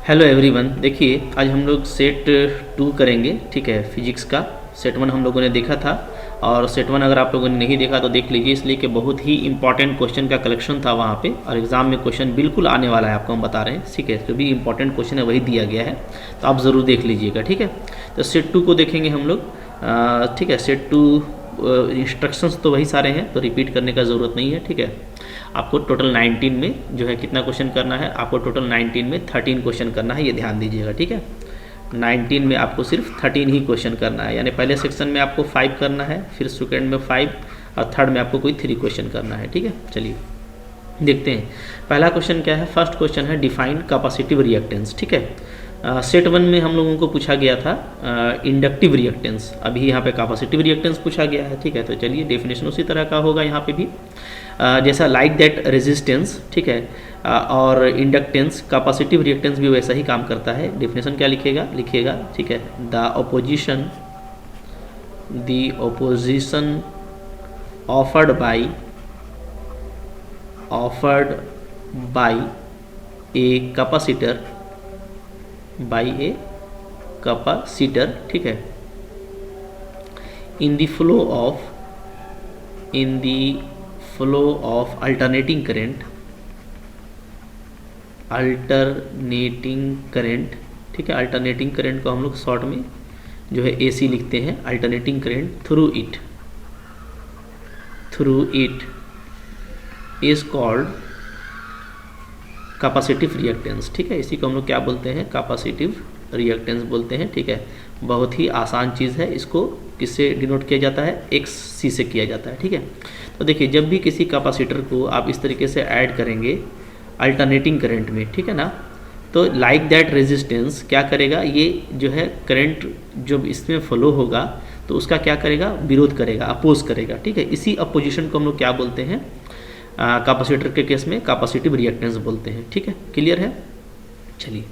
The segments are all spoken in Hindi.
Hello everyone. देखिए आज हम लोग सेट 2 करेंगे, ठीक है, फिजिक्स का। सेट 1 हम लोगों ने देखा था और सेट 1 अगर आप लोगों ने नहीं देखा तो देख लीजिए, इसलिए कि बहुत ही इंपॉर्टेंट क्वेश्चन का कलेक्शन था वहाँ पे और एग्ज़ाम में क्वेश्चन बिल्कुल आने वाला है, आपको हम बता रहे हैं, ठीक है। जो भी इंपॉर्टेंट क्वेश्चन है वही दिया गया है, तो आप ज़रूर देख लीजिएगा, ठीक है। तो सेट 2 को देखेंगे हम लोग, ठीक है। सेट 2 इंस्ट्रक्शंस तो वही सारे हैं, तो रिपीट करने का ज़रूरत नहीं है, ठीक है। आपको टोटल 19 में जो है कितना क्वेश्चन करना है, आपको टोटल 19 में 13 क्वेश्चन करना है, ये ध्यान दीजिएगा, ठीक है। 19 में आपको सिर्फ 13 ही क्वेश्चन करना है, यानी पहले सेक्शन में आपको 5 करना है, फिर सेकेंड में 5 और थर्ड में आपको कोई 3 क्वेश्चन करना है, ठीक है। चलिए देखते हैं पहला क्वेश्चन क्या है। फर्स्ट क्वेश्चन है डिफाइन कैपेसिटिव रिएक्टेंस, ठीक है। सेट 1 में हम लोगों को पूछा गया था इंडक्टिव रिएक्टेंस, अभी यहाँ पे कैपेसिटिव रिएक्टेंस पूछा गया है, ठीक है। तो चलिए डेफिनेशन उसी तरह का होगा यहाँ पे भी, जैसा लाइक दैट रेजिस्टेंस, ठीक है, और इंडक्टेंस, कैपेसिटिव रिएक्टेंस भी वैसा ही काम करता है। डेफिनेशन क्या लिखिएगा, ठीक है। The opposition offered by a capacitor ठीक है, in the flow of alternating current, ठीक है। अल्टरनेटिंग करंट को हम लोग शॉर्ट में जो है AC लिखते हैं। Alternating current through it is called capacitive reactance, ठीक है। इसी को हम लोग क्या बोलते हैं, कैपेसिटिव रिएक्टेंस बोलते हैं, ठीक है। बहुत ही आसान चीज़ है, इसको किससे डिनोट किया जाता है, XC से किया जाता है, ठीक है। तो देखिए जब भी किसी कैपेसिटर को आप इस तरीके से ऐड करेंगे अल्टरनेटिंग करंट में, ठीक है ना, तो लाइक दैट रेजिस्टेंस क्या करेगा, ये जो है करंट जब इसमें फ्लो होगा तो उसका क्या करेगा, विरोध करेगा, अपोज करेगा, ठीक है। इसी अपोजिशन को हम लोग क्या बोलते हैं, कैपेसिटर के केस में कैपेसिटिव रिएक्टेंस बोलते हैं, ठीक है। क्लियर है। चलिए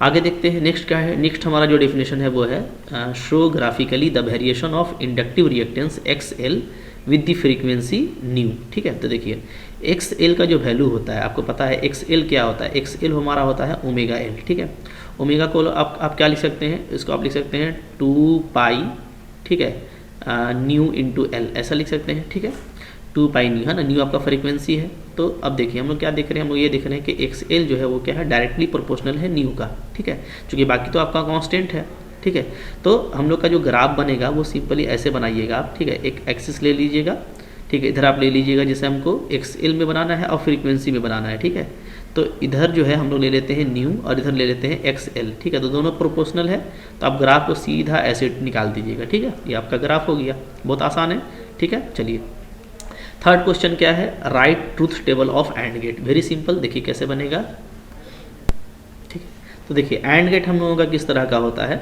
आगे देखते हैं नेक्स्ट क्या है। नेक्स्ट हमारा जो डेफिनेशन है वो है show graphically the variation of inductive reactance XL with the frequency new, ठीक है। तो देखिए XL का जो वैल्यू होता है, आपको पता है XL क्या होता है, XL हमारा होता है ओमेगा L, ठीक है। ओमेगा को आप क्या लिख सकते हैं, इसको आप लिख सकते हैं 2 पाई, ठीक है, न्यू इंटू L, ऐसा लिख सकते हैं, ठीक है। 2 पाई न्यू है ना, न्यू आपका फ्रीक्वेंसी है। तो अब देखिए हम लोग क्या देख रहे हैं, हम लोग ये देख रहे हैं कि XL जो है वो क्या है, डायरेक्टली प्रोपोर्शनल है न्यू का, ठीक है, क्योंकि बाकी तो आपका कांस्टेंट है, ठीक है। तो हम लोग का जो ग्राफ बनेगा वो सिंपली ऐसे बनाइएगा आप, ठीक है। एक एक्सिस ले लीजिएगा, ठीक है, इधर आप ले लीजिएगा जैसे हमको XL में बनाना है और फ्रीक्वेंसी में बनाना है, ठीक है। तो इधर जो है हम लोग ले लेते हैं न्यू और इधर ले लेते हैं XL, ठीक है। तो दोनों प्रोपोर्शनल है, तो आप ग्राफ को सीधा ऐसे निकाल दीजिएगा, ठीक है। ये आपका ग्राफ हो गया, बहुत आसान है, ठीक है। चलिए थर्ड क्वेश्चन क्या है, write truth table of AND gate. Very simple, देखिए कैसे बनेगा, ठीक है। तो देखिए एंड गेट हम लोगों का किस तरह का होता है,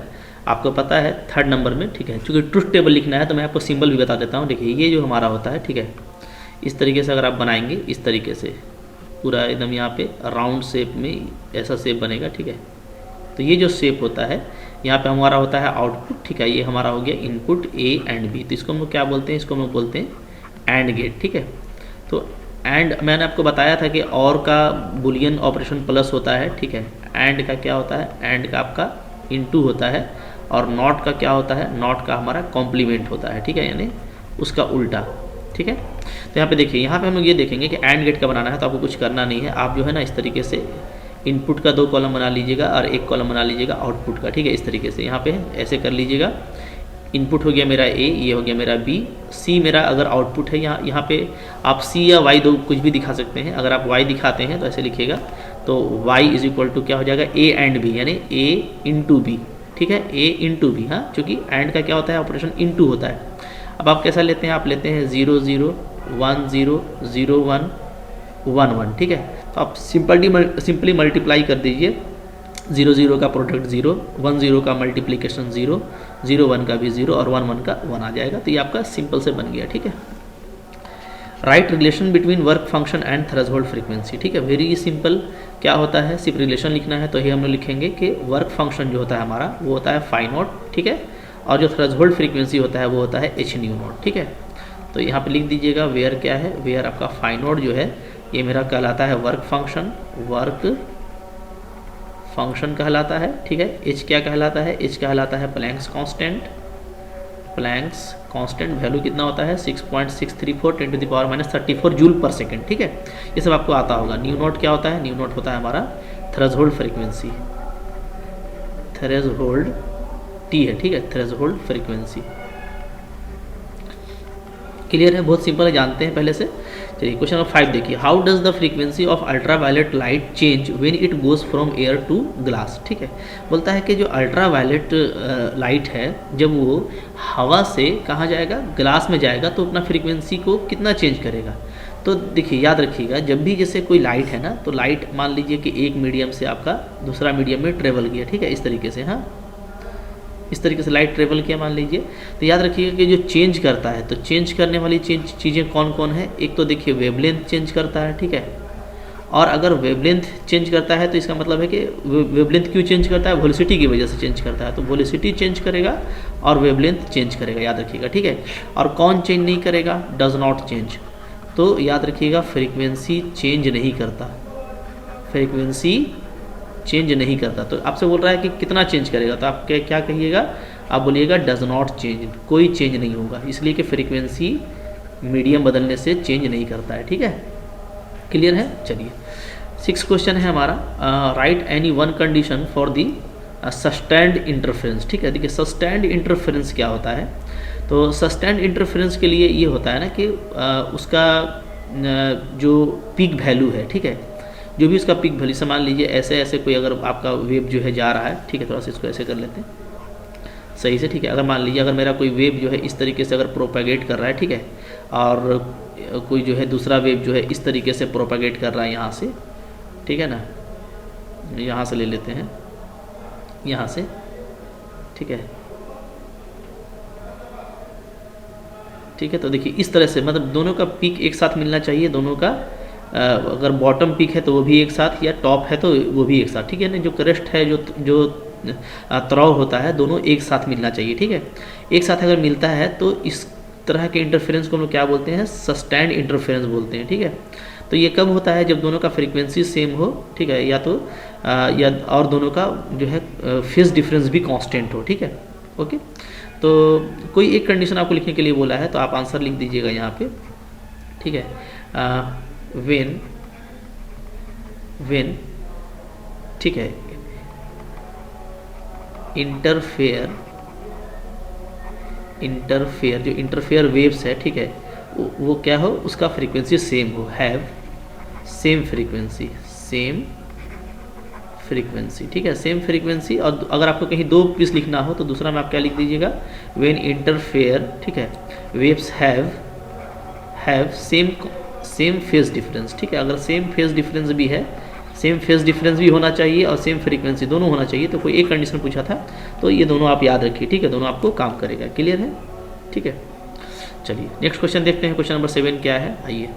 आपको पता है थर्ड नंबर में, ठीक है। चूँकि ट्रूथ टेबल लिखना है तो मैं आपको सिंबल भी बता देता हूँ। देखिए ये जो हमारा होता है, ठीक है, इस तरीके से अगर आप बनाएंगे, इस तरीके से पूरा एकदम यहाँ पे राउंड शेप में ऐसा शेप बनेगा, ठीक है। तो ये जो शेप होता है यहाँ पे हमारा होता है आउटपुट, ठीक है। ये हमारा हो गया इनपुट A एंड B, तो इसको हम लोग क्या बोलते हैं, इसको हम लोग बोलते हैं एंड गेट, ठीक है। तो एंड मैंने आपको बताया था कि और का बुलियन ऑपरेशन प्लस होता है, ठीक है। एंड का क्या होता है, एंड का आपका इनटू होता है, और नॉट का क्या होता है, नॉट का हमारा कॉम्प्लीमेंट होता है, ठीक है, यानी उसका उल्टा, ठीक है। तो यहाँ पे देखिए, यहाँ पे हम लोग ये देखेंगे कि एंड गेट का बनाना है तो आपको कुछ करना नहीं है, आप जो है ना इस तरीके से इनपुट का 2 कॉलम बना लीजिएगा और 1 कॉलम बना लीजिएगा आउटपुट का, ठीक है। इस तरीके से यहाँ पे ऐसे कर लीजिएगा। इनपुट हो गया मेरा A, ये हो गया मेरा B, C मेरा अगर आउटपुट है, यहाँ पे आप C या Y दो कुछ भी दिखा सकते हैं। अगर आप Y दिखाते हैं तो ऐसे लिखिएगा, तो Y इज इक्वल टू क्या हो जाएगा, A एंड B, यानी A इंटू B, ठीक है, A इंटू B, हाँ, चूँकि एंड का क्या होता है, ऑपरेशन इंटू होता है। अब आप कैसा लेते हैं, आप लेते हैं 0 0 1 0 0 1 1 1, ठीक है। तो आप सिंपली मल्टीप्लाई कर दीजिए, 0 0 का प्रोडक्ट 0, 1 0 का मल्टीप्लिकेशन 0, 0 1 का भी 0 और 1 1 का 1 आ जाएगा। तो ये आपका सिंपल से बन गया, ठीक है। Right relation between work function and threshold frequency, ठीक है। वेरी सिंपल, क्या होता है, सिर्फ रिलेशन लिखना है, तो ये हम लोग लिखेंगे कि वर्क फंक्शन जो होता है हमारा वो होता है फाई नॉट, ठीक है, और जो थ्रेशोल्ड फ्रीक्वेंसी होता है वो होता है h न्यू नॉट, ठीक है। तो यहाँ पे लिख दीजिएगा वेयर क्या है, वेयर आपका फाई नॉट जो है ये मेरा कहलाता है वर्क फंक्शन कहलाता है, ठीक है। एच क्या कहलाता है, एच कहलाता है Planck's constant. Planck's constant value कितना होता है 6.634 10⁻34 जूल पर सेकेंड, ठीक है। ये सब आपको आता होगा। न्यू नोट क्या होता है, न्यू नोट होता है हमारा थ्रेशोल्ड फ्रीक्वेंसी, थ्रेशोल्ड टी है, ठीक है, थ्रेशोल्ड फ्रीक्वेंसी। क्लियर है, बहुत सिंपल है, जानते हैं पहले से। चलिए क्वेश्चन नंबर 5 देखिए, how does the frequency of ultraviolet light change when it goes from air to glass, ठीक है। बोलता है कि जो अल्ट्रावायलेट लाइट है जब वो हवा से कहाँ जाएगा, ग्लास में जाएगा, तो अपना फ्रीक्वेंसी को कितना चेंज करेगा। तो देखिए याद रखिएगा, जब भी जैसे कोई लाइट है ना, तो लाइट मान लीजिए कि एक मीडियम से आपका दूसरा मीडियम में ट्रेवल किया, ठीक है, इस तरीके से, हाँ इस तरीके से लाइट ट्रेवल किया मान लीजिए। तो याद रखिएगा कि जो चेंज करता है, तो चेंज करने वाली चीज़ें कौन कौन है। एक तो देखिए वेवलेंथ चेंज करता है, ठीक है। और अगर वेवलेंथ चेंज करता है तो इसका मतलब है कि वेवलेंथ क्यों चेंज करता है, वेलोसिटी की वजह से चेंज करता है। तो वेलोसिटी चेंज करेगा और वेवलेंथ चेंज करेगा, याद रखिएगा, ठीक है। और कौन चेंज नहीं करेगा, डज नॉट चेंज। तो याद रखिएगा फ्रीक्वेंसी चेंज नहीं करता, फ्रीक्वेंसी चेंज नहीं करता। तो आपसे बोल रहा है कि कितना चेंज करेगा, तो आप क्या कहिएगा, आप बोलिएगा डज नॉट चेंज, कोई चेंज नहीं होगा, इसलिए कि फ्रीक्वेंसी मीडियम बदलने से चेंज नहीं करता है, ठीक है। क्लियर है। चलिए 6 क्वेश्चन है हमारा, right any one condition for the sustained interference, ठीक है। देखिए सस्टेन्ड इंटरफेरेंस क्या होता है, तो सस्टेन्ड इंटरफेरेंस के लिए ये होता है ना कि उसका जो पीक वैल्यू है, ठीक है, जो भी उसका पीक वैल्यू, मान लीजिए ऐसे ऐसे कोई अगर आपका वेव जो है जा रहा है, ठीक है, थोड़ा सा इसको ऐसे कर लेते हैं सही से, ठीक है। अगर मान लीजिए अगर मेरा कोई वेव जो है इस तरीके से अगर प्रोपागेट कर रहा है, ठीक है, और कोई जो है दूसरा वेव जो है इस तरीके से प्रोपागेट कर रहा है यहाँ से, ठीक है ना, यहाँ से ले लेते हैं, यहाँ से, ठीक है, ठीक है। तो देखिए इस तरह से, मतलब दोनों का पीक एक साथ मिलना चाहिए, दोनों का अगर बॉटम पीक है तो वो भी एक साथ, या टॉप है तो वो भी एक साथ, ठीक है ना। जो क्रेस्ट है, जो त्रव होता है, दोनों एक साथ मिलना चाहिए, ठीक है। एक साथ अगर मिलता है तो इस तरह के इंटरफेरेंस को हम लोग क्या बोलते हैं, सस्टेन्ड इंटरफेरेंस बोलते हैं, ठीक है। तो ये कब होता है, जब दोनों का फ्रीक्वेंसी सेम हो, ठीक है, या तो या और दोनों का जो है फेज डिफरेंस भी कांस्टेंट हो, ठीक है, ओके। तो कोई एक कंडीशन आपको लिखने के लिए बोला है, तो आप आंसर लिख दीजिएगा यहाँ पे, ठीक है। when ठीक है, इंटरफेयर जो इंटरफेयर वेव्स है, ठीक है, वो क्या हो, उसका फ्रीक्वेंसी सेम हो, हैव सेम फ्रीक्वेंसी, ठीक है, सेम फ्रीक्वेंसी। और अगर आपको कहीं 2 पीस लिखना हो तो दूसरा में आप क्या लिख दीजिएगा, व्हेन इंटरफेयर, ठीक है, waves have same phase difference, ठीक है। अगर सेम फेज डिफरेंस भी है, सेम फेज डिफरेंस भी होना चाहिए और सेम फ्रीक्वेंसी दोनों होना चाहिए। तो कोई एक कंडीशन पूछा था, तो ये दोनों आप याद रखिए, ठीक है, दोनों आपको काम करेगा। क्लियर है, ठीक है। चलिए नेक्स्ट क्वेश्चन देखते हैं, क्वेश्चन नंबर 7 क्या है, आइए।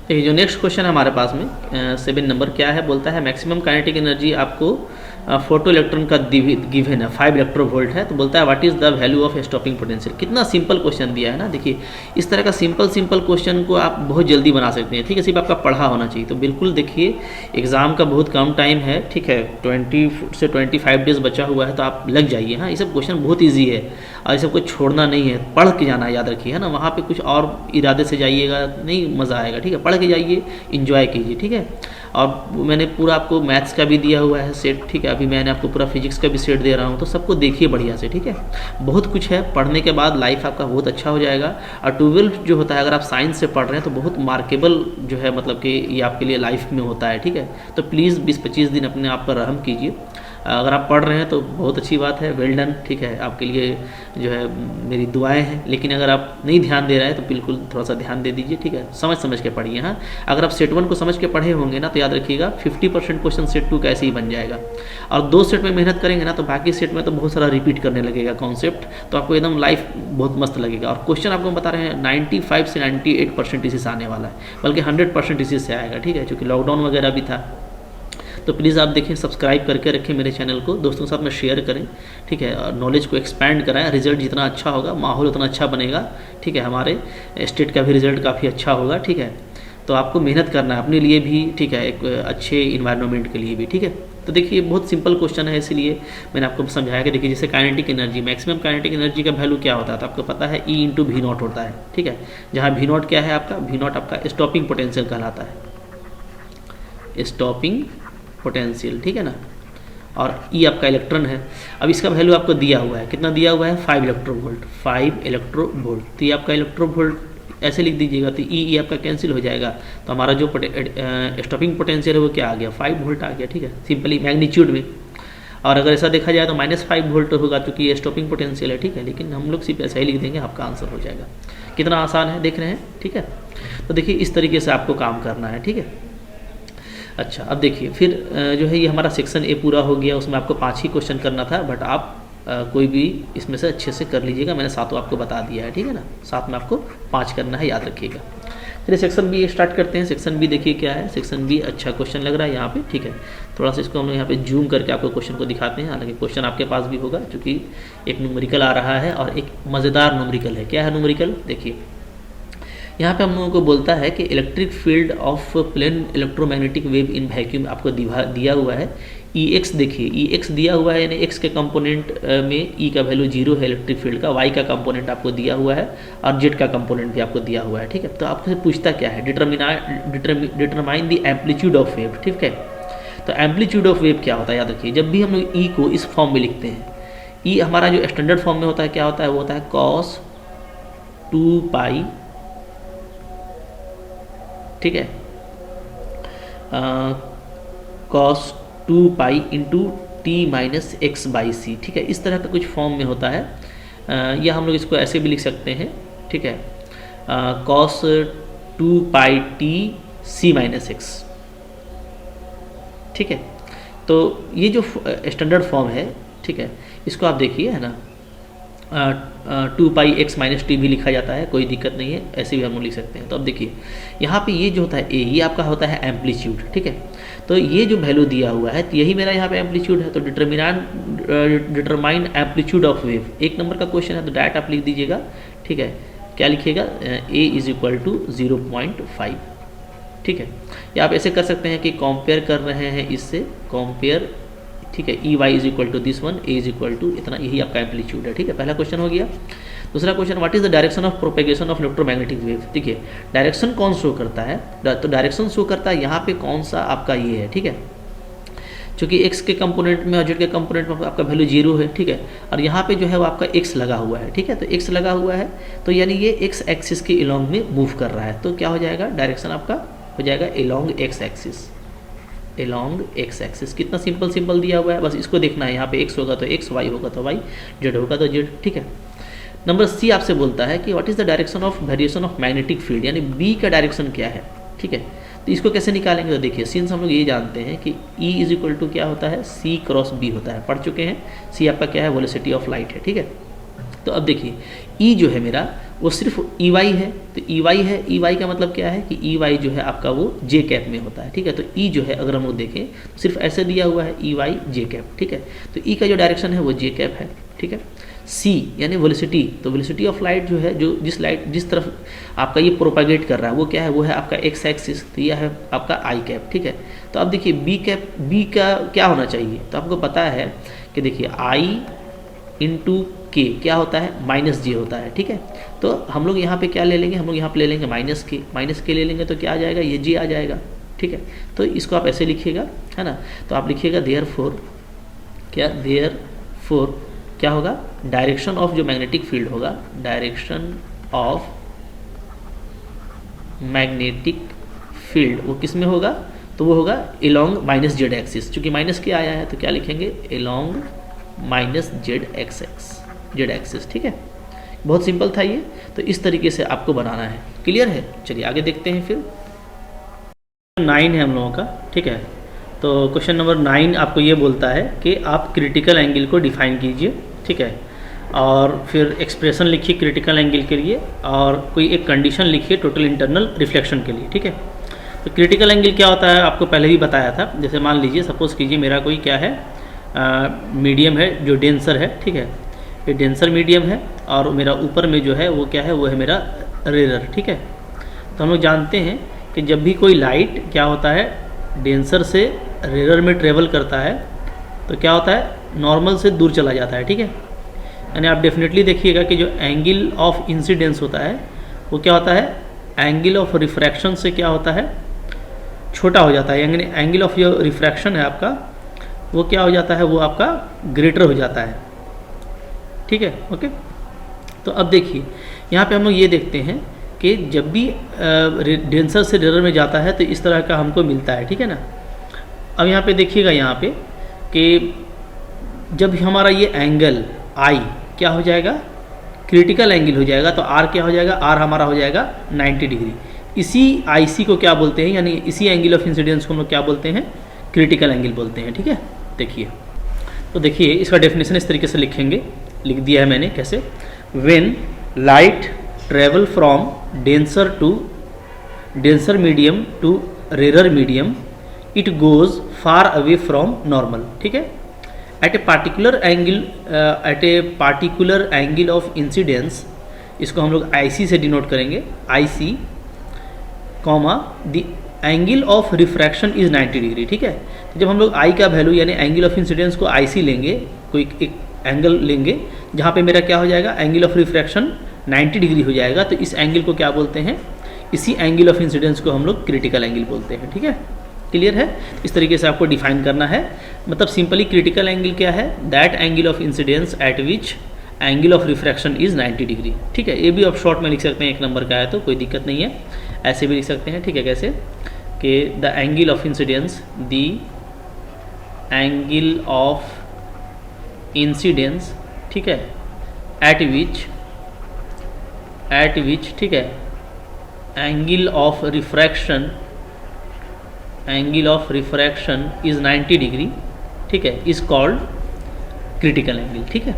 देखिए जो नेक्स्ट क्वेश्चन हमारे पास में 7 नंबर क्या है, बोलता है मैक्सिमम काइनेटिक एनर्जी आपको फोटो इलेक्ट्रॉन का गिवन है 5 इलेक्ट्रोवोल्ट है। तो बोलता है what is the value of stopping potential. कितना सिंपल क्वेश्चन दिया है ना। देखिए इस तरह का सिंपल क्वेश्चन को आप बहुत जल्दी बना सकते हैं, ठीक है, सिर्फ आपका पढ़ा होना चाहिए। तो बिल्कुल देखिए एग्जाम का बहुत कम टाइम है, ठीक है, 20 से 25 डेज बचा हुआ है, तो आप लग जाइए। हाँ, ये सब क्वेश्चन बहुत ईजी है और ये सब कुछ छोड़ना नहीं है, पढ़ के जाना है, याद रखिए, है ना। वहाँ पे कुछ और इरादे से जाइएगा नहीं, मज़ा आएगा, ठीक है, पढ़ के जाइए, इंजॉय कीजिए, ठीक है। और मैंने पूरा आपको मैथ्स का भी दिया हुआ है सेट, ठीक है, अभी मैंने आपको पूरा फिजिक्स का भी सेट दे रहा हूँ, तो सबको देखिए बढ़िया से, ठीक है। बहुत कुछ है, पढ़ने के बाद लाइफ आपका बहुत अच्छा हो जाएगा। और 12 जो होता है, अगर आप साइंस से पढ़ रहे हैं तो बहुत मार्केबल जो है, मतलब कि ये आपके लिए लाइफ में होता है, ठीक है। तो प्लीज़ 20-25 दिन अपने आप पर रहम कीजिए। अगर आप पढ़ रहे हैं तो बहुत अच्छी बात है, वेल डन, ठीक है, आपके लिए जो है मेरी दुआएं हैं। लेकिन अगर आप नहीं ध्यान दे रहे हैं तो बिल्कुल थोड़ा सा ध्यान दे दीजिए, ठीक है, समझ के पढ़िए। हाँ, अगर आप सेट 1 को समझ के पढ़े होंगे ना, तो याद रखिएगा 50% क्वेश्चन सेट 2 का ऐसे ही बन जाएगा। और 2 सेट में मेहनत करेंगे ना, तो बाकी सेट में तो बहुत सारा रिपीट करने लगेगा कॉन्सेप्ट, तो आपको एकदम लाइफ बहुत मस्त लगेगा। और क्वेश्चन आपको बता रहे हैं 95 से 98% इसी से आने वाला है, बल्कि 100% इसी से आएगा, ठीक है, क्योंकि लॉकडाउन वगैरह भी था। तो प्लीज़ आप देखें, सब्सक्राइब करके रखें मेरे चैनल को, दोस्तों के साथ में शेयर करें, ठीक है, और नॉलेज को एक्सपैंड कराएं। रिजल्ट जितना अच्छा होगा, माहौल उतना अच्छा बनेगा, ठीक है, हमारे स्टेट का भी रिजल्ट काफ़ी अच्छा होगा, ठीक है। तो आपको मेहनत करना है अपने लिए भी, ठीक है, एक अच्छे इन्वायरमेंट के लिए भी, ठीक है। तो देखिए बहुत सिंपल क्वेश्चन है, इसीलिए मैंने आपको समझाया कि देखिए जैसे kinetic energy, maximum kinetic energy का वैल्यू क्या होता है, तो आपको पता है E इंटू वी नॉट होता है, ठीक है। जहाँ वी नॉट क्या है आपका, वी नॉट आपका स्टॉपिंग पोटेंशियल कहलाता है, स्टॉपिंग पोटेंशियल, ठीक है ना। और E आपका इलेक्ट्रॉन है। अब इसका वैल्यू आपको दिया हुआ है, कितना दिया हुआ है, 5 इलेक्ट्रोवोल्ट, 5 इलेक्ट्रोवोल्ट। तो ये आपका इलेक्ट्रोवोल्ट ऐसे लिख दीजिएगा, तो E आपका कैंसिल हो जाएगा, तो हमारा जो स्टॉपिंग पोटेंशियल है वो क्या आ गया, 5 वोल्ट आ गया, ठीक है, सिंपली मैग्नीट्यूड में। और अगर ऐसा देखा जाए तो -5 वोल्ट होगा, क्योंकि ये स्टॉपिंग पोटेंशियल है, ठीक है, लेकिन हम लोग सिर्फ ऐसा ही लिख देंगे, आपका आंसर हो जाएगा। कितना आसान है, देख रहे हैं, ठीक है। तो देखिए इस तरीके से आपको काम करना है, ठीक है। अच्छा, अब देखिए फिर जो है ये हमारा सेक्शन ए पूरा हो गया, उसमें आपको 5 ही क्वेश्चन करना था, बट आप कोई भी इसमें से अच्छे से कर लीजिएगा, मैंने 7 आपको बता दिया है, ठीक है ना। 7 में आपको 5 करना है, याद रखिएगा। चलिए सेक्शन बी स्टार्ट करते हैं। सेक्शन बी देखिए क्या है, सेक्शन बी अच्छा क्वेश्चन लग रहा है यहाँ पे, ठीक है। थोड़ा सा इसको हम यहाँ पे जूम करके आपको क्वेश्चन को दिखाते हैं, हालांकि क्वेश्चन आपके पास भी होगा, क्योंकि एक न्यूमेरिकल आ रहा है और एक मज़ेदार न्यूमेरिकल है। क्या है न्यूमेरिकल, देखिए यहाँ पे हम लोगों को बोलता है कि electric field of plane electromagnetic wave in vacuum आपको दिया हुआ है। Ex देखिए, Ex दिया हुआ है, यानी x के कंपोनेंट में E का वैल्यू 0 है इलेक्ट्रिक फील्ड का, y का कंपोनेंट आपको दिया हुआ है और z का कंपोनेंट भी आपको दिया हुआ है, ठीक है। तो आपसे पूछता क्या है, determine the amplitude of wave, ठीक है। तो एम्पलीट्यूड ऑफ वेव क्या होता है, याद रखिए, जब भी हम लोग E को इस फॉर्म में लिखते हैं, E हमारा जो स्टैंडर्ड फॉर्म में होता है क्या होता है, वो होता है cos 2 पाई, ठीक है, cos 2 pi into t minus x by c, ठीक है, इस तरह का कुछ फॉर्म में होता है। या हम लोग इसको ऐसे भी लिख सकते हैं, ठीक है, cos 2 pi T C minus x, ठीक है। तो ये जो स्टैंडर्ड फॉर्म है, ठीक है, इसको आप देखिए, है ना, 2 पाई एक्स माइनस टी भी लिखा जाता है, कोई दिक्कत नहीं है, ऐसे भी हम लोग लिख सकते हैं। तो अब देखिए यहाँ पे ये जो होता है ए, ये आपका होता है एम्पलीट्यूड, ठीक है। तो ये जो वैल्यू दिया हुआ है, तो यही मेरा यहाँ पे एम्पलीट्यूड है। तो determine amplitude of wave, 1 number का क्वेश्चन है, तो डायरेक्ट आप लिख दीजिएगा, ठीक है। क्या लिखिएगा, ए इज इक्वल टू 0.5, ठीक है। या आप ऐसे कर सकते हैं कि कंपेयर कर रहे हैं इससे, कंपेयर, ठीक है, E Y is equal to this one, A is equal to इतना, यही आपका एम्पलीट्यूड है, ठीक है। पहला क्वेश्चन हो गया। दूसरा question, what is the direction of propagation of electromagnetic wave. देखिए डायरेक्शन कौन शो करता है, तो डायरेक्शन शो करता है यहाँ पे कौन सा आपका ये है, ठीक है, चूँकि x के कंपोनेंट में और z के कंपोनेंट में आपका वैल्यू 0 है, ठीक है, और यहाँ पे जो है वो आपका x लगा हुआ है, ठीक है। तो x लगा हुआ है, तो यानी ये x एक्सिस के एलोंग में मूव कर रहा है, तो क्या हो जाएगा, डायरेक्शन आपका हो जाएगा along x axis, along x axis. कितना सिंपल दिया हुआ है, बस इसको देखना है, यहाँ पे x होगा तो x, y होगा तो y, z होगा तो z, ठीक है। नंबर सी आपसे बोलता है कि what is the direction of variation of magnetic field, यानी b का डायरेक्शन क्या है, ठीक है। तो इसको कैसे निकालेंगे, तो देखिए सिंस हम लोग ये जानते हैं कि E इज इक्वल टू क्या होता है, C क्रॉस B होता है, पढ़ चुके हैं। C आपका क्या है, वेलोसिटी ऑफ लाइट है, ठीक है। तो अब देखिए E जो है मेरा वो सिर्फ EY है, तो EY है, EY का मतलब क्या है कि EY जो है आपका वो J कैप में होता है, ठीक है। तो E जो है अगर हम लोग देखें तो सिर्फ ऐसे दिया हुआ है EY J कैप, ठीक है। तो E का जो डायरेक्शन है वो J कैप है, ठीक है। C यानी वेलोसिटी, तो वेलोसिटी ऑफ लाइट जो है, जो जिस तरफ आपका ये प्रोपागेट कर रहा है वो क्या है, वो है आपका x एक्सिस, तो यह है आपका I कैप, ठीक है। तो अब देखिए B का क्या होना चाहिए, तो आपको पता है कि देखिए I इंटू के क्या होता है, माइनस जे होता है, ठीक है। तो हम लोग यहाँ पे क्या ले लेंगे, हम लोग यहाँ पे ले लेंगे माइनस के ले लेंगे, तो क्या आ जाएगा, ये जे आ जाएगा, ठीक है। तो इसको आप ऐसे लिखिएगा, है ना। तो आप लिखिएगा देयरफॉर क्या होगा, डायरेक्शन ऑफ जो मैग्नेटिक फील्ड होगा, डायरेक्शन ऑफ मैग्नेटिक फील्ड वो किस में होगा, तो वो होगा एलोंग माइनस जेड एक्सिस। चूँकि माइनस क्या आया है तो क्या लिखेंगे, एलोंग माइनस जेड एक्सिस, ठीक है। बहुत सिंपल था ये, तो इस तरीके से आपको बनाना है, क्लियर है। चलिए आगे देखते हैं। फिर 9 है हम लोगों का, ठीक है। तो क्वेश्चन नंबर 9 आपको ये बोलता है कि आप क्रिटिकल एंगल को डिफाइन कीजिए, ठीक है, और फिर एक्सप्रेशन लिखिए क्रिटिकल एंगल के लिए, और कोई एक कंडीशन लिखिए टोटल इंटरनल रिफ्लेक्शन के लिए, ठीक है। तो क्रिटिकल एंगल क्या होता है आपको पहले ही बताया था। जैसे मान लीजिए, सपोज कीजिए मेरा कोई क्या है, मीडियम है जो डेंसर है, ठीक है, ये डेंसर मीडियम है, और मेरा ऊपर में जो है वो क्या है, वो है मेरा रेरर, ठीक है। तो हम लोग जानते हैं कि जब भी कोई लाइट क्या होता है डेंसर से रेयर में ट्रेवल करता है तो क्या होता है नॉर्मल से दूर चला जाता है, ठीक है। यानी आप डेफिनेटली देखिएगा कि जो एंगल ऑफ इंसिडेंस होता है वो क्या होता है एंगल ऑफ रिफ्रैक्शन से क्या होता है छोटा हो जाता है, यानी एंगल ऑफ जो रिफ्रैक्शन है आपका वो क्या हो जाता है वो आपका ग्रेटर हो जाता है, ठीक है। ओके, तो अब देखिए यहाँ पे हम लोग ये देखते हैं कि जब भी डेंसर से रेयर में जाता है तो इस तरह का हमको मिलता है, ठीक है ना। अब यहाँ पे देखिएगा यहाँ पे कि जब हमारा ये एंगल आई क्या हो जाएगा क्रिटिकल एंगल हो जाएगा, तो आर क्या हो जाएगा आर हमारा हो जाएगा 90 डिग्री। इसी आईसी को क्या बोलते हैं, यानी इसी एंगल ऑफ इंसिडेंस को हम लोग क्या बोलते हैं क्रिटिकल एंगल बोलते हैं, ठीक है। देखिए तो देखिए इसका डेफिनेशन इस तरीके से लिखेंगे, लिख दिया है मैंने कैसे, when light travel from denser medium to rare medium it goes far away from normal, ठीक है। At a particular angle of incidence, इसको हम लोग आईसी से डिनोट करेंगे, IC comma the angle of refraction is 90 degree, ठीक है। तो जब हम लोग आई का वैल्यू यानी एंगल ऑफ इंसिडेंस को आईसी लेंगे, कोई एक एंगल लेंगे जहाँ पे मेरा क्या हो जाएगा एंगल ऑफ रिफ्रैक्शन 90 डिग्री हो जाएगा, तो इस एंगल को क्या बोलते हैं, इसी एंगल ऑफ इंसिडेंस को हम लोग क्रिटिकल एंगल बोलते हैं, ठीक है। क्लियर है, इस तरीके से आपको डिफाइन करना है। मतलब सिंपली क्रिटिकल एंगल क्या है, that angle of incidence at which angle of refraction is 90 degree, ठीक है। ये भी आप शॉर्ट में लिख सकते हैं, एक नंबर का है तो कोई दिक्कत नहीं है, ऐसे भी लिख सकते हैं, ठीक है। कैसे कि the angle of incidence, the angle of incidence, ठीक है, एट विच, ठीक है, angle of refraction is 90 degree, ठीक है, इज कॉल्ड क्रिटिकल एंगल, ठीक है।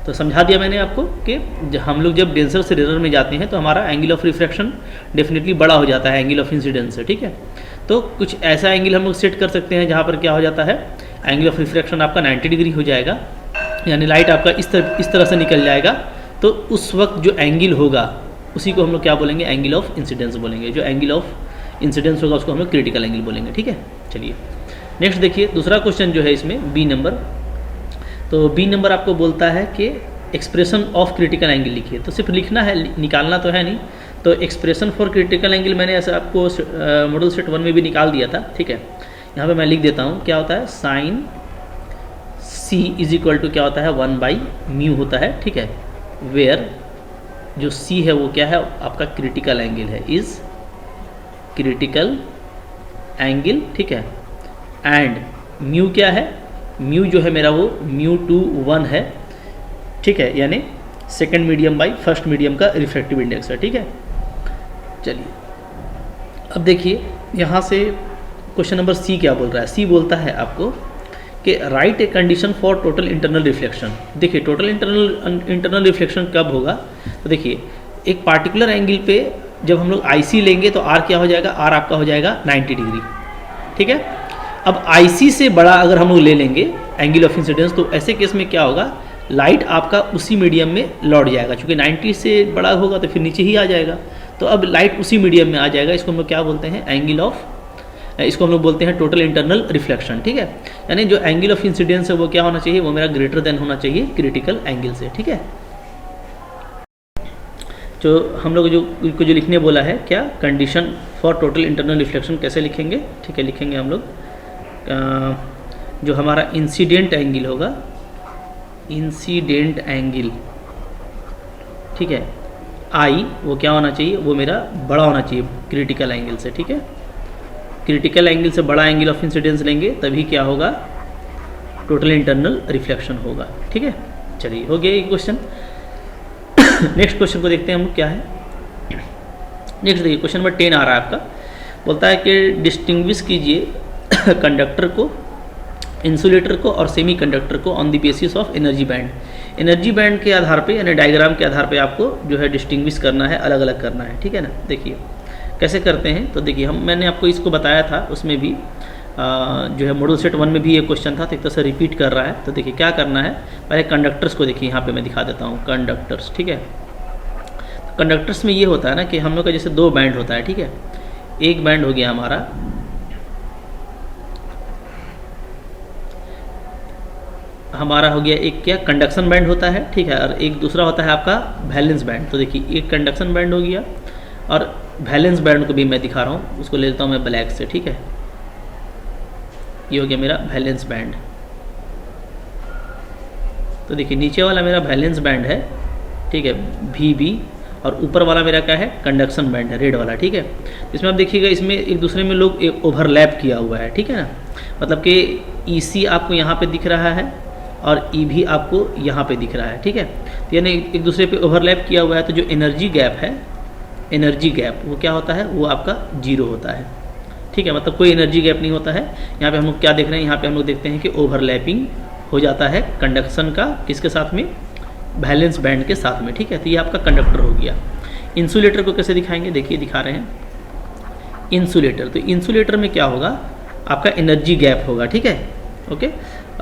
तो समझा दिया मैंने आपको कि हम लोग जब डेंसर से रेयर में जाते हैं तो हमारा एंगल ऑफ रिफ्रैक्शन डेफिनेटली बड़ा हो जाता है एंगल ऑफ इंसिडेंस से, ठीक है। तो कुछ ऐसा एंगल हम लोग सेट कर सकते हैं जहाँ पर क्या हो जाता है एंगल ऑफ रिफ्रैक्शन आपका 90 डिग्री हो जाएगा, यानी लाइट आपका इस तरह से निकल जाएगा, तो उस वक्त जो एंगल होगा उसी को हम लोग क्या बोलेंगे एंगल ऑफ इंसिडेंस बोलेंगे। जो एंगल ऑफ इंसिडेंस होगा उसको हम लोग क्रिटिकल एंगल बोलेंगे, ठीक है। चलिए नेक्स्ट देखिए दूसरा क्वेश्चन जो है इसमें बी नंबर, तो बी नंबर आपको बोलता है कि एक्सप्रेशन ऑफ क्रिटिकल एंगल लिखिए। तो सिर्फ लिखना है, निकालना तो है नहीं। तो एक्सप्रेशन फॉर क्रिटिकल एंगल मैंने ऐसे आपको मॉडल सेट 1 में भी निकाल दिया था, ठीक है। यहाँ पे मैं लिख देता हूँ, क्या होता है sine C is equal to क्या होता है 1/μ होता है, ठीक है। वेयर जो सी है वो क्या है आपका क्रिटिकल एंगल है, इज क्रिटिकल एंगल, ठीक है। एंड म्यू क्या है, म्यू जो है मेरा वो μ/1 है, ठीक है, यानी second medium by first medium का रिफ्रैक्टिव इंडेक्स है, ठीक है। चलिए अब देखिए यहाँ से क्वेश्चन नंबर सी क्या बोल रहा है, सी बोलता है आपको कि right a condition for total internal reflection. देखिए टोटल इंटरनल रिफ्लेक्शन कब होगा, तो देखिए एक पार्टिकुलर एंगल पे जब हम लोग आईसी लेंगे तो आर क्या हो जाएगा, आर आपका हो जाएगा 90 डिग्री, ठीक है। अब आईसी से बड़ा अगर हम लोग ले लेंगे एंगल ऑफ इंसिडेंस तो ऐसे केस में क्या होगा, लाइट आपका उसी मीडियम में लौट जाएगा, क्योंकि 90 से बड़ा होगा तो फिर नीचे ही आ जाएगा। तो अब लाइट उसी मीडियम में आ जाएगा, इसको हम लोग क्या बोलते हैं एंगल ऑफ, इसको हम लोग बोलते हैं टोटल इंटरनल रिफ्लेक्शन, ठीक है। यानी जो एंगल ऑफ इंसिडेंस है वो क्या होना चाहिए, वो मेरा ग्रेटर देन होना चाहिए क्रिटिकल एंगल से, ठीक है। जो हम लोग जो लिखने बोला है क्या, condition for total internal reflection कैसे लिखेंगे, ठीक है। लिखेंगे हम लोग जो हमारा इंसिडेंट एंगल होगा, इंसिडेंट एंगल, ठीक है, आई वो क्या होना चाहिए, वो मेरा बड़ा होना चाहिए क्रिटिकल एंगल से, ठीक है। क्रिटिकल एंगल से बड़ा एंगल ऑफ इंसिडेंस लेंगे तभी क्या होगा, टोटल इंटरनल रिफ्लेक्शन होगा, ठीक है। चलिए हो गया ये क्वेश्चन। नेक्स्ट क्वेश्चन को देखते हैं हम क्या है। नेक्स्ट देखिए क्वेश्चन नंबर 10 आ रहा है आपका, बोलता है कि डिस्टिंग्विश कीजिए कंडक्टर को, इंसुलेटर को और सेमी कंडक्टर को on the basis of energy band. Energy band के आधार पे यानी डायग्राम के आधार पे आपको जो है डिस्टिंग्विश करना है, अलग अलग करना है, ठीक है ना। देखिए कैसे करते हैं, तो देखिए मैंने आपको इसको बताया था, उसमें भी जो है मॉडल सेट 1 में भी ये क्वेश्चन था, तो एक तरह से रिपीट कर रहा है। तो देखिए क्या करना है, पहले कंडक्टर्स को देखिए, यहाँ पे मैं दिखा देता हूँ कंडक्टर्स, ठीक है। तो कंडक्टर्स में ये होता है ना कि हम लोग का जैसे 2 बैंड होता है, ठीक है। एक बैंड हो गया हमारा हो गया एक क्या कंडक्शन बैंड होता है, ठीक है, और एक दूसरा होता है आपका वैलेंस बैंड। तो देखिए एक कंडक्शन बैंड हो गया और वैलेंस बैंड को भी मैं दिखा रहा हूँ, उसको ले लेता हूँ मैं ब्लैक से, ठीक है। ये हो गया मेरा वैलेंस बैंड। तो देखिए नीचे वाला मेरा वैलेंस बैंड है, ठीक है, VB, और ऊपर वाला मेरा क्या है, कंडक्शन बैंड है, रेड वाला, ठीक है। इसमें आप देखिएगा इसमें एक दूसरे में लोग एक ओवरलैप किया हुआ है, ठीक है ना, मतलब कि EC आपको यहाँ पे दिख रहा है और EB आपको यहाँ पे दिख रहा है, ठीक है। तो यानी एक दूसरे पे ओवरलैप किया हुआ है, तो जो एनर्जी गैप है, एनर्जी गैप वो क्या होता है, वो आपका 0 होता है, ठीक है, मतलब कोई एनर्जी गैप नहीं होता है। यहाँ पे हम लोग क्या देख रहे हैं, यहाँ पे हम लोग देखते हैं कि ओवरलैपिंग हो जाता है कंडक्शन का, किसके साथ में, वैलेंस बैंड के साथ में, ठीक है। तो ये आपका कंडक्टर हो गया। इंसुलेटर को कैसे दिखाएंगे, देखिए दिखा रहे हैं इंसुलेटर। तो इंसुलेटर में क्या होगा, आपका एनर्जी गैप होगा, ठीक है, ओके।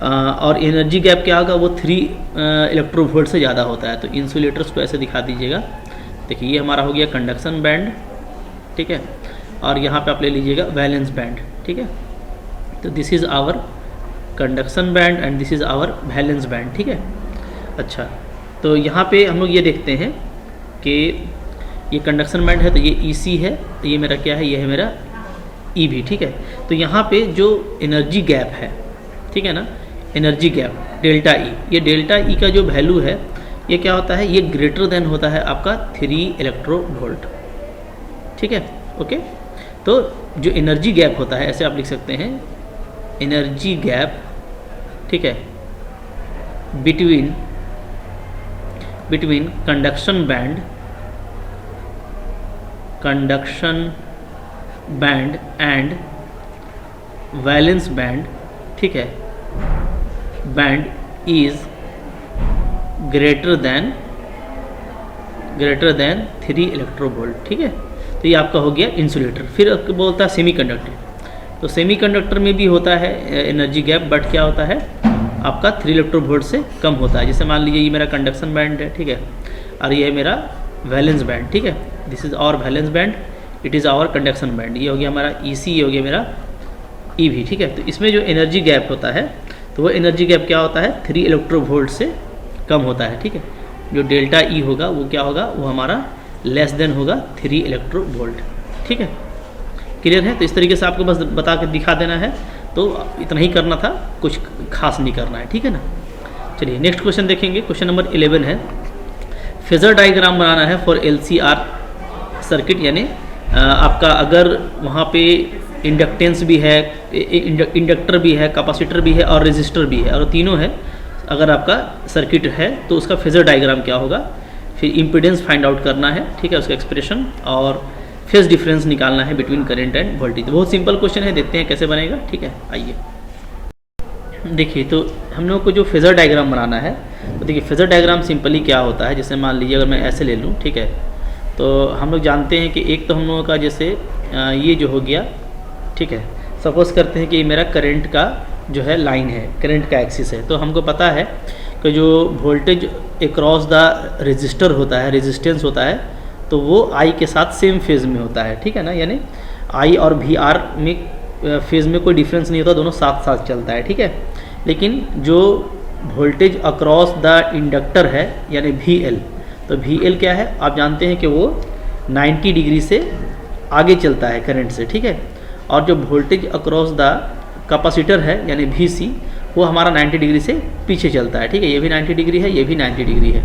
और एनर्जी गैप क्या होगा, वो 3 इलेक्ट्रोवोल्ट से ज़्यादा होता है। तो इंसुलेटर्स को ऐसे दिखा दीजिएगा। देखिए ये हमारा हो गया कंडक्शन बैंड, ठीक है, और यहाँ पे आप ले लीजिएगा वैलेंस बैंड, ठीक है। तो this is our conduction band and this is our valence band, ठीक है। अच्छा, तो यहाँ पे हम लोग ये देखते हैं कि ये कंडक्शन बैंड है, तो ये EC है, तो ये मेरा क्या है, ये है मेरा EB, ठीक है। तो यहाँ पे जो एनर्जी गैप है, ठीक है ना, एनर्जी गैप डेल्टा E, ये डेल्टा E का जो वैल्यू है ये क्या होता है, ये ग्रेटर देन होता है आपका 3 इलेक्ट्रोवोल्ट, ठीक है, ओके। तो जो एनर्जी गैप होता है, ऐसे आप लिख सकते हैं, एनर्जी गैप, ठीक है, between conduction band and valence band, ठीक है, band is greater then 3 electronvolt, ठीक है। तो ये आपका हो गया इंसुलेटर। फिर आपको बोलता है सेमीकंडक्टर। तो सेमीकंडक्टर में भी होता है एनर्जी गैप, बट क्या होता है आपका 3 इलेक्ट्रोवोल्ट से कम होता है। जैसे मान लीजिए ये मेरा कंडक्शन बैंड है, ठीक है, और ये है मेरा वैलेंस बैंड, ठीक है। This is our valence band, it is our conduction band. ये हो गया हमारा EC, ये हो गया मेरा EB, ठीक है। तो इसमें जो एनर्जी गैप होता है, तो वो एनर्जी गैप क्या होता है, 3 इलेक्ट्रोवोल्ट से कम होता है, ठीक है। जो डेल्टा E होगा वो क्या होगा, वो हमारा लेस देन होगा 3 इलेक्ट्रोवोल्ट, ठीक है। क्लियर है। तो इस तरीके से आपको बस बता के दिखा देना है, तो इतना ही करना था, कुछ खास नहीं करना है, ठीक है ना। चलिए नेक्स्ट क्वेश्चन देखेंगे। क्वेश्चन नंबर 11 है, फेजर डायग्राम बनाना है फॉर LCR सर्किट, यानी आपका अगर वहाँ पे इंडक्टेंस भी है, इंडक्टर भी है, कैपेसिटर भी है और रेजिस्टर भी है, और तीनों है, अगर आपका सर्किट है तो उसका फेजर डायग्राम क्या होगा। फिर इम्पीडेंस फाइंड आउट करना है, ठीक है, उसका एक्सप्रेशन, और फेज डिफरेंस निकालना है बिटवीन करंट एंड वोल्टेज। बहुत सिंपल क्वेश्चन है, देखते हैं कैसे बनेगा, ठीक है। आइए देखिए, तो हम लोग को जो फेजर डायग्राम बनाना है, तो देखिए फेजर डायग्राम सिंपली क्या होता है, जैसे मान लीजिए अगर मैं ऐसे ले लूँ, ठीक है, तो हम लोग जानते हैं कि एक तो हम लोगों का जैसे ये जो हो गया, ठीक है, सपोज करते हैं कि ये मेरा करंट का जो है लाइन है, करंट का एक्सिस है। तो हमको पता है कि जो वोल्टेज अक्रॉस द रेजिस्टर होता है, रेजिस्टेंस होता है, तो वो I के साथ सेम फेज में होता है, ठीक है ना, यानी I और VR में फेज में कोई डिफरेंस नहीं होता, दोनों साथ साथ चलता है, ठीक है। लेकिन जो वोल्टेज अक्रॉस द इंडक्टर है यानी VL, तो VL क्या है, आप जानते हैं कि वो 90 डिग्री से आगे चलता है करंट से, ठीक है। और जो वोल्टेज अक्रॉस द कैपेसिटर है यानी VC, वो हमारा 90 डिग्री से पीछे चलता है, ठीक है। ये भी 90 डिग्री है, ये भी 90 डिग्री है।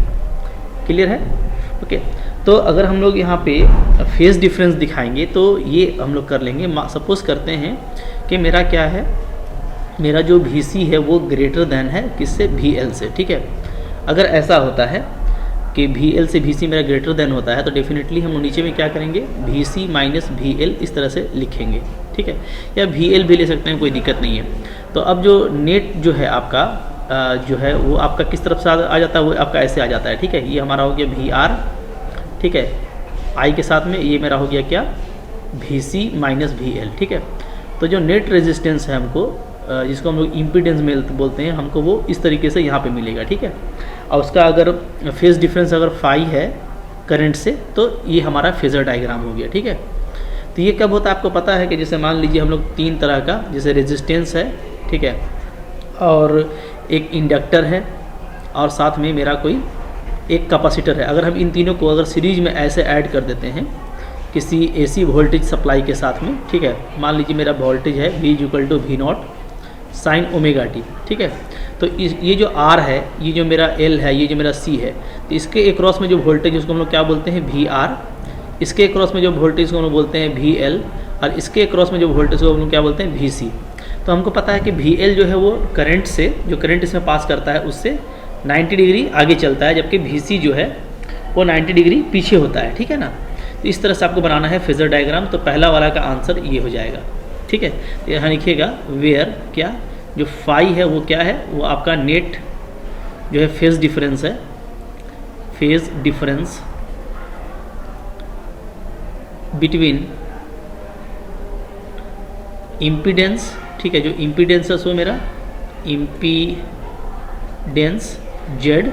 क्लियर है, ओके। तो अगर हम लोग यहाँ पे फेज डिफरेंस दिखाएंगे तो ये हम लोग कर लेंगे। सपोज करते हैं कि मेरा क्या है, मेरा जो VC है वो ग्रेटर देन है किससे, VL से, ठीक है। अगर ऐसा होता है कि VL से VC मेरा ग्रेटर देन होता है, तो डेफिनेटली हम नीचे में क्या करेंगे, VC माइनस VL इस तरह से लिखेंगे, ठीक है, या VL भी ले सकते हैं, कोई दिक्कत नहीं है। तो अब जो नेट जो है आपका जो है वो आपका किस तरफ से आ जाता है, वो आपका ऐसे आ जाता है, ठीक है। ये हमारा हो गया VR, ठीक है, I के साथ में ये मेरा हो गया क्या, VC माइनस VL, ठीक है। तो जो नेट रेजिस्टेंस है हमको, जिसको हम लोग इम्पीडेंस में बोलते हैं, हमको वो इस तरीके से यहाँ पे मिलेगा, ठीक है। और उसका अगर फेज डिफरेंस अगर 5 है करंट से, तो ये हमारा फेजर डायग्राम हो गया, ठीक है। तो ये कब होता है आपको पता है कि जैसे मान लीजिए हम लोग 3 तरह का, जैसे रेजिस्टेंस है, ठीक है, और एक इंडक्टर है, और साथ में मेरा कोई एक कैपेसिटर है। अगर हम इन तीनों को अगर सीरीज में ऐसे ऐड कर देते हैं किसी एसी वोल्टेज सप्लाई के साथ में, ठीक है, मान लीजिए मेरा वोल्टेज है V=V0 साइन ओमेगा टी, ठीक है, तो ये जो R है, ये जो मेरा L है, ये जो मेरा C है, तो इसके एक्रॉस में जो वोल्टेज उसको हम लोग क्या बोलते हैं VR, इसके एक्रॉस में जो वोल्टेज को हम लोग बोलते हैं VL, और इसके एक्रॉस में जो वोल्टेज को हम लोग क्या बोलते हैं VC। तो हमको पता है कि VL जो है वो करंट से, जो करंट इसमें पास करता है उससे 90 डिग्री आगे चलता है, जबकि VC जो है वो 90 डिग्री पीछे होता है, ठीक है ना। तो इस तरह से आपको बनाना है फेजर डायग्राम। तो पहला वाला का आंसर ये हो जाएगा, ठीक है। तो यहाँ लिखिएगा वेयर क्या, जो फाई है वो क्या है, वो आपका नेट जो है फेज डिफरेंस है, फेज डिफरेंस बिटवीन इम्पीडेंस, ठीक है, जो इम्पीडेंस है सो मेरा इम्पीडेंस जेड,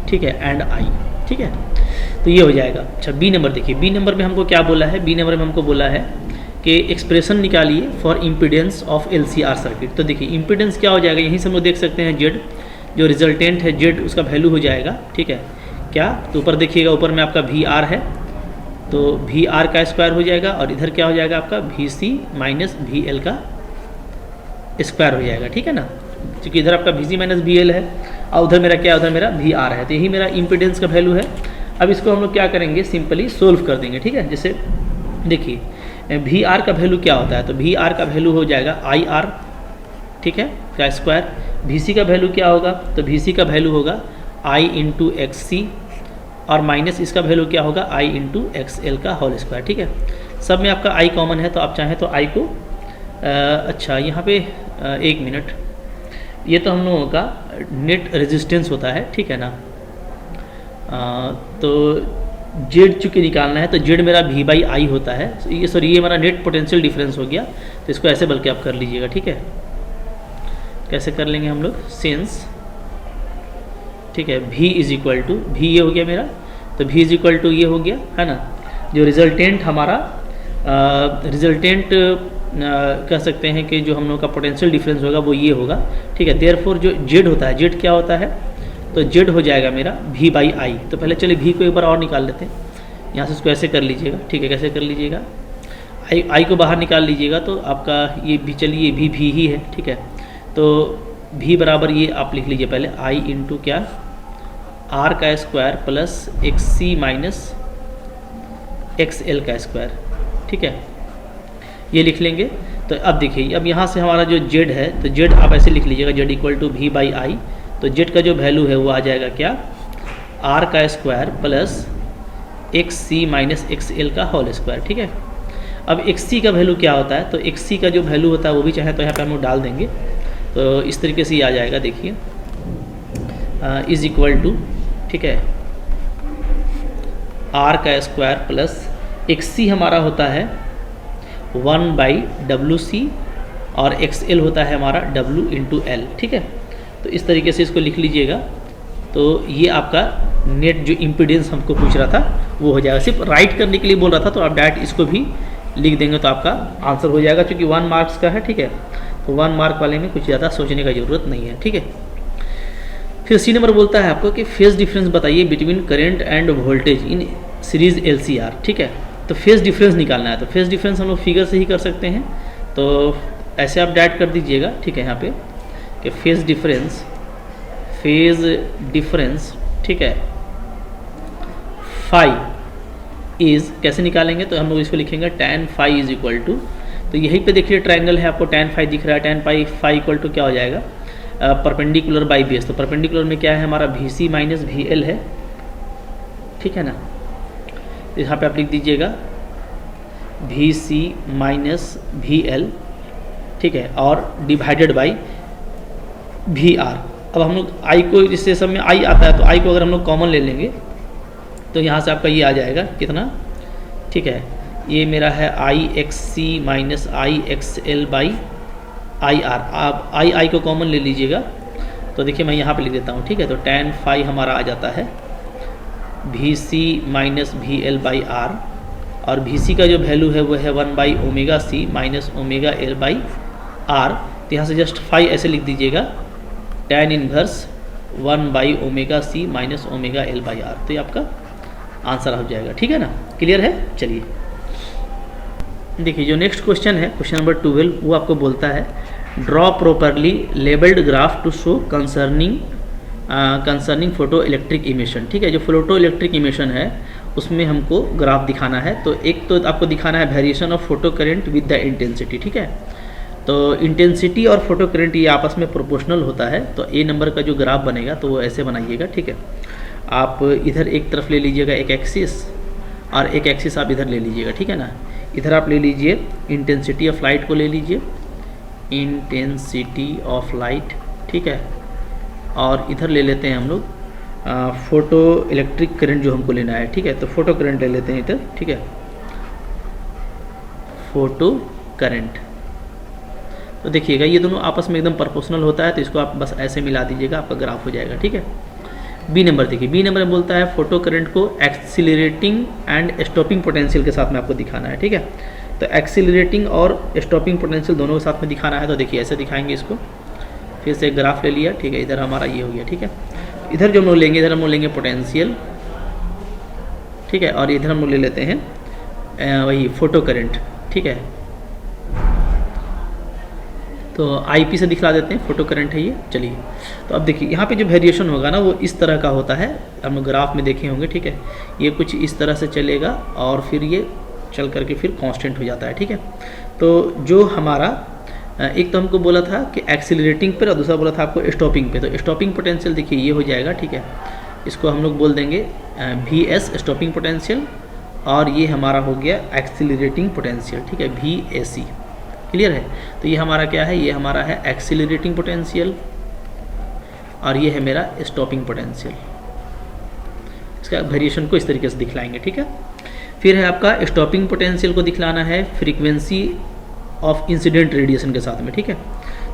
ठीक है, एंड आई, ठीक है। तो ये हो जाएगा। अच्छा बी नंबर देखिए, बी नंबर में हमको क्या बोला है, बी नंबर में हमको बोला है कि एक्सप्रेशन निकालिए for impedance of LCR circuit. तो देखिए इम्पीडेंस क्या हो जाएगा, यहीं से हम लोग देख सकते हैं जेड, जो रिजल्टेंट है जेड उसका वैल्यू हो जाएगा, ठीक है, क्या, तो ऊपर देखिएगा, ऊपर में आपका VR है, तो VR का स्क्वायर हो जाएगा, और इधर क्या हो जाएगा आपका VC माइनस VL का स्क्वायर हो जाएगा, ठीक है ना, क्योंकि इधर आपका VC माइनस VL है, और उधर मेरा क्या, उधर मेरा VR है, तो यही मेरा इम्पीडेंस का वैल्यू है। अब इसको हम लोग क्या करेंगे, सिंपली सोल्व कर देंगे, ठीक है। जैसे देखिए VR का वैल्यू क्या होता है, तो VR का वैल्यू हो जाएगा IR, ठीक है, का स्क्वायर। VC का वैल्यू क्या होगा, तो VC का वैल्यू होगा I इंटू XC, और माइनस इसका वैल्यू क्या होगा I इंटू XL का होल स्क्वायर, ठीक है। सब में आपका I कॉमन है, तो आप चाहें तो I को अच्छा यहाँ पे 1 मिनट, ये तो हम लोगों का नेट रेजिस्टेंस होता है, ठीक है ना। तो जेड चूँकि निकालना है, तो जेड मेरा V/I होता है, ये सॉरी ये हमारा नेट पोटेंशियल डिफरेंस हो गया, तो इसको ऐसे बल्कि आप कर लीजिएगा, ठीक है। कैसे कर लेंगे हम लोग, सिंस, ठीक है, V = V ये हो गया मेरा, तो V = ये हो गया है ना, जो रिजल्टेंट हमारा रिजल्टेंट कह सकते हैं कि जो हम लोग का पोटेंशियल डिफरेंस होगा वो ये होगा, ठीक है। देयरफॉर जो जेड होता है, जेड क्या होता है, तो जेड हो जाएगा मेरा V/I। तो पहले चलिए V को एक बार और निकाल लेते हैं, यहाँ से इसको ऐसे कर लीजिएगा, ठीक है, कैसे कर लीजिएगा, I को बाहर निकाल लीजिएगा, तो आपका ये भी, चलिए V ही है, ठीक है। तो V बराबर ये आप लिख लीजिए पहले I इंटू क्या, R का square plus XC minus XL का स्क्वायर, ठीक है, ये लिख लेंगे। तो अब देखिए, अब यहाँ से हमारा जो जेड है, तो जेड आप ऐसे लिख लीजिएगा, जेड = V/I। तो जेड का जो वैल्यू है वो आ जाएगा क्या, R का square plus XC minus XL का होल स्क्वायर, ठीक है। अब XC का वैल्यू क्या होता है, तो XC का जो वैल्यू होता है वो भी चाहे तो यहाँ पे हम लोग डाल देंगे, तो इस तरीके से ये आ जाएगा, देखिए =, ठीक है, R का स्क्वायर प्लस XC हमारा होता है 1/WC, और XL होता है हमारा W × L, ठीक है। तो इस तरीके से इसको लिख लीजिएगा। तो ये आपका नेट जो इम्पीडेंस हमको पूछ रहा था वो हो जाएगा, सिर्फ राइट करने के लिए बोल रहा था, तो आप डायरेक्ट इसको भी लिख देंगे तो आपका आंसर हो जाएगा, क्योंकि 1 मार्क्स का है, ठीक है। तो 1 मार्क वाले में कुछ ज़्यादा सोचने का ज़रूरत नहीं है, ठीक है। फिर C नंबर बोलता है आपको कि फेज डिफरेंस बताइए between current end voltage in series LCR, ठीक है। तो फेज डिफरेंस निकालना है, तो फेज डिफरेंस हम लोग फिगर से ही कर सकते हैं, तो ऐसे आप डायरेक्ट कर दीजिएगा, ठीक है, यहाँ पे कि फेज डिफरेंस, ठीक है, फाई इज़ कैसे निकालेंगे, तो हम लोग इसको लिखेंगे tan phi = तो यहीं पे देखिए ट्रायंगल है, आपको tan phi दिख रहा है, tan phi = क्या हो जाएगा, परपेंडिकुलर बाई बेस। तो परपेंडिकुलर में क्या है हमारा VC माइनस VL है, ठीक है ना। तो यहाँ पे आप लिख दीजिएगा VC माइनस VL, ठीक है, और डिवाइडेड बाई VR। अब हम लोग I को, इस सब में I आता है, तो I को अगर हम लोग कॉमन ले लेंगे तो यहाँ से आपका ये आ जाएगा कितना, ठीक है, ये मेरा है IXC माइनस IXL/IR। आप I को कॉमन ले लीजिएगा, तो देखिए मैं यहाँ पे लिख देता हूँ, ठीक है। तो tan phi हमारा आ जाता है VC माइनस VL/R और VC का जो वैल्यू है वो है 1/ω/c माइनस ω/L/r। तो यहाँ से जस्ट फाई ऐसे लिख दीजिएगा, tan inverse 1/ω/c minus ω/L/r। तो ये आपका आंसर हो जाएगा, ठीक है ना, क्लियर है। चलिए देखिए जो नेक्स्ट क्वेश्चन है, क्वेश्चन नंबर 12, वो आपको बोलता है draw properly labelled graph to show concerning photo electric emission. ठीक है, जो फोटो इलेक्ट्रिक इमिशन है उसमें हमको ग्राफ दिखाना है। तो एक तो आपको दिखाना है variation of photo current with the intensity. ठीक है, तो इंटेंसिटी और फोटो करंट ये आपस में प्रोपोर्शनल होता है। तो ए नंबर का जो ग्राफ बनेगा तो वो ऐसे बनाइएगा। ठीक है, आप इधर एक तरफ ले लीजिएगा एक एक्सिस, और एक एक्सिस आप इधर ले लीजिएगा। ठीक है ना, इधर आप ले लीजिए इंटेंसिटी ऑफ लाइट को ले लीजिए, इंटेंसिटी ऑफ लाइट। ठीक है, और इधर ले लेते हैं हम लोग फोटो इलेक्ट्रिक करंट जो हमको लेना है। ठीक है, तो फोटो करंट ले लेते हैं इधर। ठीक है, फोटो करंट। तो देखिएगा ये दोनों आपस में एकदम प्रोपोर्शनल होता है, तो इसको आप बस ऐसे मिला दीजिएगा, आपका ग्राफ हो जाएगा। ठीक है, बी नंबर देखिए, बी नंबर में बोलता है फोटो करंट को एक्सीलरेटिंग एंड स्टॉपिंग पोटेंशियल के साथ में आपको दिखाना है। ठीक है, तो एक्सीलरेटिंग और स्टॉपिंग पोटेंशियल दोनों के साथ में दिखाना है। तो देखिए ऐसे दिखाएंगे इसको, फिर से ग्राफ ले लिया। ठीक है, इधर हमारा ये हो गया। ठीक है, इधर जो हम लोग लेंगे, इधर हम लोग लेंगे पोटेंशियल। ठीक है, और इधर हम लोग ले लेते हैं वही फोटो करंट। ठीक है, तो IP से दिखला देते हैं, फोटो करंट है ये। चलिए, तो अब देखिए यहाँ पे जो वेरिएशन होगा ना वो इस तरह का होता है, हम लोग ग्राफ में देखे होंगे। ठीक है, ये कुछ इस तरह से चलेगा और फिर ये चल करके फिर कांस्टेंट हो जाता है। ठीक है, तो जो हमारा एक तो हमको बोला था कि एक्सीलरेटिंग पर और दूसरा बोला था आपको स्टॉपिंग पे। तो स्टॉपिंग पोटेंशियल देखिए ये हो जाएगा। ठीक है, इसको हम लोग बोल देंगे VS स्टॉपिंग पोटेंशियल, और ये हमारा हो गया एक्सीलरेटिंग पोटेंशियल। ठीक है, VAC। क्लियर है, तो ये हमारा क्या है, ये हमारा है एक्सीलरेटिंग पोटेंशियल, और ये है मेरा स्टॉपिंग पोटेंशियल। इसका वेरिएशन को इस तरीके से दिखलाएंगे। ठीक है, फिर है आपका स्टॉपिंग पोटेंशियल को दिखलाना है फ्रीक्वेंसी ऑफ इंसिडेंट रेडिएशन के साथ में। ठीक है,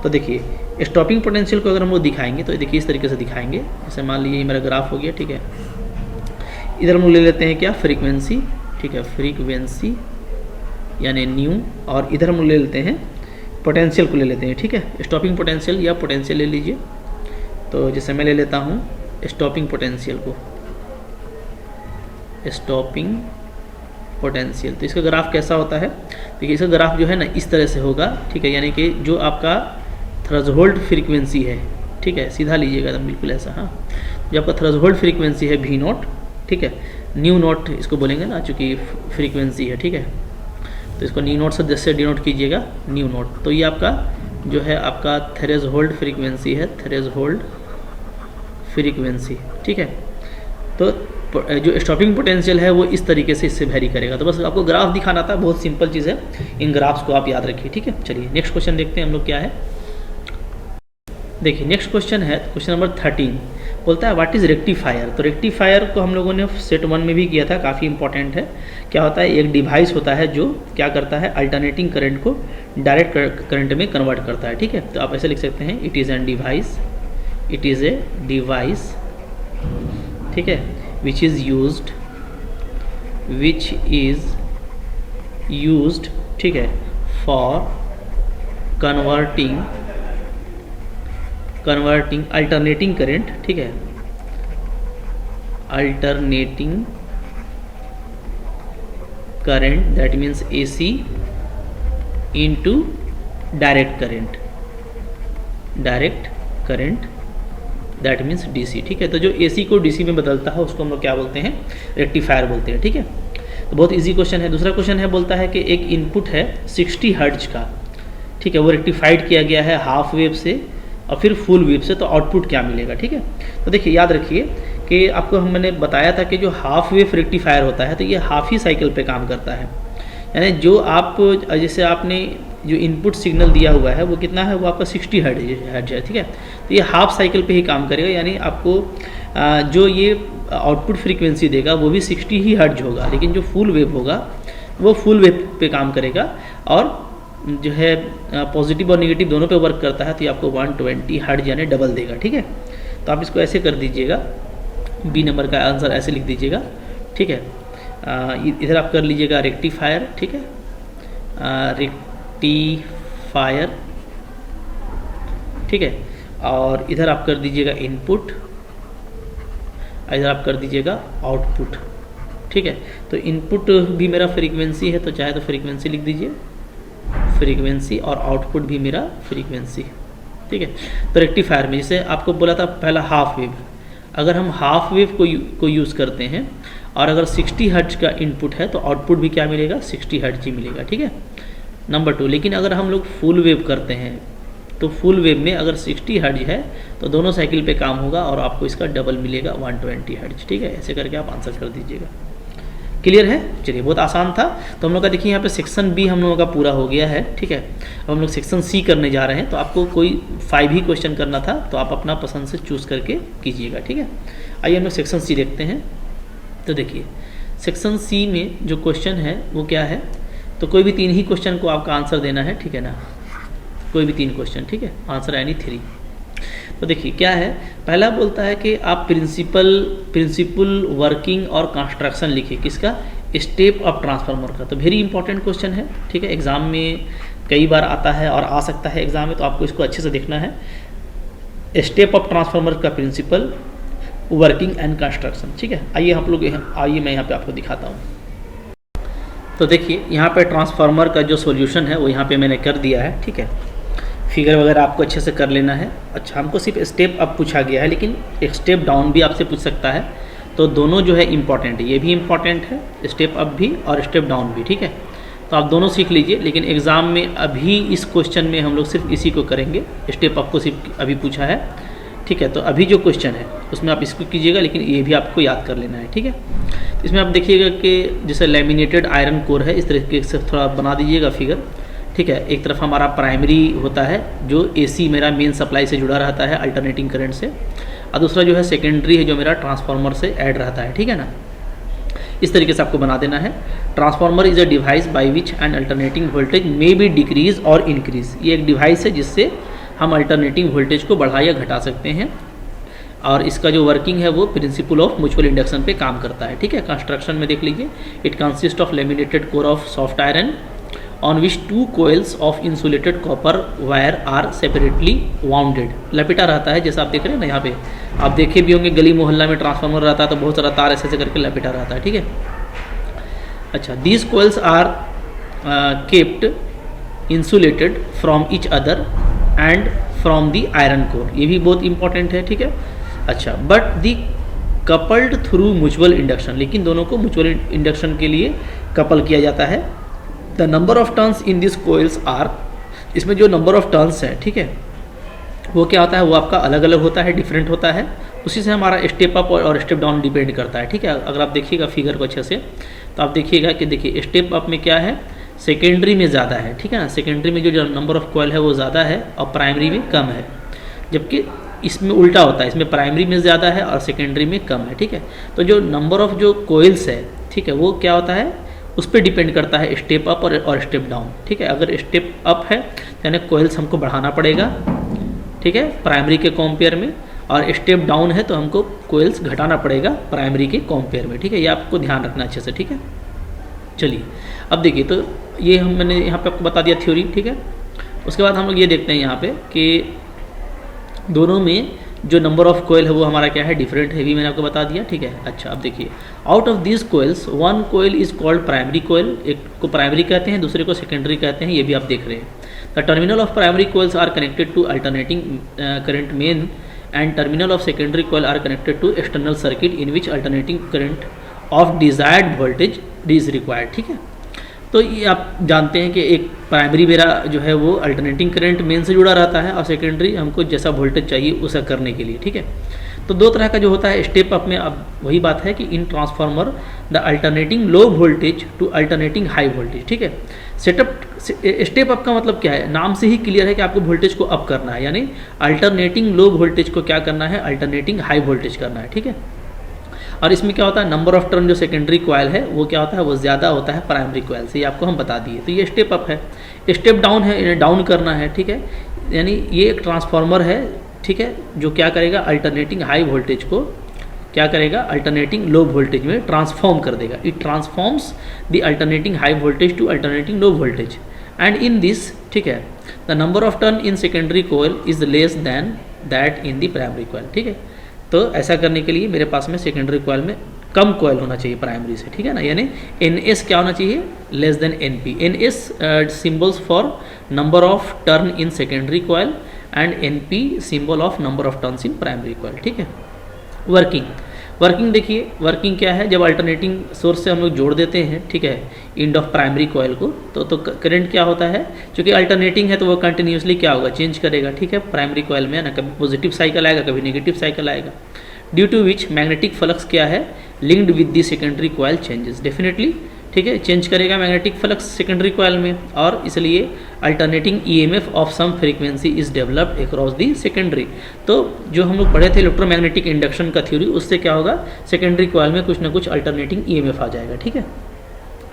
तो देखिए स्टॉपिंग पोटेंशियल को अगर हम लोग दिखाएंगे तो देखिए इस तरीके से दिखाएंगे। जैसे मान लीजिए मेरा ग्राफ हो गया। ठीक है, इधर हम लोग ले लेते हैं क्या, फ्रीक्वेंसी। ठीक है, फ्रीक्वेंसी यानी न्यू, और इधर हम ले लेते हैं पोटेंशियल को ले लेते हैं। ठीक है, स्टॉपिंग पोटेंशियल या पोटेंशियल ले लीजिए। तो जैसे मैं ले लेता हूँ स्टॉपिंग पोटेंशियल को, स्टॉपिंग पोटेंशियल। तो इसका ग्राफ कैसा होता है, देखिए इसका ग्राफ जो है ना इस तरह से होगा। ठीक है, यानी कि जो आपका थ्रेशोल्ड फ्रीक्वेंसी है, ठीक है, सीधा लीजिएगा एकदम बिल्कुल ऐसा। हाँ, जो आपका थ्रेशोल्ड फ्रीक्वेंसी है V0, ठीक है, न्यू नोट इसको बोलेंगे ना, चूँकि फ्रीक्वेंसी है। ठीक है, तो इसको न्यू नोट से जैसे डिनोट कीजिएगा, न्यू नोट। तो ये आपका जो है आपका थ्रेशोल्ड फ्रीक्वेंसी है, थ्रेशोल्ड फ्रीक्वेंसी। ठीक है, तो जो स्टॉपिंग पोटेंशियल है वो इस तरीके से इससे वेरी करेगा। तो बस आपको ग्राफ दिखाना था, बहुत सिंपल चीज़ है, इन ग्राफ्स को आप याद रखिए। ठीक है, चलिए नेक्स्ट क्वेश्चन देखते हैं हम लोग क्या है। देखिए नेक्स्ट क्वेश्चन है क्वेश्चन नंबर 13, बोलता है व्हाट इज़ रेक्टिफायर। तो रेक्टिफायर को हम लोगों ने सेट 1 में भी किया था, काफ़ी इंपॉर्टेंट है। क्या होता है, एक डिवाइस होता है जो क्या करता है, अल्टरनेटिंग करंट को डायरेक्ट करंट में कन्वर्ट करता है। ठीक है, तो आप ऐसे लिख सकते हैं, it is an device, it is a device. ठीक है, which is used ठीक है for converting alternating current। ठीक है, alternating current that means AC into direct current that means DC। ठीक है, तो जो AC को DC में बदलता है उसको हम लोग क्या बोलते हैं, रेक्टिफायर बोलते हैं। ठीक है, तो बहुत इजी क्वेश्चन है। दूसरा क्वेश्चन है, बोलता है कि एक इनपुट है 60 हर्ट्ज का। ठीक है, वो रेक्टिफाइड किया गया है हाफ वेव से और फिर फुल वेव से, तो आउटपुट क्या मिलेगा। ठीक है, तो देखिए याद रखिए कि आपको मैंने बताया था कि जो हाफ वेव रेक्टिफायर होता है तो ये हाफ ही साइकिल पे काम करता है। यानी जो आप जैसे आपने जो इनपुट सिग्नल दिया हुआ है वो कितना है, वो आपका 60 हर्ट्ज है। ठीक है, तो ये हाफ साइकिल पे ही काम करेगा, यानी आपको जो ये आउटपुट फ्रीक्वेंसी देगा वो भी 60 ही हर्ट्ज होगा, लेकिन जो फुल वेव होगा वो फुल वेव पे काम करेगा और जो है पॉजिटिव और नेगेटिव दोनों पे वर्क करता है, तो ये आपको 120 हर्ट्ज यानी डबल देगा। ठीक है, तो आप इसको ऐसे कर दीजिएगा, बी नंबर का आंसर ऐसे लिख दीजिएगा। ठीक है, इधर आप कर लीजिएगा रेक्टिफायर, ठीक है, रेक्टिफायर, ठीक है, और इधर आप कर दीजिएगा इनपुट, इधर आप कर दीजिएगा आउटपुट, ठीक है। तो इनपुट भी मेरा फ्रीक्वेंसी है, तो चाहे तो फ्रीक्वेंसी लिख दीजिए, फ्रीक्वेंसी, और आउटपुट भी मेरा फ्रीक्वेंसी, ठीक है। तो रेक्टिफायर में जैसे आपको बोला था पहला हाफ वेव, अगर हम हाफ वेव को यूज़ करते हैं और अगर 60 हर्ट्ज का इनपुट है तो आउटपुट भी क्या मिलेगा, 60 हर्ट्ज ही मिलेगा, ठीक है। नंबर 2, लेकिन अगर हम लोग फुल वेव करते हैं तो फुल वेव में अगर 60 हर्ट्ज है तो दोनों साइकिल पे काम होगा और आपको इसका डबल मिलेगा 120 हर्ट्ज, ठीक है। ऐसे करके आप आंसर कर दीजिएगा। क्लियर है? चलिए, बहुत आसान था। तो हम लोग का देखिए यहाँ पे सेक्शन बी हम लोगों का पूरा हो गया है, ठीक है। अब हम लोग सेक्शन सी करने जा रहे हैं। तो आपको कोई 5 ही क्वेश्चन करना था, तो आप अपना पसंद से चूज़ करके कीजिएगा, ठीक है। आइए हम लोग सेक्शन सी देखते हैं। तो देखिए सेक्शन सी में जो क्वेश्चन है वो क्या है, तो कोई भी 3 ही क्वेश्चन को आपका आंसर देना है, ठीक है ना, कोई भी 3 क्वेश्चन, ठीक है, आंसर यानी 3। तो देखिए क्या है, पहला बोलता है कि आप प्रिंसिपल वर्किंग और कंस्ट्रक्शन लिखिए, किसका, स्टेप ऑफ ट्रांसफार्मर का। तो वेरी इंपॉर्टेंट क्वेश्चन है, ठीक है, एग्जाम में कई बार आता है और आ सकता है एग्जाम में, तो आपको इसको अच्छे से देखना है। स्टेप ऑफ ट्रांसफार्मर का प्रिंसिपल, वर्किंग एंड कंस्ट्रक्शन, ठीक है। आइए आप लोग आइए मैं यहाँ पे आपको दिखाता हूँ। तो देखिए यहाँ पे ट्रांसफार्मर का जो सॉल्यूशन है वो यहाँ पे मैंने कर दिया है, ठीक है। फिगर वगैरह आपको अच्छे से कर लेना है। अच्छा, हमको सिर्फ स्टेप अप पूछा गया है, लेकिन एक स्टेप डाउन भी आपसे पूछ सकता है, तो दोनों जो है इम्पॉर्टेंट है, ये भी इम्पॉर्टेंट है, स्टेप अप भी और स्टेप डाउन भी, ठीक है। तो आप दोनों सीख लीजिए, लेकिन एग्ज़ाम में अभी इस क्वेश्चन में हम लोग सिर्फ इसी को करेंगे, स्टेप अप को सिर्फ अभी पूछा है, ठीक है। तो अभी जो क्वेश्चन है उसमें आप इसको कीजिएगा, लेकिन ये भी आपको याद कर लेना है, ठीक है। तो इसमें आप देखिएगा कि जैसे लैमिनेटेड आयरन कोर है, इस तरीके से थोड़ा बना दीजिएगा फिगर, ठीक है। एक तरफ हमारा प्राइमरी होता है जो एसी मेरा मेन सप्लाई से जुड़ा रहता है अल्टरनेटिंग करंट से, और दूसरा जो है सेकेंडरी है जो मेरा ट्रांसफार्मर से ऐड रहता है, ठीक है ना। इस तरीके से आपको बना देना है। Transformer is a device by which N alternating voltage may be decrease और इंक्रीज। ये एक डिवाइस है जिससे हम अल्टरनेटिंग वोल्टेज को बढ़ा या घटा सकते हैं, और इसका जो वर्किंग है वो प्रिंसिपल ऑफ म्यूचुअल इंडक्शन पे काम करता है, ठीक है। कंस्ट्रक्शन में देख लीजिए, it consist of laminated core of soft iron on which 2 coils of insulated copper wire are separately wounded। लपेटा रहता है, जैसा आप देख रहे हैं ना, यहाँ पे आप देखे भी होंगे गली मोहल्ला में ट्रांसफार्मर रहता है तो बहुत सारा तार ऐसे करके लपेटा रहता है, ठीक है। अच्छा, these coils are kept insulated from each other and from the iron core। ये भी बहुत इंपॉर्टेंट है, ठीक है। अच्छा, but the coupled through mutual induction, लेकिन दोनों को म्यूचुअल इंडक्शन के लिए कपल किया जाता है। The number of turns in this coils are, इसमें जो नंबर ऑफ टर्न्स है, ठीक है, वो क्या होता है, वो आपका अलग अलग होता है, डिफरेंट होता है। उसी से हमारा स्टेप अप और स्टेप डाउन डिपेंड करता है, ठीक है। अगर आप देखिएगा फिगर को अच्छे से तो आप देखिएगा कि देखिए स्टेप अप में क्या है, सेकेंडरी में ज़्यादा है, ठीक है ना, सेकेंडरी में जो नंबर ऑफ कोयल है वो ज़्यादा है और प्राइमरी में कम है, जबकि इसमें उल्टा होता है, इसमें प्राइमरी में ज़्यादा है और सेकेंडरी में कम है, ठीक है। तो जो नंबर ऑफ जो कोयल्स है, ठीक है, वो क्या होता है, उस पर डिपेंड करता है स्टेप अप और स्टेप डाउन, ठीक है। अगर स्टेप अप है यानी कोयल्स हमको बढ़ाना पड़ेगा, ठीक है, प्राइमरी के कंपेयर में, और स्टेप डाउन है तो हमको कोयल्स घटाना पड़ेगा प्राइमरी के कंपेयर में, ठीक है। ये आपको ध्यान रखना अच्छे से, ठीक है। चलिए अब देखिए, तो ये मैंने यहाँ पे आपको बता दिया थ्योरी, ठीक है। उसके बाद हम लोग ये देखते हैं यहाँ पे कि दोनों में जो नंबर ऑफ कोयल है वो हमारा क्या है, डिफरेंट है, भी मैंने आपको बता दिया, ठीक है। अच्छा, अब देखिए, out of this coils one coil is called primary coil, एक को प्राइमरी कहते हैं, दूसरे को सेकेंडरी कहते हैं, ये भी आप देख रहे हैं। The terminal of primary coils are connected to alternating current main and terminal of secondary coil are connected to external circuit in which alternating current of desired voltage is required, ठीक है। तो ये आप जानते हैं कि एक प्राइमरी मेरा जो है वो अल्टरनेटिंग करंट मेन से जुड़ा रहता है और सेकेंडरी हमको जैसा वोल्टेज चाहिए उसे करने के लिए, ठीक है। तो दो तरह का जो होता है स्टेप अप में, अब वही बात है कि in transformer the alternating low voltage to alternating high voltage, ठीक है। स्टेप अप का मतलब क्या है, नाम से ही क्लियर है कि आपको वोल्टेज को अप करना है, यानी अल्टरनेटिंग लो वोल्टेज को क्या करना है, अल्टरनेटिंग हाई वोल्टेज करना है, ठीक है। और इसमें क्या होता है, नंबर ऑफ टर्न जो सेकेंडरी कॉयल है वो क्या होता है, वो ज़्यादा होता है प्राइमरी कॉयल से, ये आपको हम बता दिए। तो ये स्टेप अप है। स्टेप डाउन है, इन्हें डाउन करना है, ठीक है, यानी ये एक ट्रांसफार्मर है, ठीक है, जो क्या करेगा, अल्टरनेटिंग हाई वोल्टेज को क्या करेगा, अल्टरनेटिंग लो वोल्टेज में ट्रांसफॉर्म कर देगा। It transforms the alternating high voltage to alternating low voltage and in this, ठीक है, the number of turn in secondary coil is less than that in the primary coil. ठीक है, तो ऐसा करने के लिए मेरे पास में सेकेंडरी कोयल में कम कोयल होना चाहिए प्राइमरी से, ठीक है ना, यानी NS क्या होना चाहिए, less than NP। NS symbols for number of turn in secondary coil and NP symbol of number of turns in primary coil. ठीक है, वर्किंग देखिए, वर्किंग क्या है, जब अल्टरनेटिंग सोर्स से हम लोग जोड़ देते हैं, ठीक है, एंड ऑफ प्राइमरी कोयल को, तो करंट क्या होता है, क्योंकि अल्टरनेटिंग है तो वो कंटिन्यूसली क्या होगा, चेंज करेगा। ठीक है, प्राइमरी कोयल में ना कभी पॉजिटिव साइकिल आएगा, कभी नेगेटिव साइकिल आएगा, due to which magnetic flux क्या है, linked with the secondary coil changes definitely. ठीक है, चेंज करेगा मैग्नेटिक फ्लक्स सेकेंडरी कोयल में, और इसलिए alternating EMF of some frequency is developed across the secondary. तो जो हम लोग पढ़े थे इलेक्ट्रोमैग्नेटिक इंडक्शन का थ्योरी, उससे क्या होगा, सेकेंडरी कोयल में कुछ ना कुछ अल्टरनेटिंग EMF आ जाएगा। ठीक है,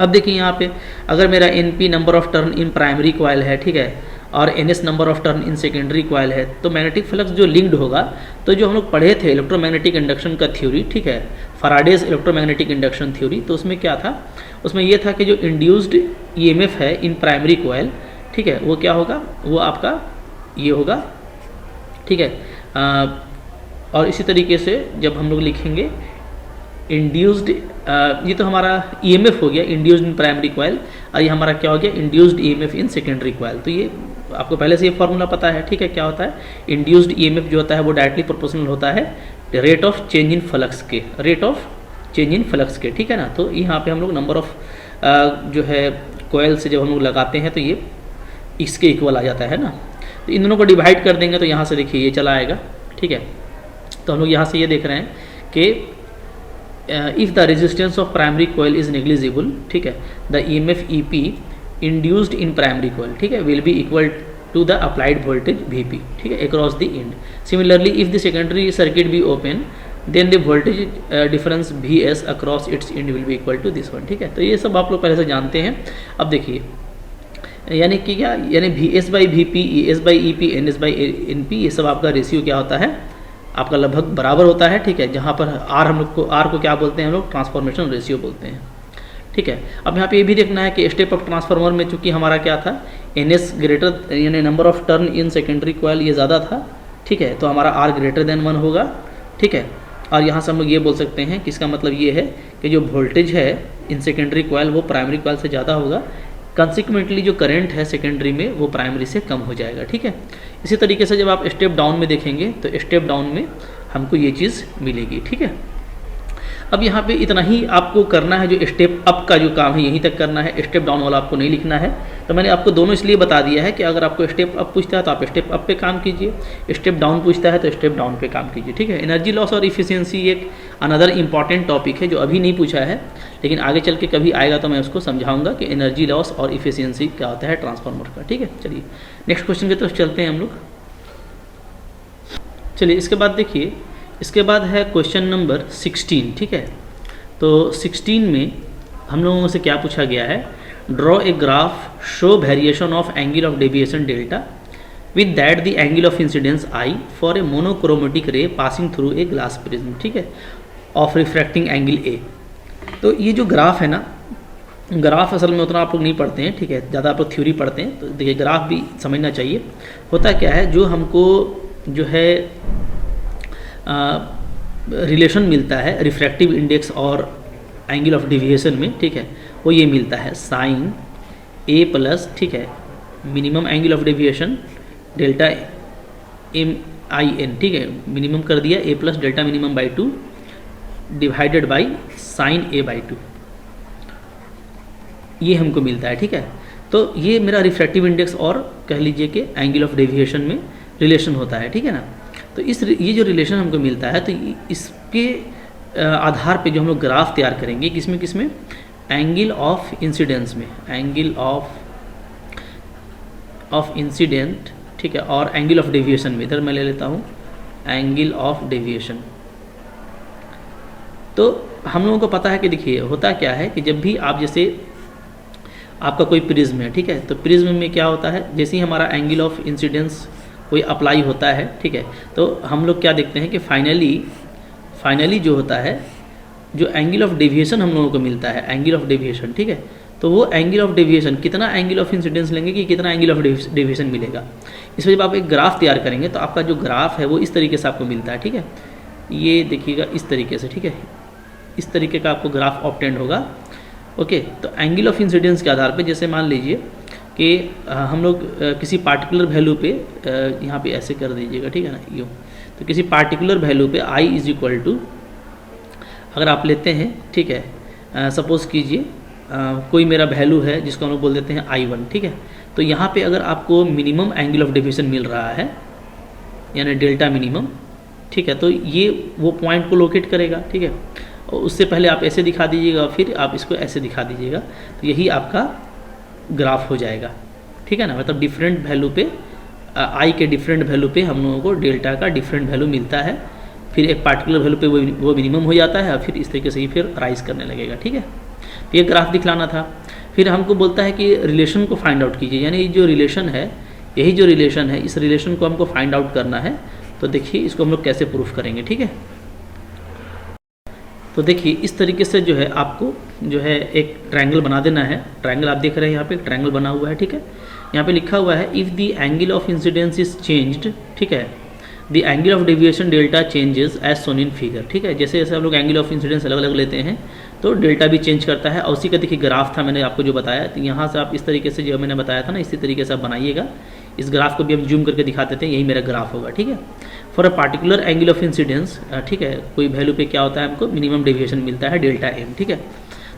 अब देखिए यहाँ पे अगर मेरा NP number of turn in primary coil है, ठीक है, और NS number of turn in secondary coil है, तो मैग्नेटिक फ्लक्स जो लिंक्ड होगा, तो जो हम लोग पढ़े थे इलेक्ट्रोमैग्नेटिक इंडक्शन का थ्योरी, ठीक है, फैराडेज इलेक्ट्रोमैग्नेटिक इंडक्शन थ्योरी, तो उसमें क्या था, उसमें ये था कि जो इंड्यूस्ड EMF है इन प्राइमरी कोयल, ठीक है, वो क्या होगा, वो आपका ये होगा। ठीक है, और इसी तरीके से जब हम लोग लिखेंगे इंड्यूस्ड, ये तो हमारा EMF हो गया इंड्यूस्ड इन प्राइमरी कोयल, और ये हमारा क्या हो गया, induced EMF in secondary coil. तो ये आपको पहले से ये फॉर्मूला पता है। ठीक है, क्या होता है, इंड्यूस्ड EMF जो होता है वो डायरेक्टली प्रोपोर्शनल होता है rate of change in flux के, rate of change in flux के। ठीक है ना, तो यहाँ पे हम लोग नंबर ऑफ जो है कोयल से जब हम लोग लगाते हैं तो ये इसके इक्वल आ जाता है ना, तो इन दोनों को डिवाइड कर देंगे तो यहाँ से देखिए ये चला आएगा। ठीक है, तो हम लोग यहाँ से ये देख रहे हैं कि if the resistance of primary coil is negligible, ठीक है, the EMF EP induced in primary coil, ठीक है, will be equal to the applied voltage VP, ठीक है, across the end. Similarly if the secondary circuit be open then the voltage difference VS across its end will be equal to this one. ठीक है, तो ये सब आप लोग पहले से जानते हैं। अब देखिए यानी कि क्या, यानी VS by VP, ES by EP, NS by NP, ये सब आपका रेशियो क्या होता है, आपका लगभग बराबर होता है। ठीक है, जहाँ पर हम लोग को R को क्या बोलते हैं, हम लोग ट्रांसफॉर्मेशन रेशियो बोलते हैं। ठीक है, अब यहाँ पे ये भी देखना है कि स्टेप अप ट्रांसफार्मर में चूंकि हमारा क्या था, NS ग्रेटर यानी number of turn in secondary coil ये ज़्यादा था। ठीक है, तो हमारा R ग्रेटर देन 1 होगा। ठीक है, और यहाँ से हम लोग ये बोल सकते हैं कि इसका मतलब ये है कि जो वोल्टेज है इन सेकेंडरी कोयल वो प्राइमरी कोयल से ज़्यादा होगा, कंसिक्वेंटली जो करंट है सेकेंडरी में वो प्राइमरी से कम हो जाएगा। ठीक है, इसी तरीके से जब आप स्टेप डाउन में देखेंगे तो स्टेप डाउन में हमको ये चीज़ मिलेगी। ठीक है, अब यहाँ पे इतना ही आपको करना है, जो स्टेप अप का जो काम है यहीं तक करना है, स्टेप डाउन वाला आपको नहीं लिखना है। तो मैंने आपको दोनों इसलिए बता दिया है कि अगर आपको स्टेप अप पूछता है तो आप स्टेप अप पे काम कीजिए, स्टेप डाउन पूछता है तो स्टेप डाउन पे काम कीजिए। ठीक है, एनर्जी लॉस और इफिशियंसी एक अनदर इंपॉर्टेंट टॉपिक है जो अभी नहीं पूछा है, लेकिन आगे चल के कभी आएगा तो मैं उसको समझाऊंगा कि एनर्जी लॉस और इफिशियंसी क्या होता है ट्रांसफार्मर का। ठीक है, चलिए नेक्स्ट क्वेश्चन की तरफ चलते हैं हम लोग। चलिए इसके बाद देखिए, इसके बाद है क्वेश्चन नंबर 16। ठीक है, तो 16 में हम लोगों से क्या पूछा गया है, draw a graph show variation of angle of deviation delta with that the angle of incidence I for a monochromatic रे passing through a glass prism. ठीक है, ऑफ रिफ्रैक्टिंग एंगल ए। तो ये जो ग्राफ है ना, ग्राफ असल में उतना आप लोग नहीं पढ़ते हैं। ठीक है, ज़्यादा आप लोग थ्योरी पढ़ते हैं, तो देखिए ग्राफ भी समझना चाहिए। होता क्या है, जो हमको जो है रिलेशन मिलता है रिफ्रैक्टिव इंडेक्स और एंगल ऑफ डेविएशन में, ठीक है, वो ये मिलता है साइन ए प्लस, ठीक है, minimum angle of deviation delta MIN। ठीक है, मिनिमम कर दिया A plus delta minimum by 2 divided by sine A by 2, ये हमको मिलता है। ठीक है, तो ये मेरा रिफ्रैक्टिव इंडेक्स और कह लीजिए कि एंगल ऑफ डेविएशन में रिलेशन होता है। ठीक है ना, तो ये जो रिलेशन हमको मिलता है, तो इसके आधार पे जो हम लोग ग्राफ तैयार करेंगे, किसमें एंगल ऑफ इंसिडेंस में, एंगल ऑफ इंसिडेंट, ठीक है, और एंगल ऑफ डेविएशन में। इधर मैं ले लेता हूँ एंगल ऑफ डेविएशन। तो हम लोगों को पता है कि देखिए होता क्या है कि जब भी आप जैसे आपका कोई प्रिज्म है, ठीक है, तो प्रिज्म में क्या होता है, जैसे ही हमारा एंगल ऑफ इंसिडेंस कोई अप्लाई होता है, ठीक है, तो हम लोग क्या देखते हैं कि फाइनली जो होता है, जो एंगल ऑफ डेविएशन हम लोगों को मिलता है, एंगल ऑफ डेविएशन, ठीक है, तो वो एंगल ऑफ डेविएशन कितना एंगल ऑफ इंसिडेंस लेंगे कि कितना एंगल ऑफ डेविएशन मिलेगा। इस वजह जब आप एक ग्राफ तैयार करेंगे तो आपका जो ग्राफ है वो इस तरीके से आपको मिलता है, ठीक है, ये देखिएगा इस तरीके से, ठीक है, इस तरीके का आपको ग्राफ ऑब्टेंड होगा। ओके, तो एंगल ऑफ इंसिडेंस के आधार पे जैसे मान लीजिए कि हम लोग किसी पार्टिकुलर वैल्यू पे, यहाँ पे ऐसे कर दीजिएगा, ठीक है ना, यूँ, तो किसी पार्टिकुलर वैल्यू पे I इज इक्वल टू, अगर आप लेते हैं, ठीक है, सपोज़ कीजिए कोई मेरा वैल्यू है जिसको हम लोग बोल देते हैं I1, ठीक है, तो यहाँ पे अगर आपको मिनिमम एंगल ऑफ डेविएशन मिल रहा है यानी डेल्टा मिनिमम, ठीक है, तो ये वो पॉइंट को लोकेट करेगा, ठीक है, और उससे पहले आप ऐसे दिखा दीजिएगा, फिर आप इसको ऐसे दिखा दीजिएगा, तो यही आपका ग्राफ हो जाएगा, ठीक है ना। मतलब डिफरेंट वैल्यू पे I के डिफरेंट वैल्यू पे हम लोगों को डेल्टा का डिफरेंट वैल्यू मिलता है, फिर एक पार्टिकुलर वैल्यू पे वो मिनिमम हो जाता है और फिर इस तरीके से ही फिर राइज करने लगेगा, ठीक है। तो ये ग्राफ दिखलाना था। फिर हमको बोलता है कि रिलेशन को फाइंड आउट कीजिए, यानी जो रिलेशन है, यही जो रिलेशन है, इस रिलेशन को हमको फाइंड आउट करना है। तो देखिए इसको हम लोग कैसे प्रूफ करेंगे, ठीक है। तो देखिए इस तरीके से जो है आपको जो है एक ट्रायंगल बना देना है। ट्रायंगल आप देख रहे हैं यहाँ पे एक ट्रायंगल बना हुआ है, ठीक है। यहाँ पे लिखा हुआ है if the angle of incidence is changed, ठीक है, the angle of deviation delta changes as shown in figure, ठीक है। जैसे जैसे हम लोग एंगल ऑफ इंसिडेंस अलग अलग लेते हैं तो डेल्टा भी चेंज करता है। और उसी का देखिए ग्राफ था मैंने आपको जो बताया, तो यहाँ से आप इस तरीके से जो मैंने बताया था ना, इसी तरीके से आप बनाइएगा। इस ग्राफ को भी हम जूम करके दिखा देते हैं, यही मेरा ग्राफ होगा, ठीक है। For a particular angle of incidence, ठीक है, कोई वैल्यू पे क्या होता है, हमको मिनिमम डेविएशन मिलता है डेल्टा एम, ठीक है।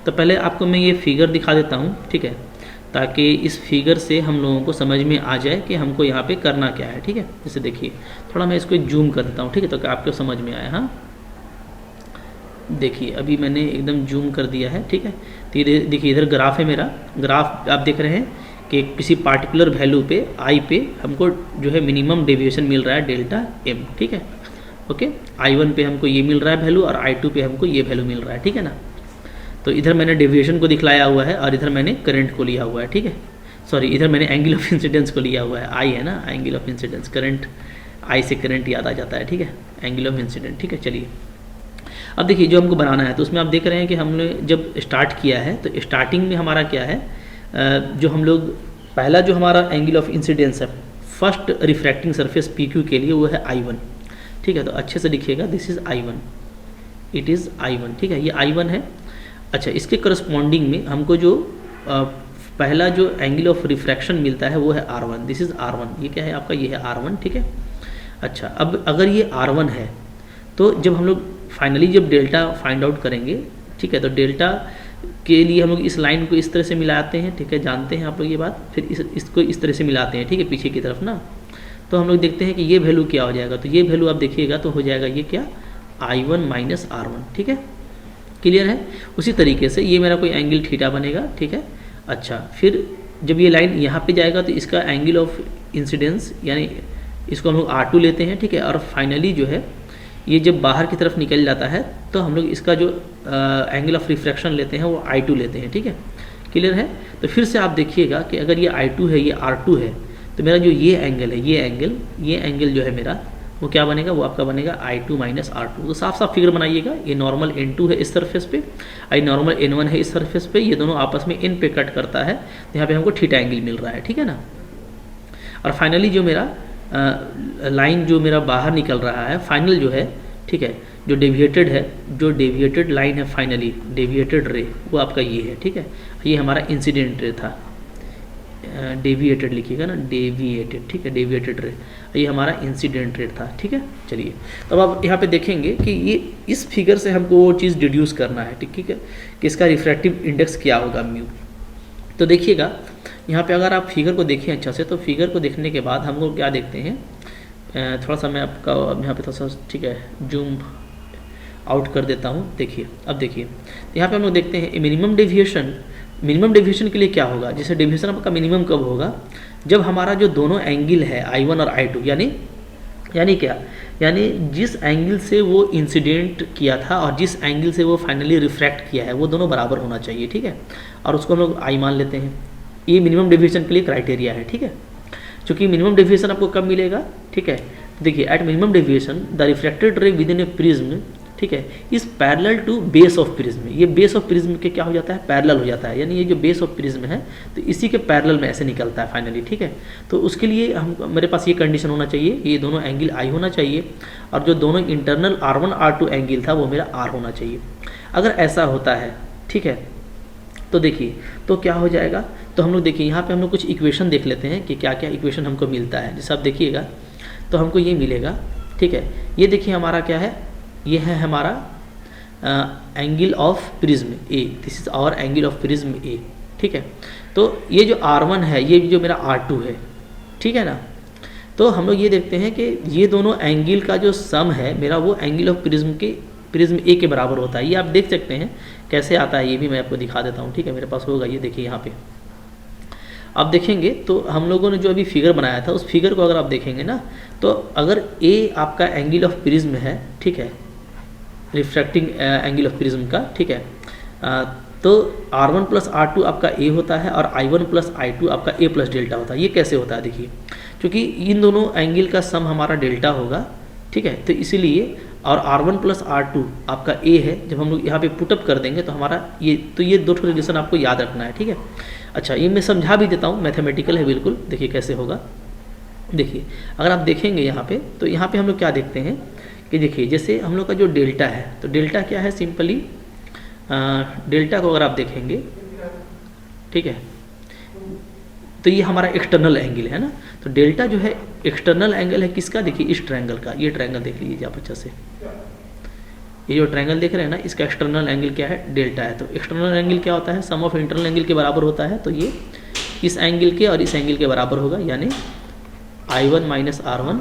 तो पहले आपको मैं ये फिगर दिखा देता हूँ, ठीक है, ताकि इस फिगर से हम लोगों को समझ में आ जाए कि हमको यहाँ पे करना क्या है, ठीक है। जैसे देखिए थोड़ा मैं इसको जूम कर देता हूँ, ठीक है, तो आपको समझ में आया। हाँ देखिए अभी मैंने एकदम जूम कर दिया है, ठीक है। तो ये देखिए इधर ग्राफ है मेरा, ग्राफ आप देख रहे हैं कि किसी पार्टिकुलर वैल्यू पे I पे हमको जो है मिनिमम डेविएशन मिल रहा है डेल्टा एम, ठीक है। ओके, I1 पे हमको ये मिल रहा है वैल्यू और I2 पे हमको ये वैल्यू मिल रहा है, ठीक है ना। तो इधर मैंने डेविएशन को दिखलाया हुआ है और इधर मैंने करंट को लिया हुआ है, ठीक है। सॉरी, इधर मैंने एंगल ऑफ इंसिडेंस को लिया हुआ है, I है ना, angle of incidence, current, I से करंट याद आ जाता है, ठीक है, एंगल ऑफ इंसिडेंट, ठीक है। चलिए अब देखिए जो हमको बनाना है, तो उसमें आप देख रहे हैं कि हमने जब स्टार्ट किया है तो स्टार्टिंग में हमारा क्या है, जो हम लोग पहला जो हमारा एंगल ऑफ इंसिडेंस है फर्स्ट रिफ्रैक्टिंग सरफेस PQ के लिए वो है I1, ठीक है। तो अच्छे से लिखिएगा, this is I1, it is I1, ठीक है, ये I1 है। अच्छा, इसके करस्पॉन्डिंग में हमको जो पहला जो एंगल ऑफ रिफ्रैक्शन मिलता है वो है R1, दिस इज़ R1, ये क्या है आपका, ये है R1, ठीक है। अच्छा, अब अगर ये R1 है तो जब हम लोग फाइनली जब डेल्टा फाइंड आउट करेंगे, ठीक है, तो डेल्टा के लिए हम लोग इस लाइन को इस तरह से मिलाते हैं, ठीक है, जानते हैं आप लोग ये बात। फिर इसको इस तरह से मिलाते हैं, ठीक है, पीछे की तरफ ना। तो हम लोग देखते हैं कि ये वैल्यू क्या हो जाएगा, तो ये वैल्यू आप देखिएगा तो हो जाएगा ये क्या, I1 माइनस R1, ठीक है, क्लियर है। उसी तरीके से ये मेरा कोई एंगल थीटा बनेगा, ठीक है। अच्छा, फिर जब ये लाइन यहाँ पे जाएगा तो इसका एंगल ऑफ इंसिडेंस यानी इसको हम लोग R2 लेते हैं, ठीक है। और फाइनली जो है ये जब बाहर की तरफ निकल जाता है तो हम लोग इसका जो एंगल ऑफ रिफ्रैक्शन लेते हैं वो I2 लेते हैं, ठीक है, क्लियर है। तो फिर से आप देखिएगा कि अगर ये I2 है, ये R2 है, तो मेरा जो ये एंगल है, ये एंगल जो है मेरा वो क्या बनेगा, वो आपका बनेगा I2 माइनस R2। तो साफ साफ फिगर बनाइएगा, ये नॉर्मल N2 है इस सरफेस पे, आई नॉर्मल N1 है इस सरफेस पे, ये दोनों आपस में N पे कट करता है, तो यहाँ पे हमको थीटा एंगल मिल रहा है, ठीक है ना। और फाइनली जो मेरा लाइन जो मेरा बाहर निकल रहा है फाइनल जो है, ठीक है, जो डेविएटेड है, जो डेविएटेड लाइन है फाइनली डेविएटेड रे, वो आपका ये है, ठीक है। ये हमारा इंसिडेंट रे था, डेविएटेड लिखिएगा ना, डेविएटेड, ठीक है, डेविएटेड रे, ये हमारा इंसिडेंट रे था, ठीक है। चलिए अब आप यहाँ पे देखेंगे कि ये इस फिगर से हमको वो चीज़ डिड्यूस करना है, ठीक है, कि इसका रिफ्रैक्टिव इंडेक्स क्या होगा म्यू। तो देखिएगा यहाँ पे अगर आप फिगर को देखें अच्छा से, तो फिगर को देखने के बाद हम लोग क्या देखते हैं, थोड़ा सा मैं आपका यहाँ पे थोड़ा सा, ठीक है, जूम आउट कर देता हूँ। देखिए अब देखिए यहाँ पे हम लोग देखते हैं मिनिमम डेविएशन के लिए क्या होगा, जैसे डेविएशन आपका मिनिमम कब होगा, जब हमारा जो दोनों एंगल है I1 और I2 यानी क्या, यानी जिस एंगल से वो इंसिडेंट किया था और जिस एंगल से वो फाइनली रिफ्रैक्ट किया है वो दोनों बराबर होना चाहिए, ठीक है। और उसको हम लोग I मान लेते हैं, ये मिनिमम डेविएशन के लिए क्राइटेरिया है, ठीक है। क्योंकि मिनिमम डेविएशन आपको कब मिलेगा, ठीक है। देखिए at minimum deviation the refracted ray within a prism ठीक है, is parallel to base of prism, ये बेस ऑफ प्रिज्म के क्या हो जाता है, पैरेलल हो जाता है, यानी ये जो बेस ऑफ प्रिज्म है तो इसी के पैरेलल में ऐसे निकलता है फाइनली। ठीक है, तो उसके लिए हम मेरे पास ये कंडीशन होना चाहिए, ये दोनों एंगल आई होना चाहिए और जो दोनों इंटरनल R1 R2 एंगल था वो मेरा R होना चाहिए। अगर ऐसा होता है, ठीक है, तो देखिए तो क्या हो जाएगा, तो हम लोग देखिए यहाँ पे हम लोग कुछ इक्वेशन देख लेते हैं कि क्या क्या इक्वेशन हमको मिलता है। जैसे आप देखिएगा तो हमको ये मिलेगा, ठीक है, ये देखिए हमारा क्या है, ये है हमारा angle of prism A, this is hour angle of prism ए। ठीक है, तो ये जो R1 है ये जो मेरा R2 है, ठीक है ना, तो हम लोग ये देखते हैं कि ये दोनों एंगल का जो सम है मेरा वो एंगल ऑफ प्रिज्म ए के बराबर होता है। ये आप देख सकते हैं कैसे आता है, ये भी मैं आपको दिखा देता हूँ। ठीक है, मेरे पास होगा, ये देखिए यहाँ पे आप देखेंगे तो हम लोगों ने जो अभी फिगर बनाया था उस फिगर को अगर आप देखेंगे ना, तो अगर ए आपका एंगल ऑफ प्रिज्म है, ठीक है, रिफ्रैक्टिंग एंगल ऑफ प्रिज्म का, ठीक है, तो R1 प्लस R2 आपका ए होता है और I1 प्लस I2 आपका ए प्लस डेल्टा होता है। ये कैसे होता है देखिए, क्योंकि इन दोनों एंगल का सम हमारा डेल्टा होगा, ठीक है, तो इसीलिए, और R1 प्लस R2 आपका ए है, जब हम लोग यहाँ पे पुटअप कर देंगे तो हमारा ये दो रिलेशन आपको याद रखना है। ठीक है, अच्छा ये मैं समझा भी देता हूँ, मैथमेटिकल है बिल्कुल, देखिए कैसे होगा। देखिए अगर आप देखेंगे यहाँ पे, तो यहाँ पे हम लोग क्या देखते हैं कि देखिए जैसे हम लोग का जो डेल्टा है, तो डेल्टा क्या है, सिंपली डेल्टा को अगर आप देखेंगे, ठीक है, तो ये हमारा एक्सटर्नल एंगल है ना, तो डेल्टा जो है एक्सटर्नल एंगल है किसका, देखिए इस ट्रायंगल का, ये ट्रायंगल देख लीजिए आप अच्छा से, ये जो ट्रायंगल देख रहे हैं ना, इसका एक्सटर्नल एंगल क्या है, डेल्टा है। तो एक्सटर्नल एंगल क्या होता है, सम ऑफ इंटरनल एंगल के बराबर होता है, तो ये इस एंगल के और इस एंगल के बराबर होगा, यानी I1 minus R1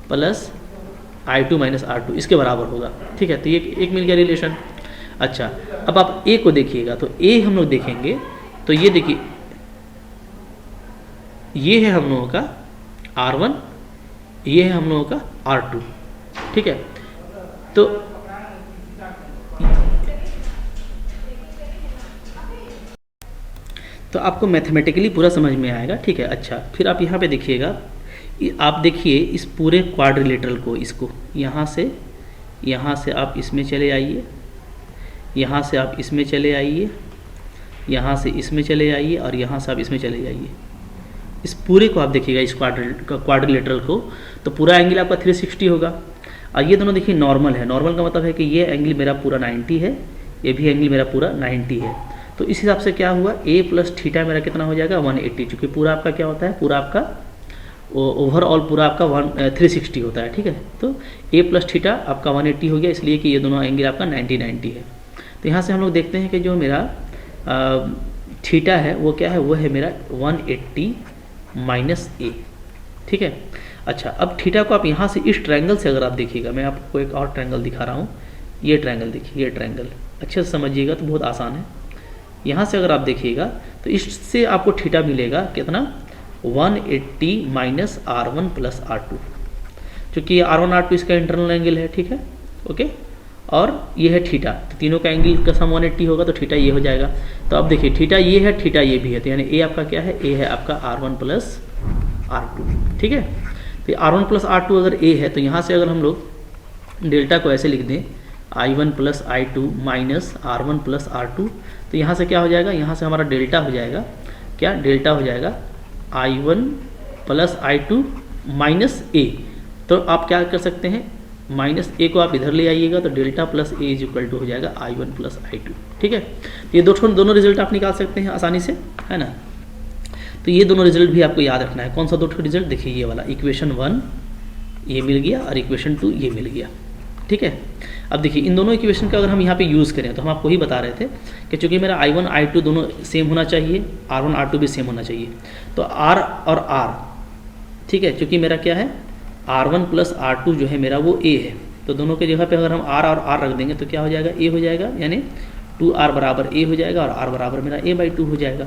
plus I2 minus R2 इसके बराबर होगा। ठीक है, तो ये एक मिल गया रिलेशन। अच्छा अब आप ए को देखिएगा, तो ए हम लोग देखेंगे तो ये देखिए ये है हम लोगों का R1, ये है हम लोगों का R2, ठीक है, तो आपको मैथमेटिकली पूरा समझ में आएगा। ठीक है, अच्छा फिर आप यहाँ पे देखिएगा, आप देखिए इस पूरे क्वाड्रिलेटरल को, इसको यहाँ से आप इसमें चले आइए, यहाँ से आप इसमें चले आइए, यहाँ से इसमें चले आइए और यहाँ से आप इसमें चले जाइए। इस पूरे को आप देखिएगा, इस क्वाड्रिलेटरल को, तो पूरा एंगल आपका 360 होगा। और ये दोनों देखिए नॉर्मल है, नॉर्मल का मतलब है कि ये एंगल मेरा पूरा 90 है, ये भी एंगल मेरा पूरा 90 है। तो इस हिसाब से क्या हुआ, ए प्लस थीटा मेरा कितना हो जाएगा 180, चूँकि पूरा आपका क्या होता है, पूरा आपका ओवरऑल पूरा आपका 360 होता है। ठीक है, तो ए प्लस थीटा आपका 180 हो गया, इसलिए कि ये दोनों एंगल आपका 90 है। तो यहाँ से हम लोग देखते हैं कि जो मेरा थीटा है वो क्या है, वो है मेरा 180 माइनस ए। ठीक है, अच्छा अब थीटा को आप यहाँ से इस ट्रायंगल से अगर आप देखिएगा, मैं आपको एक और ट्रायंगल दिखा रहा हूँ, ये ट्रायंगल देखिए, ये ट्रायंगल अच्छे से समझिएगा तो बहुत आसान है। यहाँ से अगर आप देखिएगा तो इससे आपको थीटा मिलेगा कितना, 180 माइनस R1 प्लस R2, क्योंकि R1 R2 इसका इंटरनल एंगल है। ठीक है, ओके, और ये है थीटा, तो तीनों का एंगल का सम 180 होगा, तो थीटा ये हो जाएगा। तो अब देखिए थीटा ये है, थीटा ये भी है, तो यानी ए आपका क्या है, ए है आपका R1 प्लस R2। ठीक है, तो R1 प्लस R2 अगर ए है, तो यहाँ से अगर हम लोग डेल्टा को ऐसे लिख दें, I1 plus I2 minus R1 plus R2, तो यहाँ से क्या हो जाएगा, यहाँ से हमारा डेल्टा हो जाएगा, क्या डेल्टा हो जाएगा I1 प्लस I2 माइनस ए। तो आप क्या कर सकते हैं, माइनस ए को आप इधर ले आइएगा, तो delta plus A is equal to हो जाएगा I1 प्लस I2। ठीक है, तो ये दोनों रिजल्ट आप निकाल सकते हैं आसानी से, है ना। तो ये दोनों रिजल्ट भी आपको याद रखना है। कौन सा दो रिजल्ट, देखिए ये वाला इक्वेशन 1 ये मिल गया और इक्वेशन 2 ये मिल गया। ठीक है, अब देखिए इन दोनों इक्वेशन का अगर हम यहाँ पे यूज़ करें, तो हम आपको ही बता रहे थे कि चूँकि मेरा I1 I2 दोनों सेम होना चाहिए, R1 R2 भी सेम होना चाहिए, तो R और R, ठीक है, चूँकि मेरा क्या है R1 प्लस R2 जो है मेरा वो A है, तो दोनों के जगह पे अगर हम R और R रख देंगे तो क्या हो जाएगा, A हो जाएगा, यानी 2R बराबर A हो जाएगा और R बराबर मेरा A/2 हो जाएगा।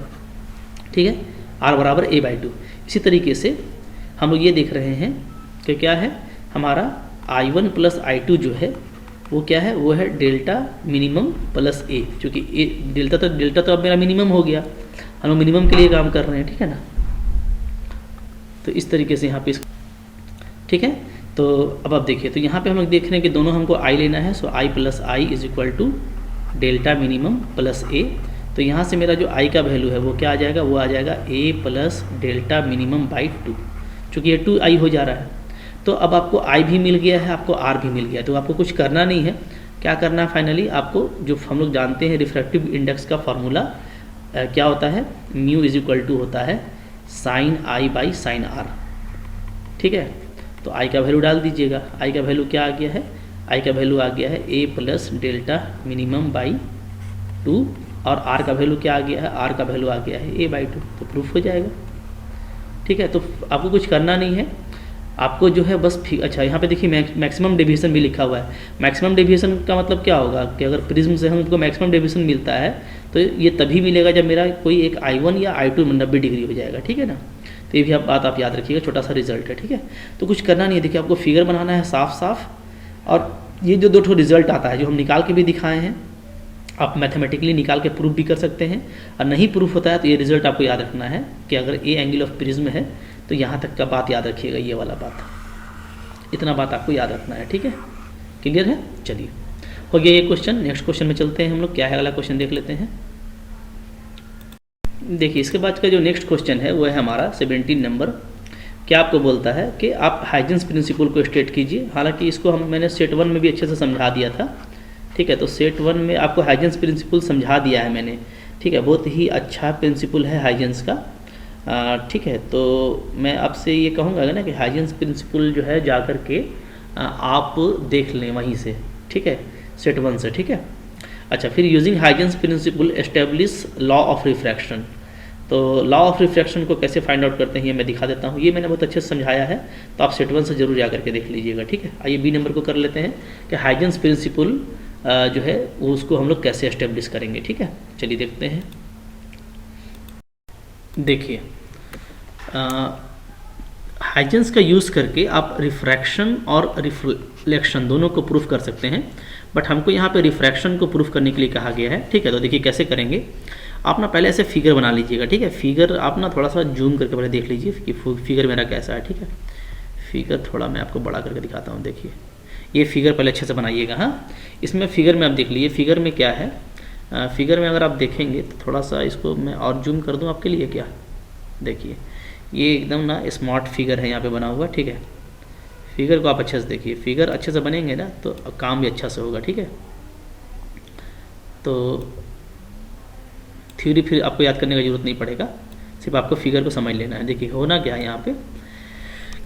ठीक है, R बराबर A/2। इसी तरीके से हम लोग ये देख रहे हैं कि क्या है हमारा I1 प्लस I2 जो है वो क्या है, वो है डेल्टा मिनिमम प्लस ए, क्योंकि डेल्टा तो अब मेरा मिनिमम हो गया, हम लोग मिनिमम के लिए काम कर रहे हैं। ठीक है ना, तो इस तरीके से यहाँ पे ठीक है, तो अब आप देखिए, तो यहाँ पे हम लोग देख रहे हैं कि दोनों हमको आई लेना है, so i plus i is equal to delta minimum plus A. तो यहाँ से मेरा जो आई का वैल्यू है वो क्या आ जाएगा, वो आ जाएगा ए प्लस डेल्टा मिनिमम बाई 2, चूँकि ये 2 आई हो जा रहा है। तो अब आपको आई भी मिल गया है, आपको आर भी मिल गया है, तो आपको कुछ करना नहीं है। क्या करना है फाइनली, आपको जो हम लोग जानते हैं रिफ्रैक्टिव इंडेक्स का फॉर्मूला क्या होता है, म्यू इज इक्वल टू होता है sine i by sine r. ठीक है, तो आई का वैल्यू डाल दीजिएगा। आई का वैल्यू क्या आ गया है, आई का वैल्यू आ गया है ए प्लस डेल्टा मिनिमम बाई 2, और आर का वैल्यू क्या आ गया है, आर का वैल्यू आ गया है ए बाई 2, तो प्रूफ हो जाएगा। ठीक है, तो आपको कुछ करना नहीं है, आपको जो है बस अच्छा यहाँ पे देखिए मैक्सिमम डेविएशन भी लिखा हुआ है। मैक्सिमम डेविएशन का मतलब क्या होगा कि अगर प्रिज्म से हमको मैक्सिमम डेविएशन मिलता है तो ये तभी मिलेगा जब मेरा कोई एक I1 या I2 में 90 डिग्री हो जाएगा। ठीक है ना, तो ये भी बात आप याद रखिएगा, छोटा सा रिजल्ट है। ठीक है, तो कुछ करना नहीं है, देखिए आपको फिगर बनाना है साफ साफ, और ये जो 2 रिजल्ट आता है जो हम निकाल के भी दिखाए हैं, आप मैथमेटिकली निकाल के प्रूफ भी कर सकते हैं, और नहीं प्रूफ होता है तो ये रिजल्ट आपको याद रखना है कि अगर ए एंगल ऑफ प्रिज्म है तो यहाँ तक का बात याद रखिएगा, ये वाला बात, इतना बात आपको याद रखना है। ठीक है, क्लियर है। चलिए हो गया ये क्वेश्चन। नेक्स्ट क्वेश्चन में चलते हैं हम लोग, क्या है अगला क्वेश्चन देख लेते हैं। देखिए इसके बाद का जो नेक्स्ट क्वेश्चन है वो है हमारा 17 नंबर। क्या आपको बोलता है कि आप हाइजेंस प्रिंसिपल को स्टेट कीजिए। हालांकि इसको मैंने सेट 1 में भी अच्छे से समझा दिया था। ठीक है, तो सेट 1 में आपको हाइजेंस प्रिंसिपल समझा दिया है मैंने। ठीक है, बहुत ही अच्छा प्रिंसिपल है हाइजेंस का। ठीक है, तो मैं आपसे ये कहूँगा ना कि हाइजेंस प्रिंसिपल जो है जा कर के आप देख लें वहीं से। ठीक है, सेट 1 से। ठीक है, अच्छा, फिर using Huygens principle establish law of refraction. तो लॉ ऑफ रिफ्रैक्शन को कैसे फाइंड आउट करते हैं ये मैं दिखा देता हूँ। ये मैंने बहुत अच्छे से समझाया है, तो आप सेट 1 से जरूर जा करके देख लीजिएगा। ठीक है, आइए बी नंबर को कर लेते हैं कि हाइजेंस प्रिंसिपल जो है वो उसको हम लोग कैसे एस्टेब्लिश करेंगे। ठीक है, चलिए देखते हैं। देखिए हाइजेंस का यूज़ करके आप रिफ्रैक्शन और रिफ्लेक्शन दोनों को प्रूफ कर सकते हैं, बट हमको यहाँ पे रिफ्रैक्शन को प्रूफ करने के लिए कहा गया है। ठीक है, तो देखिए कैसे करेंगे। आप ना पहले ऐसे फिगर बना लीजिएगा। ठीक है, फिगर आप ना थोड़ा सा जूम करके पहले देख लीजिए कि फिगर मेरा कैसा है। ठीक है, फिगर थोड़ा मैं आपको बड़ा करके दिखाता हूँ। देखिए ये फिगर पहले अच्छे से बनाइएगा। हाँ, इसमें फिगर में आप देख लीजिए फिगर में क्या है। फिगर में अगर आप देखेंगे तो थोड़ा सा इसको मैं और जूम कर दूँ आपके लिए। क्या देखिए, ये एकदम ना स्मार्ट फिगर है यहाँ पे बना हुआ। ठीक है, फिगर को आप अच्छे से देखिए, फिगर अच्छे से बनेंगे ना तो काम भी अच्छा से होगा। ठीक है, तो थ्योरी फिर आपको याद करने की जरूरत नहीं पड़ेगा, सिर्फ आपको फिगर को समझ लेना है। देखिए होना क्या है यहाँ पे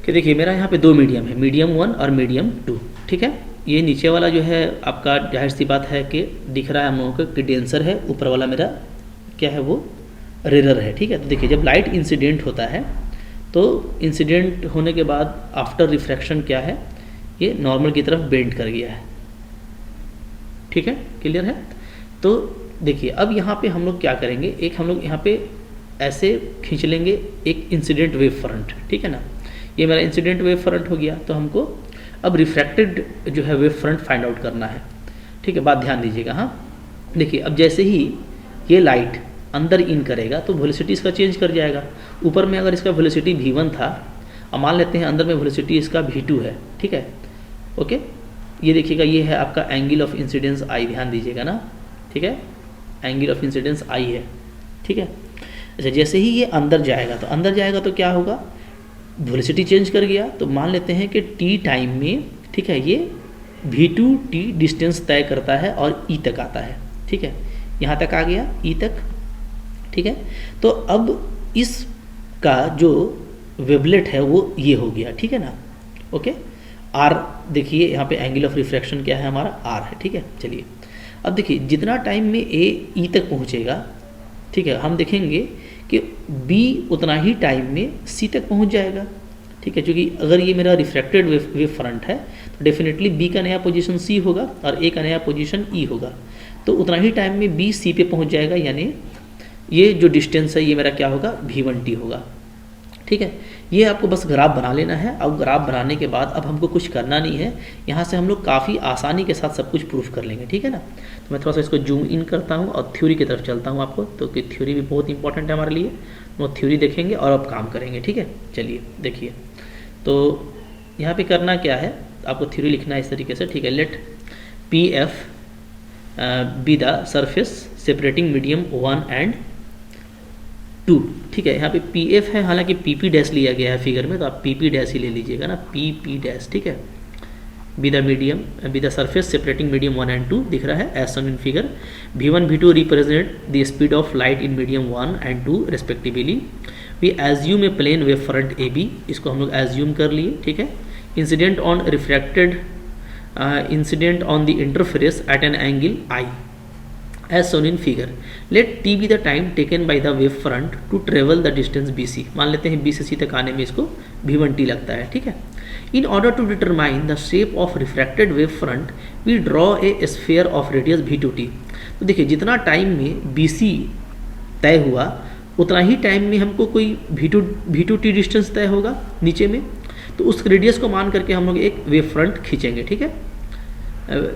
कि देखिए मेरा यहाँ पे 2 मीडियम है, मीडियम 1 और मीडियम 2। ठीक है, ये नीचे वाला जो है आपका जाहिर सी बात है कि दिख रहा है हम लोगों को कि डेंसर है, ऊपर वाला मेरा क्या है वो रेरर है। ठीक है, तो देखिए जब लाइट इंसिडेंट होता है तो इंसिडेंट होने के बाद आफ्टर रिफ्रैक्शन क्या है, ये नॉर्मल की तरफ बेंड कर गया है। ठीक है, क्लियर है। तो देखिए अब यहाँ पे हम लोग क्या करेंगे, एक हम लोग यहाँ पे ऐसे खींच लेंगे एक इंसिडेंट वेव फ्रंट। ठीक है ना, ये मेरा इंसिडेंट वेव फ्रंट हो गया। तो हमको अब रिफ्रैक्टेड जो है वेव फ्रंट फाइंड आउट करना है। ठीक है, बात ध्यान दीजिएगा। हाँ, देखिए अब जैसे ही ये लाइट अंदर इन करेगा तो वेलोसिटी इसका चेंज कर जाएगा। ऊपर में अगर इसका वेलोसिटी v1 था, अब मान लेते हैं अंदर में वेलोसिटी इसका v2 है। ठीक है, ओके, ये देखिएगा ये है आपका एंगल ऑफ इंसिडेंस I, ध्यान दीजिएगा ना। ठीक है, एंगल ऑफ इंसिडेंस I है। ठीक है, अच्छा, जैसे ही ये अंदर जाएगा तो क्या होगा, वेलोसिटी चेंज कर गया। तो मान लेते हैं कि t टाइम में, ठीक है, ये v2t डिस्टेंस तय करता है और E तक आता है। ठीक है, यहाँ तक आ गया E तक। ठीक है, तो अब इसका जो वेवलेट है वो ये हो गया। ठीक है ना, ओके। R देखिए यहाँ पे एंगल ऑफ रिफ्रैक्शन क्या है हमारा, R है। ठीक है, चलिए अब देखिए जितना टाइम में A E तक पहुँचेगा, ठीक है, हम देखेंगे कि B उतना ही टाइम में C तक पहुँच जाएगा। ठीक है, क्योंकि अगर ये मेरा रिफ्रैक्टेड वेव फ्रंट है तो डेफिनेटली B का नया पोजीशन C होगा और A का नया पोजीशन E होगा। तो उतना ही टाइम में B C पे पहुँच जाएगा, यानी ये जो डिस्टेंस है ये मेरा क्या होगा, v1t होगा। ठीक है, ये आपको बस ग्राफ बना लेना है। अब ग्राफ बनाने के बाद अब हमको कुछ करना नहीं है, यहाँ से हम लोग काफ़ी आसानी के साथ सब कुछ प्रूफ कर लेंगे। ठीक है ना, तो मैं थोड़ा सा इसको जूम इन करता हूँ और थ्योरी की तरफ चलता हूँ आपको, तो कि थ्योरी भी बहुत इंपॉर्टेंट है हमारे लिए। वो थ्योरी देखेंगे और अब काम करेंगे। ठीक है, चलिए देखिए, तो यहाँ पे करना क्या है, आपको थ्योरी लिखना है इस तरीके से, ठीक है। Let P F be the surface separating medium 1 and 2, ठीक है। यहाँ पे पी एफ है, हालांकि पी पी डैश लिया गया है फिगर में, तो आप पी पी डैश ही ले लीजिएगा ना, पी पी डैश, ठीक है। Be the surface separating medium 1 and 2 दिख रहा है as shown in figure. V1 V2 represent the speed of light in medium 1 and 2 respectively. We assume a plane wave front A B, इसको हम लोग एज्यूम कर लिए, ठीक है। Incident on refracted incident on the interference at an angle i as shown in figure. Let t be the time taken by the wave front to travel the distance bc. मान लेते हैं b से c तक आने में इसको v1t लगता है, ठीक है। In order to determine the shape of refracted wave front, we draw a sphere of radius v2t. तो देखिए जितना टाइम में bc तय हुआ उतना ही टाइम में हमको कोई v2t डिस्टेंस तय होगा नीचे में, तो उस रेडियस को मान करके हम लोग एक वेव फ्रंट खींचेंगे, ठीक है,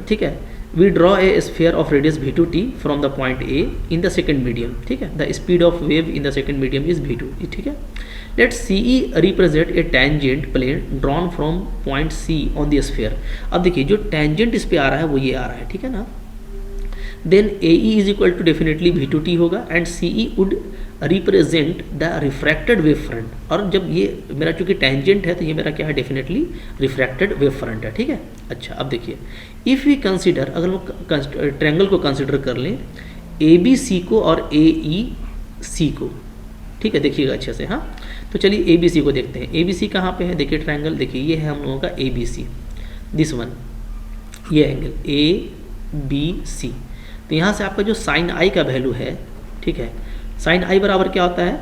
ठीक है। We draw a sphere of radius v2t from the point A in the second medium, ठीक है। The speed of wave in the second medium is v2, ठीक है। Let CE represent a tangent plane drawn from point C on the sphere. अब देखिए जो tangent इस पे आ रहा है वो ये आ रहा है, ठीक है ना। Then AE is equal to definitely v2t होगा and CE would represent the refracted wave front. और जब ये मेरा चूंकि tangent है तो ये मेरा क्या है, definitely refracted wave front है, ठीक है। अच्छा अब देखिए इफ़ वी कंसिडर, अगर हम ट्रायंगल को कंसिडर कर लें ए बी सी को और ए ई सी को, ठीक है, देखिएगा अच्छे से, हाँ। तो चलिए ए बी सी को देखते हैं। ए बी सी कहाँ पे है, देखिए ट्रायंगल, देखिए ये है हम लोगों का A B C, this one, ये एंगल ए बी सी। तो यहाँ से आपका जो साइन आई का वैल्यू है, ठीक है, साइन आई बराबर क्या होता है,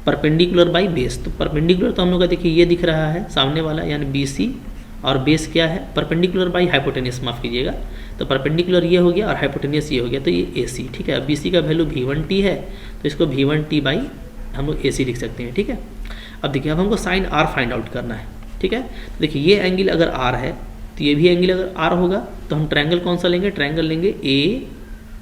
परपेंडिकुलर बाई बेस। तो परपेंडिकुलर तो हम लोग का देखिए ये दिख रहा है सामने वाला, यानी बी सी, और बेस क्या है, परपेंडिकुलर बाई हाइपोटेनियस, माफ कीजिएगा। तो परपेंडिकुलर ये हो गया और हाइपोटेनियस ये हो गया, तो ये ए सी, ठीक है। अब बी सी का वैल्यू v1t है, तो इसको v1t बाई हम लोग ए सी लिख सकते हैं, ठीक है। अब देखिए अब हमको साइन आर फाइंड आउट करना है, ठीक है। तो देखिए ये एंगल अगर आर है तो ये भी एंगल अगर आर होगा तो हम ट्रायंगल कौन सा लेंगे, ट्रायंगल लेंगे ए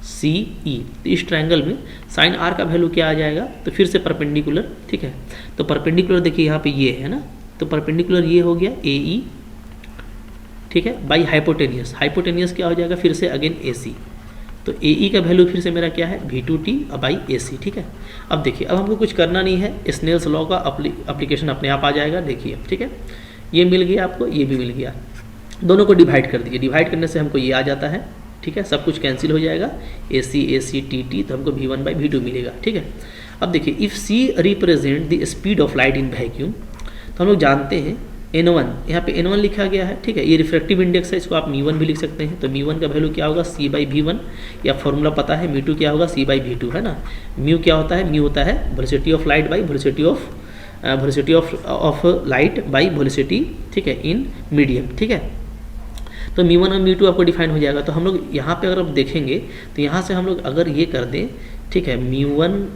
सी ई। तो इस ट्रायंगल में साइन आर का वैल्यू क्या आ जाएगा, तो फिर से परपेंडिकुलर, ठीक है। तो परपेंडिकुलर देखिए यहाँ पे ये है ना, तो परपेंडिकुलर ये हो गया ए ई, ठीक है, बाई हाइपोटेनियस। हाइपोटेनियस क्या हो जाएगा, फिर से अगेन ए सी। तो ए ई का वैल्यू फिर से मेरा क्या है, v2t बाई ए सी, ठीक है। अब देखिए अब हमको कुछ करना नहीं है, स्नेल्स लॉ का एप्लीकेशन अपने आप आ जाएगा, देखिए, ठीक है। ये मिल गया आपको, ये भी मिल गया, दोनों को डिवाइड कर दीजिए। डिवाइड करने से हमको ये आ जाता है, ठीक है, सब कुछ कैंसिल हो जाएगा, ए सी टी टी, तो हमको v1 बाई v2 मिलेगा, ठीक है। अब देखिए if C represent the speed of light in vacuum, तो हम लोग जानते हैं n1, यहाँ पे n1 लिखा गया है, ठीक है। ये रिफ्रैक्टिव इंडेक्स है, इसको आप μ1 भी लिख सकते हैं। तो μ1 का वैल्यू क्या होगा, c बाई v1, या फॉर्मूला पता है, μ2 क्या होगा, c बाई v2, है ना। म्यू क्या होता है, म्यू होता है velocity of light by velocity of light by velocity, ठीक है, इन मीडियम, ठीक है। तो μ1 और μ2 आपको डिफाइन हो जाएगा। तो हम लोग यहाँ पे अगर आप देखेंगे तो यहाँ से हम लोग अगर ये कर दें, ठीक है, μ1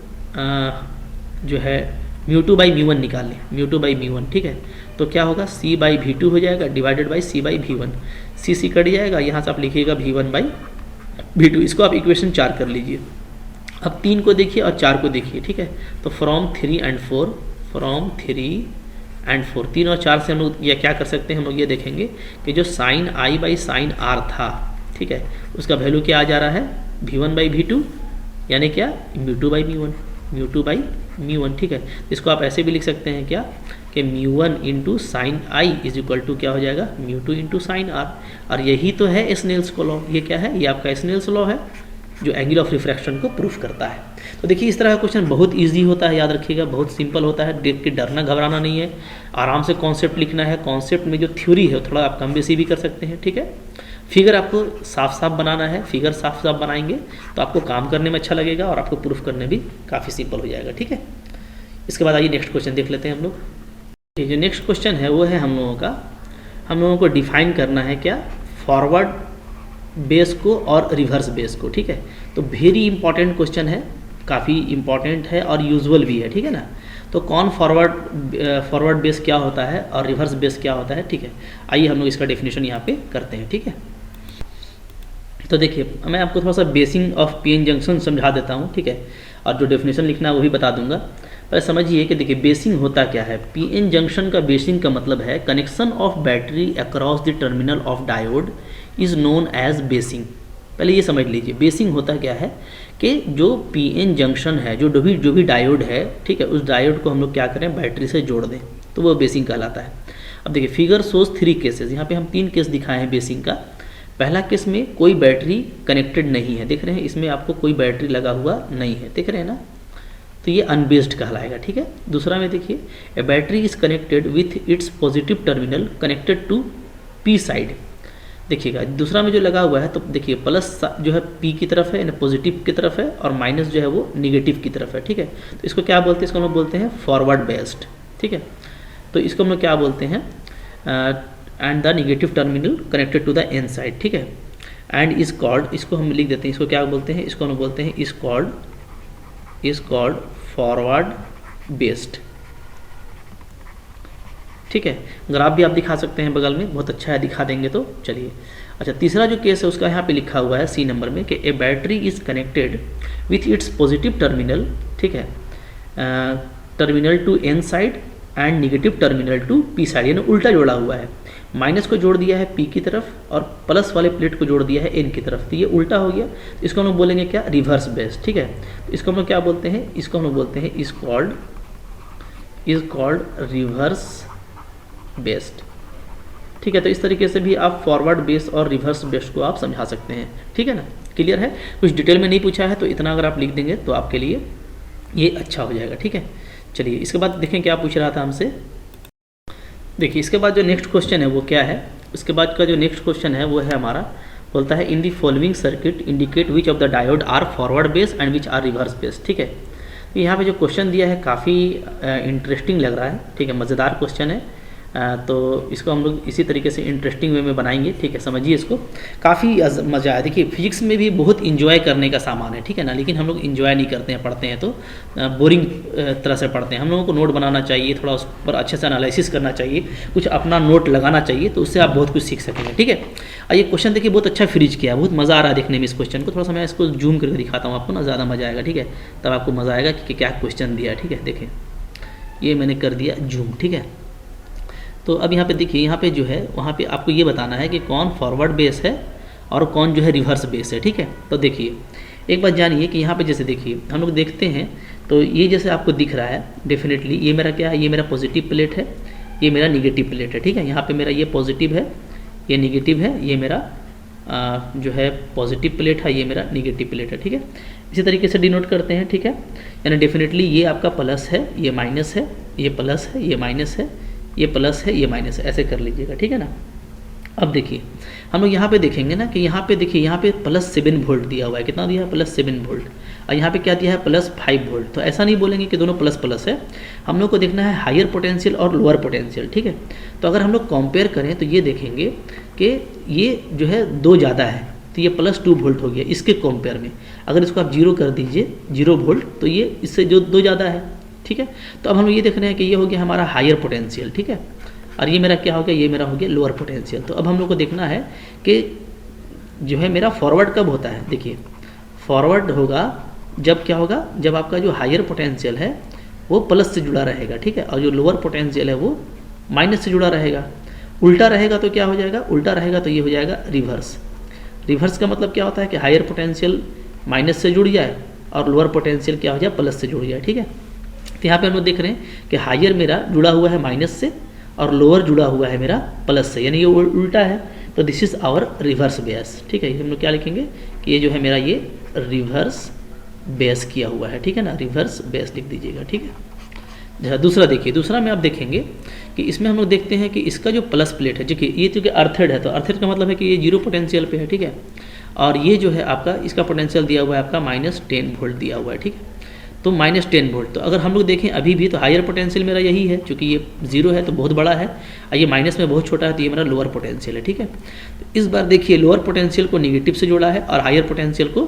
जो है μ2 बाई μ1 निकाल लें, μ2 बाई μ1, ठीक है। तो क्या होगा, c बाई v2 हो जाएगा divided by c by v1, c cut जाएगा, यहाँ से आप लिखिएगा v1 बाई v2। इसको आप इक्वेशन 4 कर लीजिए। अब 3 को देखिए और 4 को देखिए, ठीक है। तो फ्रॉम 3 and 4, 3 और 4 से हम लोग ये क्या कर सकते हैं, हम लोग ये देखेंगे कि जो sine i by sine r था, ठीक है, उसका वैल्यू क्या आ जा रहा है, v1 बाई v2, यानी क्या, μ2 बाई μ1, ठीक है। इसको आप ऐसे भी लिख सकते हैं क्या, कि μ1 into sine i is equal to क्या हो जाएगा, μ2 इंटू साइन आर। और यही तो है स्नेल्स का लॉ, ये क्या है, ये आपका स्नेल्स लॉ है जो एंगल ऑफ रिफ्रैक्शन को प्रूफ करता है। तो देखिए इस तरह का क्वेश्चन बहुत इजी होता है, याद रखिएगा, बहुत सिंपल होता है, देख के डरना घबराना नहीं है, आराम से कॉन्सेप्ट लिखना है। कॉन्सेप्ट में जो थ्योरी है थोड़ा आप कम बेसी भी कर सकते हैं, ठीक है। फिगर आपको साफ साफ बनाना है, फिगर साफ साफ बनाएंगे तो आपको काम करने में अच्छा लगेगा और आपको प्रूफ करने भी काफ़ी सिंपल हो जाएगा, ठीक है। इसके बाद आइए नेक्स्ट क्वेश्चन देख लेते हैं हम लोग। जो नेक्स्ट क्वेश्चन है वो है हम लोगों को डिफाइन करना है क्या, फॉरवर्ड बेस को और रिवर्स बेस को, ठीक है। तो वेरी इंपॉर्टेंट क्वेश्चन है, काफ़ी इंपॉर्टेंट है और यूजुअल भी है, ठीक है ना। तो कौन फॉरवर्ड बेस क्या होता है और रिवर्स बेस क्या होता है, ठीक है। आइए हम लोग इसका डेफिनेशन यहाँ पे करते हैं, ठीक है। तो देखिए मैं आपको थोड़ा सा बेसिंग ऑफ पीएन जंक्शन समझा देता हूँ, ठीक है, और जो डेफिनेशन लिखना है वो भी बता दूंगा। पर समझिए कि देखिए बेसिंग होता क्या है। पीएन जंक्शन का बेसिंग का मतलब है connection of battery across the terminal of diode is known as biasing. पहले ये समझ लीजिए बेसिंग होता क्या है कि जो पीएन जंक्शन है, जो भी डायोड है, ठीक है, उस डायोड को हम लोग क्या करें, बैटरी से जोड़ दें, तो वो बेसिंग कहलाता है। अब देखिए फिगर शोज 3 केसेस, यहाँ पे हम 3 केस दिखाए हैं बेसिंग का। पहला केस में कोई बैटरी कनेक्टेड नहीं है, देख रहे हैं इसमें आपको कोई बैटरी लगा हुआ नहीं है, देख रहे हैं ना, तो ये अनबेस्ड कहलाएगा, ठीक है। दूसरा में देखिए a battery is connected with its positive terminal connected to P side. देखिएगा दूसरा में जो लगा हुआ है, तो देखिए प्लस जो है पी की तरफ है, पॉजिटिव की तरफ है, और माइनस जो है वो निगेटिव की तरफ है, ठीक है। तो इसको क्या बोलते हैं, इसको हम लोग बोलते हैं फॉरवर्ड बेस्ड, ठीक है। तो इसको हम लोग क्या बोलते हैं, and the negative terminal connected to the N side, ठीक है। एंड इज कॉल्ड, इसको हम लिख देते हैं, इसको क्या बोलते हैं, इसको हम बोलते हैं इज कॉल्ड फॉरवर्ड बेस्ड, ठीक है। ग्राफ भी आप दिखा सकते हैं बगल में, बहुत अच्छा है, दिखा देंगे तो चलिए। अच्छा तीसरा जो केस है उसका यहाँ पे लिखा हुआ है सी नंबर में कि a battery is connected with its positive terminal, ठीक है, terminal to N side and negative terminal to P side, यानी उल्टा जोड़ा हुआ है, माइनस को जोड़ दिया है पी की तरफ और प्लस वाले प्लेट को जोड़ दिया है एन की तरफ, तो ये उल्टा हो गया। इसको हम लोग बोलेंगे क्या, रिवर्स बेस्ड, ठीक है। तो इसको हम लोग क्या बोलते हैं, इसको हम लोग बोलते हैं इज कॉल्ड रिवर्स बेस्ड, ठीक है। तो इस तरीके से भी आप फॉरवर्ड बेस और रिवर्स बेस्ड को आप समझा सकते हैं, ठीक है ना, क्लियर है। कुछ डिटेल में नहीं पूछा है तो इतना अगर आप लिख देंगे तो आपके लिए ये अच्छा हो जाएगा, ठीक है। चलिए इसके बाद देखें क्या पूछ रहा था हमसे। देखिए इसके बाद जो नेक्स्ट क्वेश्चन है वो क्या है, उसके बाद का जो नेक्स्ट क्वेश्चन है वो है हमारा, बोलता है in the following circuit indicate which of the diode are forward biased and which are reverse base, ठीक है। तो यहाँ पे जो क्वेश्चन दिया है काफ़ी इंटरेस्टिंग लग रहा है, ठीक है, मज़ेदार क्वेश्चन है। तो इसको हम लोग इसी तरीके से इंटरेस्टिंग वे में बनाएंगे, ठीक है। समझिए इसको, काफ़ी मज़ा आया। देखिए फिजिक्स में भी बहुत इंजॉय करने का सामान है, ठीक है ना, लेकिन हम लोग इंजॉय नहीं करते हैं, पढ़ते हैं तो बोरिंग तरह से पढ़ते हैं। हम लोगों को नोट बनाना चाहिए, थोड़ा उस पर अच्छे से एनालिसिस करना चाहिए, कुछ अपना नोट लगाना चाहिए, तो उससे आप बहुत कुछ सीख सकेंगे, ठीक है। और ये क्वेश्चन देखिए बहुत अच्छा फ्रीज किया है, बहुत मज़ा आ रहा है देखने में इस क्वेश्चन को। थोड़ा सा मैं इसको जूम करके दिखाता हूँ आपको ना, ज़्यादा मज़ा आएगा, ठीक है, तब आपको मज़ा आएगा कि क्या क्वेश्चन दिया है, ठीक है। देखें ये मैंने कर दिया जूम, ठीक है। तो अब यहाँ पे देखिए, यहाँ पे जो है वहाँ पे आपको ये बताना है कि कौन फॉरवर्ड बेस है और कौन जो है रिवर्स बेस है, ठीक है। तो देखिए एक बात जानिए कि यहाँ पे जैसे देखिए हम लोग देखते हैं तो ये जैसे आपको दिख रहा है डेफिनेटली, ये मेरा क्या है, ये मेरा पॉजिटिव प्लेट है, ये मेरा निगेटिव प्लेट है, ठीक है। यहाँ पे मेरा ये पॉजिटिव है, ये निगेटिव है, ये मेरा जो है पॉजिटिव प्लेट है, ये मेरा निगेटिव प्लेट है, ठीक है। इसी तरीके से डिनोट करते हैं, ठीक है। यानी डेफिनेटली ये आपका प्लस है, ये माइनस है, ये प्लस है, ये माइनस है, ये प्लस है, ये माइनस है, ऐसे कर लीजिएगा, ठीक है ना। अब देखिए हम लोग यहाँ पे देखेंगे ना कि यहाँ पे देखिए, यहाँ पे +7 वोल्ट दिया हुआ है, कितना दिया है, +7 वोल्ट, और यहाँ पे क्या दिया है, +5 वोल्ट। तो ऐसा नहीं बोलेंगे कि दोनों प्लस प्लस है, हम लोग को देखना है हायर पोटेंशियल और लोअर पोटेंशियल, ठीक है। तो अगर हम लोग कंपेयर करें तो ये देखेंगे कि ये जो है 2 ज़्यादा है, तो ये +2 वोल्ट हो गया इसके कंपेयर में। अगर इसको आप 0 कर दीजिए, 0 वोल्ट, तो ये इससे जो 2 ज़्यादा है, ठीक है। तो अब हम ये देख रहे हैं कि ये हो गया हमारा हायर पोटेंशियल, ठीक है, और ये मेरा क्या हो गया, ये मेरा हो गया लोअर पोटेंशियल। तो अब हम लोग को देखना है कि जो है मेरा फॉरवर्ड कब होता है। देखिए फॉरवर्ड होगा जब क्या होगा, जब आपका जो हायर पोटेंशियल है वो प्लस से जुड़ा रहेगा, ठीक है, और जो लोअर पोटेंशियल है वो माइनस से जुड़ा रहेगा। उल्टा रहेगा तो क्या हो जाएगा, उल्टा रहेगा तो ये हो जाएगा रिवर्स। रिवर्स का मतलब क्या होता है कि हायर पोटेंशियल माइनस से जुड़ जाए और लोअर पोटेंशियल क्या हो जाए, प्लस से जुड़ जाए, ठीक है। तो यहाँ पे हम लोग देख रहे हैं कि हायर मेरा जुड़ा हुआ है माइनस से और लोअर जुड़ा हुआ है मेरा प्लस से, यानी ये उल्टा है। तो this is our reverse base, ठीक है। हम लोग क्या लिखेंगे कि ये जो है मेरा ये रिवर्स बेस किया हुआ है, ठीक है ना, रिवर्स बेस लिख दीजिएगा, ठीक है। दूसरा देखिए, दूसरा में आप देखेंगे कि इसमें हम लोग देखते हैं कि इसका जो प्लस प्लेट है, देखिए ये चूँकि अर्थेड है, तो अर्थेड का मतलब है कि ये 0 पोटेंशियल पे है, ठीक है, और ये जो है आपका इसका पोटेंशियल दिया हुआ है आपका -10 वोल्ट दिया हुआ है, ठीक है। तो -10 वोल्ट, तो अगर हम लोग देखें अभी भी तो हायर पोटेंशियल मेरा यही है, क्योंकि ये 0 है तो बहुत बड़ा है, और ये माइनस में बहुत छोटा है, तो ये मेरा लोअर पोटेंशियल है, ठीक है। तो इस बार देखिए लोअर पोटेंशियल को निगेटिव से जोड़ा है और हायर पोटेंशियल को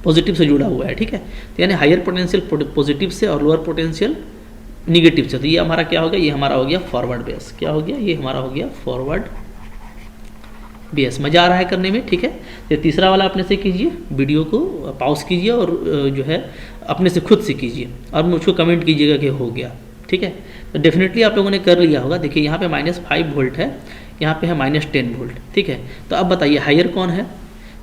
पॉजिटिव से जुड़ा हुआ है, ठीक है। तो यानी हायर पोटेंशियल पॉजिटिव से और लोअर पोटेंशियल निगेटिव से, तो ये हमारा क्या हो गया, ये हमारा हो गया फॉरवर्ड बेस। क्या हो गया, ये हमारा हो गया फॉरवर्ड BS मज़ा आ रहा है करने में, ठीक है। तो तीसरा वाला अपने से कीजिए, वीडियो को पॉज कीजिए और जो है अपने से खुद से कीजिए और मुझको कमेंट कीजिएगा कि हो गया, ठीक है। तो डेफिनेटली आप लोगों ने कर लिया होगा। देखिए यहाँ पे -5 वोल्ट है, यहाँ पे है -10 वोल्ट, ठीक है। तो अब बताइए हायर कौन है?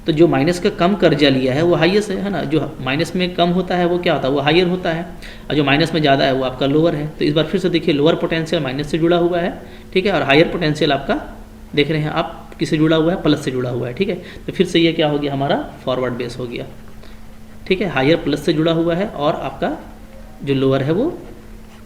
तो जो माइनस का कम कर्जा लिया है वो हाईएस्ट है ना। जो माइनस में कम होता है वो क्या होता है? वो हायर होता है, और जो माइनस में ज़्यादा है वो आपका लोअर है। तो इस बार फिर से देखिए, लोअर पोटेंशियल माइनस से जुड़ा हुआ है, ठीक है, और हायर पोटेंशियल आपका देख रहे हैं आप किससे जुड़ा हुआ है? प्लस से जुड़ा हुआ है, ठीक है। तो फिर से ये क्या हो गया? हमारा फॉरवर्ड बेस हो गया, ठीक है। हायर प्लस से जुड़ा हुआ है और आपका जो लोअर है वो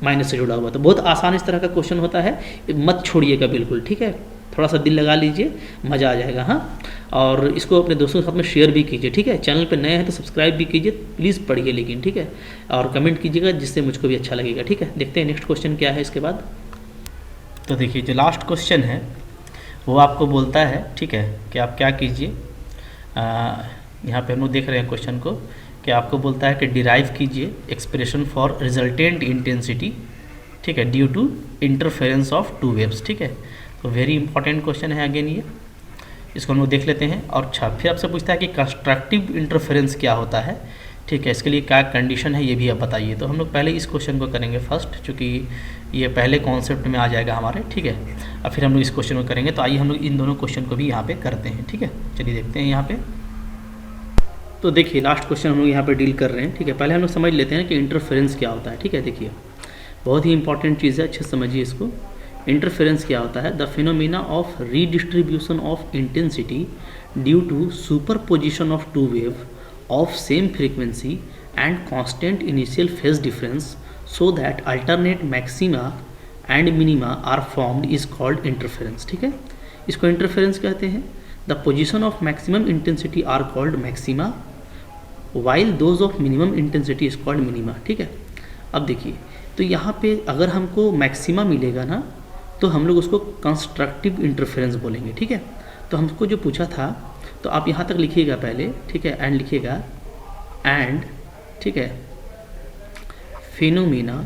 माइनस से जुड़ा हुआ है। तो बहुत आसान इस तरह का क्वेश्चन होता है, मत छोड़िएगा बिल्कुल, ठीक है। थोड़ा सा दिल लगा लीजिए, मज़ा आ जाएगा। हाँ, और इसको अपने दोस्तों के साथ में शेयर भी कीजिए, ठीक है। चैनल पे नए हैं तो सब्सक्राइब भी कीजिए, प्लीज़ पढ़िए लेकिन, ठीक है, और कमेंट कीजिएगा जिससे मुझको भी अच्छा लगेगा, ठीक है। देखते हैं नेक्स्ट क्वेश्चन क्या है इसके बाद। तो देखिए जो लास्ट क्वेश्चन है वो आपको बोलता है, ठीक है, कि आप क्या कीजिए। यहाँ पे हम लोग देख रहे हैं क्वेश्चन को, कि आपको बोलता है कि डिराइव कीजिए एक्सप्रेशन फॉर रिजल्टेंट इंटेंसिटी, ठीक है, due to interference of two waves, ठीक है। तो वेरी इंपॉर्टेंट क्वेश्चन है अगेन ये, इसको हम लोग देख लेते हैं। और अच्छा, फिर आपसे पूछता है कि कंस्ट्रक्टिव इंटरफेरेंस क्या होता है, ठीक है, इसके लिए क्या कंडीशन है ये भी आप बताइए। तो हम लोग पहले इस क्वेश्चन को करेंगे फर्स्ट, चूँकि ये पहले कॉन्सेप्ट में आ जाएगा हमारे, ठीक है। और फिर हम लोग इस क्वेश्चन को करेंगे। तो आइए हम लोग इन दोनों क्वेश्चन को भी यहाँ पे करते हैं, ठीक है। चलिए देखते हैं यहाँ पे। तो देखिए लास्ट क्वेश्चन हम लोग यहाँ पे डील कर रहे हैं, ठीक है। पहले हम लोग समझ लेते हैं कि इंटरफेरेंस क्या होता है, ठीक है। देखिए बहुत ही इंपॉर्टेंट चीज़ है, अच्छे से समझिए इसको। इंटरफेरेंस क्या होता है? The phenomena of redistribution of intensity due to superposition of two wave of same frequency and constant initial phase difference so that alternate maxima and minima are formed is called interference, ठीक है। इसको इंटरफेरेंस कहते हैं। The position of maximum intensity are called maxima while those of minimum intensity is called minima, ठीक है। अब देखिए, तो यहाँ पे अगर हमको मैक्सिमा मिलेगा ना तो हम लोग उसको कंस्ट्रक्टिव इंटरफेरेंस बोलेंगे, ठीक है। तो हमको जो पूछा था, तो आप यहाँ तक लिखिएगा पहले, ठीक है, एंड लिखिएगा एंड, ठीक है, फिनोमिना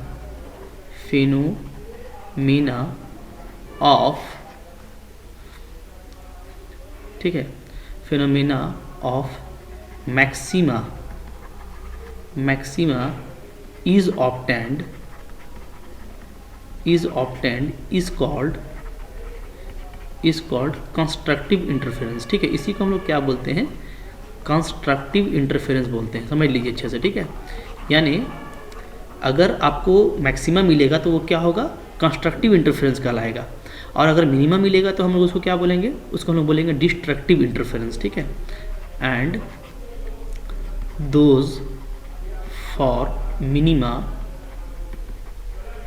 ऑफ, ठीक है, phenomena of maxima is obtained is called constructive interference, ठीक है। इसी को हम लोग क्या बोलते हैं? कंस्ट्रक्टिव इंटरफेरेंस बोलते हैं, समझ लीजिए अच्छे से, ठीक है। यानी अगर आपको मैक्सिमम मिलेगा तो वो क्या होगा? कंस्ट्रक्टिव इंटरफेरेंस कहलाएगा। और अगर मिनिमम मिलेगा तो हम लोग उसको क्या बोलेंगे? उसको हम लोग बोलेंगे डिस्ट्रक्टिव इंटरफेरेंस, ठीक है। एंड दोज फॉर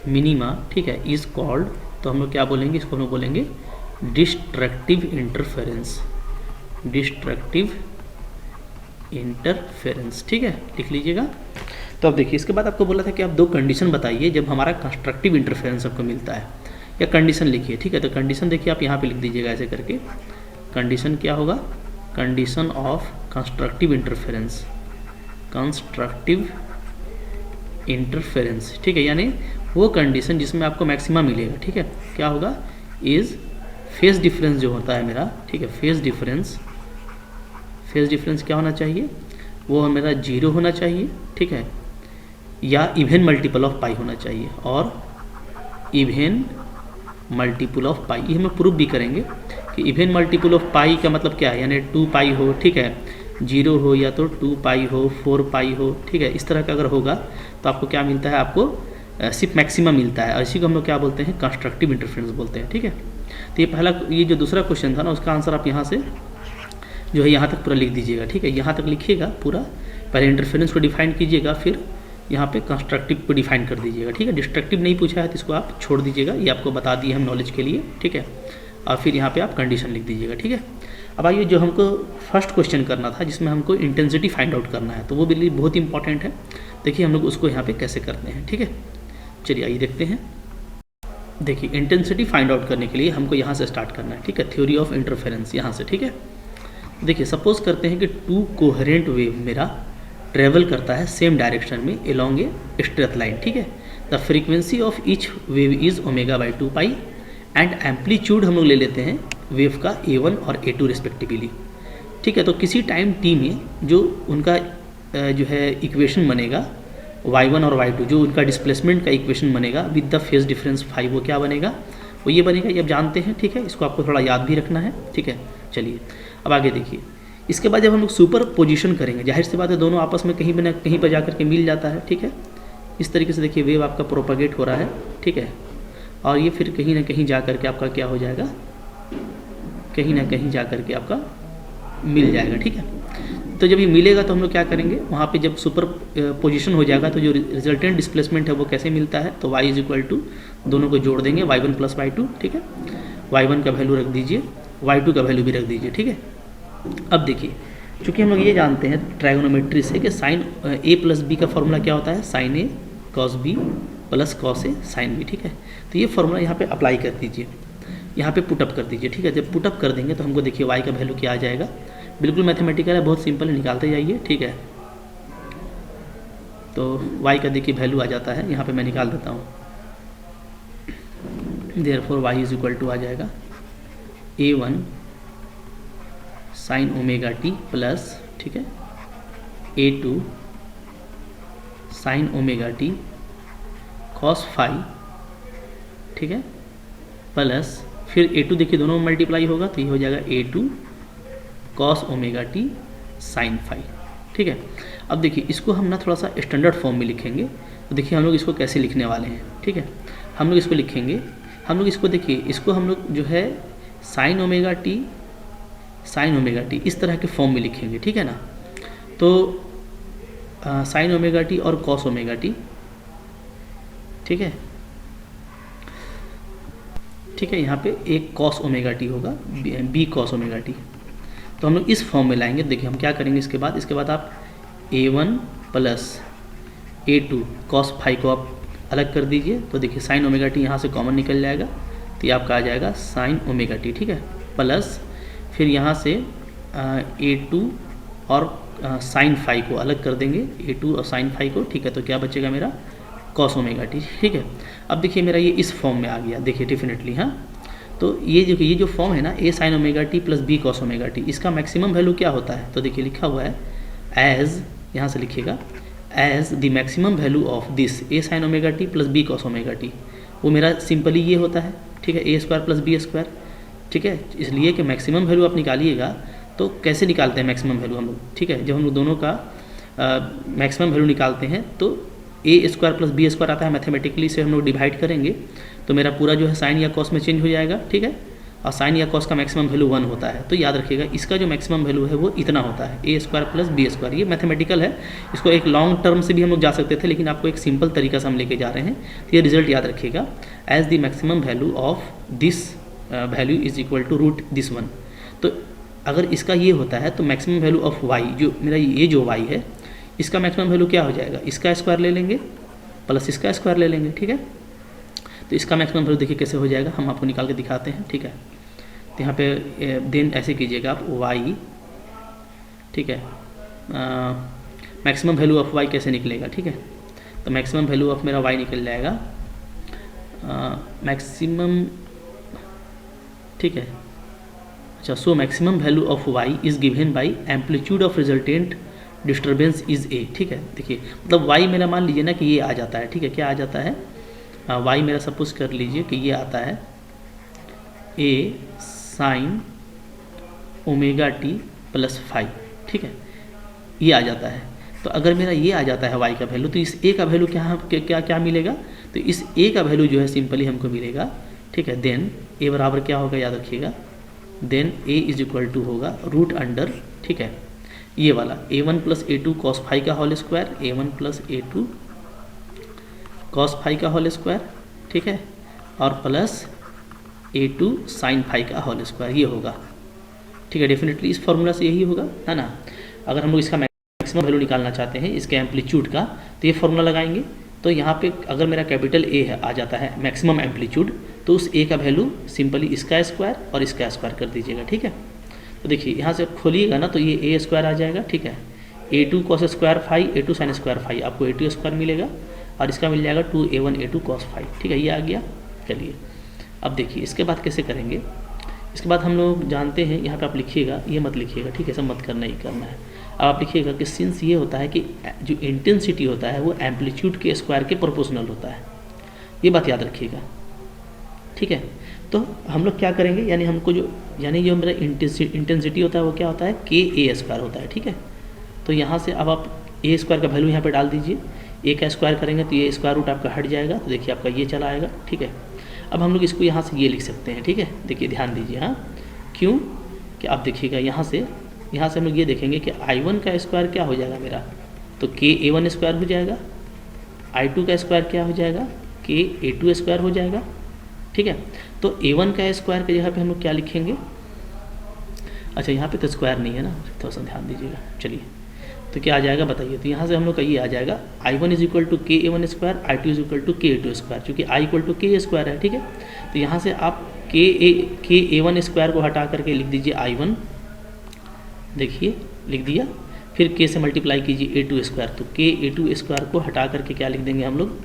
मिनिमा, ठीक है, इज कॉल्ड, तो हम लोग क्या बोलेंगे? इसको हम लोग बोलेंगे डिस्ट्रक्टिव इंटरफेरेंस, ठीक है, लिख लीजिएगा। तो अब देखिए इसके बाद आपको बोला था कि आप दो कंडीशन बताइए जब हमारा कंस्ट्रक्टिव इंटरफेरेंस आपको मिलता है, या कंडीशन लिखिए, ठीक है। तो कंडीशन देखिए आप यहाँ पे लिख दीजिएगा ऐसे करके। कंडीशन क्या होगा? कंडीशन ऑफ कंस्ट्रक्टिव इंटरफेरेंस, ठीक है, यानी वो कंडीशन जिसमें आपको मैक्सिमा मिलेगा, ठीक है, क्या होगा? इज फेज डिफरेंस जो होता है मेरा, ठीक है, फेज डिफरेंस क्या होना चाहिए? वो मेरा 0 होना चाहिए, ठीक है, या इवन मल्टीपल ऑफ पाई होना चाहिए, और इवन मल्टीपल ऑफ पाई, ये हम प्रूफ भी करेंगे कि इवन मल्टीपल ऑफ पाई का मतलब क्या है, यानी 2 पाई हो, ठीक है, 0 हो या तो 2 पाई हो, 4 पाई हो, ठीक है। इस तरह का अगर होगा तो आपको क्या मिलता है? आपको सिर्फ मैक्सिमम मिलता है, और इसी को हम लोग क्या बोलते हैं? कंस्ट्रक्टिव इंटरफेरेंस बोलते हैं, ठीक है। तो ये पहला, ये जो दूसरा क्वेश्चन था ना, उसका आंसर आप यहाँ से जो है यहाँ तक पूरा लिख दीजिएगा, ठीक है। यहाँ तक लिखिएगा पूरा, पहले इंटरफेरेंस को डिफाइन कीजिएगा, फिर यहाँ पे कंस्ट्रक्टिव को डिफाइन कर दीजिएगा, ठीक है। डिस्ट्रक्टिव नहीं पूछा है तो इसको आप छोड़ दीजिएगा, ये आपको बता दिए हम नॉलेज के लिए, ठीक है। और फिर यहाँ पे आप कंडीशन लिख दीजिएगा, ठीक है। अब आइए जो हमको फर्स्ट क्वेश्चन करना था, जिसमें हमको इंटेंसिटी फाइंड आउट करना है, तो वो भी बहुत इंपॉर्टेंट है। देखिए हम लोग उसको यहाँ पे कैसे करते हैं, ठीक है। चलिए आइए देखते हैं। देखिए इंटेंसिटी फाइंड आउट करने के लिए हमको यहाँ से स्टार्ट करना है, ठीक है, थ्योरी ऑफ इंटरफेरेंस यहाँ से, ठीक है। देखिए सपोज करते हैं कि 2 कोहेरेंट वेव मेरा ट्रेवल करता है सेम डायरेक्शन में एलोंग ए स्ट्रेट लाइन, ठीक है। The frequency of each wave is ओमेगा/2 पाई एंड एम्पलीट्यूड हम लोग ले लेते हैं वेव का A1 और A2 रिस्पेक्टिवली, ठीक है। तो किसी टाइम t में जो उनका जो है इक्वेशन बनेगा y1 और y2, जो उनका डिस्प्लेसमेंट का इक्वेशन बनेगा with the phase difference phi, वो क्या बनेगा, वो ये बनेगा, ये आप जानते हैं, ठीक है। इसको आपको थोड़ा याद भी रखना है, ठीक है। चलिए अब आगे देखिए, इसके बाद जब हम लोग सुपर पोजिशन करेंगे, जाहिर सी बात है दोनों आपस में कहीं ना कहीं पर जा कर के मिल जाता है, ठीक है। इस तरीके से देखिए वेव आपका प्रोपागेट हो रहा है, ठीक है, और ये फिर कहीं ना कहीं जा कर के आपका क्या हो जाएगा, कहीं ना कहीं जा कर के आपका मिल जाएगा, ठीक है। तो जब ये मिलेगा तो हम लोग क्या करेंगे, वहाँ पे जब सुपर पोजीशन हो जाएगा तो जो रिजल्टेंट डिस्प्लेसमेंट है वो कैसे मिलता है, तो y इज इक्वल टू, दोनों को जोड़ देंगे, y1 प्लस y2, ठीक है। y1 का वैल्यू रख दीजिए, y2 का वैल्यू भी रख दीजिए, ठीक है। अब देखिए, चूँकि हम लोग ये जानते हैं ट्रायगोनोमेट्री से कि साइन a प्लस बी का फॉर्मूला क्या होता है, sine a cos b plus cos a sine b, ठीक है। तो ये फॉर्मूला यहाँ पे अप्लाई कर दीजिए, यहाँ पे पुटअप कर दीजिए, ठीक है। जब पुटअप कर देंगे तो हमको देखिए y का वैल्यू क्या आ जाएगा, बिल्कुल मैथमेटिकल है, बहुत सिंपल है, निकालते जाइए, ठीक है। तो y का देखिए वैल्यू आ जाता है, यहाँ पे मैं निकाल देता हूँ, therefore y is equal to आ जाएगा A1 sine omega t plus, ठीक है, A2 sine omega t cos phi, ठीक है, प्लस फिर A2 देखिए दोनों में मल्टीप्लाई होगा तो ये हो जाएगा A2 cos omega t sine phi, ठीक है। अब देखिए इसको हम ना थोड़ा सा स्टैंडर्ड फॉर्म में लिखेंगे, तो देखिए हम लोग इसको कैसे लिखने वाले हैं, ठीक है। हम लोग इसको लिखेंगे, हम लोग इसको देखिए, इसको हम लोग जो है साइन ओमेगा टी इस तरह के फॉर्म में लिखेंगे, ठीक है ना। तो साइन ओमेगा टी और कॉस ओमेगा टी, ठीक है, ठीक है। यहाँ पे एक कॉस ओमेगा टी होगा, बी कॉस ओमेगा टी, तो हम लोग इस फॉर्म में लाएंगे। देखिए हम क्या करेंगे इसके बाद आप A1 plus A2 cos phi को आप अलग कर दीजिए, तो देखिए साइन ओमेगा टी यहाँ से कॉमन निकल जाएगा, तो ये आपका आ जाएगा साइन ओमेगा टी, ठीक है, प्लस फिर यहाँ से A2 और साइन फाई को अलग कर देंगे, A2 और साइन फाई को, ठीक है। तो क्या बचेगा मेरा कॉस ओमेगा टी, ठीक है। अब देखिए मेरा ये इस फॉर्म में आ गया, देखिए डेफिनेटली, हाँ। तो ये जो फॉर्म है ना, A sine omega t plus B cos omega T, इसका मैक्सिमम वैल्यू क्या होता है, तो देखिए लिखा हुआ है एज, यहाँ से लिखिएगा as the maximum value of this A sine omega t plus B cos omega t, वो मेरा सिंपली ये होता है, ठीक है, A square plus B square, ठीक है। इसलिए कि मैक्सिमम वैल्यू आप निकालिएगा तो कैसे निकालते हैं मैक्सिमम वैल्यू हम लोग, ठीक है। जब हम लोग दोनों का मैक्सिमम वैल्यू निकालते हैं तो A square plus B square आता है, मैथमेटिकली से हम लोग डिवाइड करेंगे तो मेरा पूरा जो है साइन या कॉस में चेंज हो जाएगा, ठीक है। और साइन या कॉस का मैक्सिमम वैल्यू 1 होता है, तो याद रखिएगा इसका जो मैक्सिमम वैल्यू है वो इतना होता है, A square plus B square. ये मैथमेटिकल है, इसको एक लॉन्ग टर्म से भी हम लोग जा सकते थे, लेकिन आपको एक सिंपल तरीका से हम लेके जा रहे हैं, तो ये रिजल्ट याद रखिएगा, as the maximum value of this value is equal to root this one. तो अगर इसका ये होता है तो मैक्सिमम वैल्यू ऑफ y, जो मेरा ये जो y है, इसका मैक्सिमम वैल्यू क्या हो जाएगा, इसका स्क्वायर ले लेंगे प्लस इसका स्क्वायर ले लेंगे, ठीक है। तो इसका मैक्सिमम वैल्यू देखिए कैसे हो जाएगा, हम आपको निकाल के दिखाते हैं, ठीक है। तो यहाँ पे देन ऐसे कीजिएगा आप y, ठीक है, मैक्सिमम वैल्यू ऑफ y कैसे निकलेगा, ठीक है। तो मैक्सिमम वैल्यू ऑफ मेरा y निकल जाएगा मैक्सिमम, ठीक है, अच्छा। So maximum value of y is given by amplitude of resultant disturbance is a, ठीक है। देखिए मतलब y मेरा मान लीजिए ना कि ये आ जाता है, ठीक है, क्या आ जाता है, y मेरा सपोज कर लीजिए कि ये आता है A sine omega t plus phi, ठीक है, ये आ जाता है। तो अगर मेरा ये आ जाता है y का वैल्यू, तो इस a का वैल्यू क्या मिलेगा, तो इस a का वैल्यू जो है सिंपली हमको मिलेगा, ठीक है। देन a बराबर क्या होगा, याद रखिएगा, then a is equal to होगा रूट अंडर, ठीक है, ये वाला A1 plus A2 cos phi का whole square, A1 plus A2 cos phi का होल स्क्वायर, ठीक है, और प्लस A2 साइन फाई का होल स्क्वायर, ये होगा, ठीक है। डेफिनेटली इस फॉर्मूला से यही होगा, है ना। अगर हम लोग इसका मैक्सिमम वैल्यू निकालना चाहते हैं इसके एम्पलीट्यूड का, तो ये फॉर्मूला लगाएंगे। तो यहाँ पे अगर मेरा कैपिटल A है, आ जाता है मैक्सिमम एम्पलीट्यूड, तो उस A का वैल्यू सिंपली इसका स्क्वायर और इसका स्क्वायर कर दीजिएगा, ठीक है। तो देखिए यहाँ से खोलिएगा ना तो ये A स्क्वायर आ जाएगा, ठीक है, A2 cos square phi, A2 sine square phi, आपको A2 स्क्वायर मिलेगा और इसका मिल जाएगा 2A1 A2 कॉस फाई, ठीक है, ये आ गया। चलिए अब देखिए इसके बाद कैसे करेंगे, इसके बाद हम लोग जानते हैं, यहाँ पे आप लिखिएगा, ये मत लिखिएगा, ठीक है, सब मत करना ही करना है। अब आप लिखिएगा कि सिंस ये होता है कि जो इंटेंसिटी होता है वो एम्पलीट्यूड के स्क्वायर के प्रोपोर्शनल होता है, ये बात याद रखिएगा, ठीक है। तो हम लोग क्या करेंगे, यानी हमको जो मेरा इंटेंसिटी होता है वो क्या होता है, के ए स्क्वायर होता है, ठीक है। तो यहाँ से अब आप ए स्क्वायर का वैल्यू यहाँ पे डाल दीजिए, ए का स्क्वायर करेंगे तो ये स्क्वायर रूट आपका हट जाएगा, तो देखिए आपका ये चला आएगा, ठीक है। अब हम लोग इसको यहाँ से ये लिख सकते हैं, ठीक है, देखिए ध्यान दीजिए, हाँ क्यों कि आप देखिएगा यहाँ से हम लोग ये देखेंगे कि I1 का स्क्वायर क्या हो जाएगा मेरा, तो के A1 स्क्वायर हो जाएगा, I2 का स्क्वायर क्या हो जाएगा, के A2 स्क्वायर हो जाएगा, ठीक है। तो A1 का स्क्वायर की जगह पे हम लोग क्या लिखेंगे, अच्छा यहाँ पे तो स्क्वायर नहीं है ना, थोड़ा सा ध्यान दीजिएगा, चलिए तो क्या आ जाएगा बताइए, तो यहाँ से हम लोग का ये आ जाएगा I1 इज इक्वल टू के A1 square, I2 is equal to के A2 स्क्वायर, चूँकि I इक्वल टू के स्क्वायर है, ठीक है। तो यहाँ से आप के A1 स्क्वायर को हटा करके लिख दीजिए I1, देखिए लिख दिया, फिर के से मल्टीप्लाई कीजिए A2 स्क्वायर, तो के A2 स्क्वायर को हटा करके क्या लिख देंगे हम लोग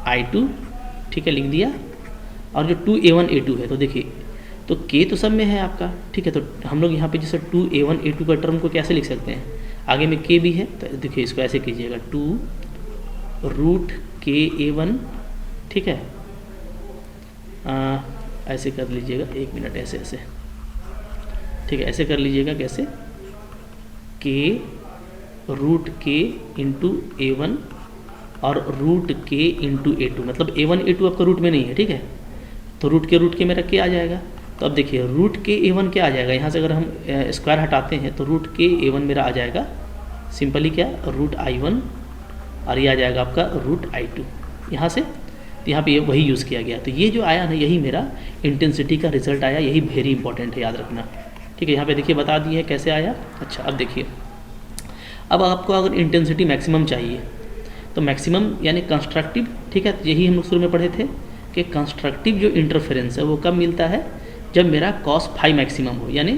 I2, ठीक है, लिख दिया। और जो 2A1 A2 है, तो देखिए तो के तो सब में है आपका, ठीक है, तो हम लोग यहाँ पे जैसे 2A1 A2 का टर्म को कैसे लिख सकते हैं, आगे में के भी है, तो देखिए इसको ऐसे कीजिएगा 2 रूट के A1, ठीक है, ऐसे कर लीजिएगा, एक मिनट, ऐसे ऐसे, ठीक है, ऐसे कर लीजिएगा, कैसे, के रूट के इंटू A1 और रूट के इंटू A2, मतलब A1 A2 आपका रूट में नहीं है, ठीक है, तो रूट के मेरा के आ जाएगा। तो अब देखिए रूट के A1 क्या आ जाएगा, यहाँ से अगर हम स्क्वायर हटाते हैं तो रूट के A1 मेरा आ जाएगा सिंपली क्या, रूट I1, और ये आ जाएगा आपका रूट I2 यहाँ से, तो यहाँ पे ये वही यूज़ किया गया। तो ये जो आया ना, यही मेरा इंटेंसिटी का रिजल्ट आया, यही वेरी इंपॉर्टेंट है, याद रखना, ठीक है। यहाँ पे देखिए बता दिए कैसे आया। अच्छा अब देखिए, अब आपको अगर इंटेंसिटी मैक्सिमम चाहिए तो मैक्सिमम यानी कंस्ट्रक्टिव, ठीक है, यही हम लोग शुरू में पढ़े थे कि कंस्ट्रक्टिव जो इंटरफेरेंस है वो कब मिलता है, जब मेरा cos फाई मैक्सिमम हो, यानी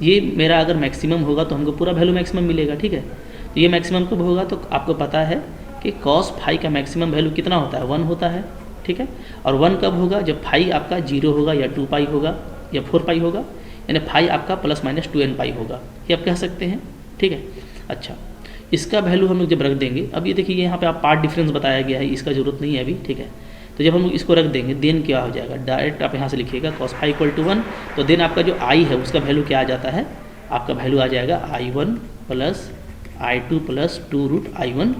ये मेरा अगर मैक्सिमम होगा तो हमको पूरा वैल्यू मैक्सिमम मिलेगा, ठीक है। तो ये मैक्सिमम कब होगा, तो आपको पता है कि cos फाई का मैक्सिमम वैल्यू कितना होता है, 1 होता है, ठीक है। और 1 कब होगा, जब फाई आपका 0 होगा या 2 पाई होगा या 4 पाई होगा, यानी फाई आपका प्लस माइनस 2n पाई होगा, ये आप कह सकते हैं, ठीक है। अच्छा इसका वैल्यू हम लोग जब रख देंगे, अब ये देखिए यहाँ पे आप पार्ट डिफरेंस बताया गया है, इसका ज़रूरत नहीं है अभी, ठीक है। तो जब हम लोग इसको रख देंगे देन क्या हो जाएगा, डायरेक्ट आप यहाँ से लिखिएगा cos फाई इक्वल टू 1, तो देन आपका जो I है उसका वैल्यू क्या आ जाता है, आपका वैल्यू आ जाएगा I1 plus I2 plus 2 root I1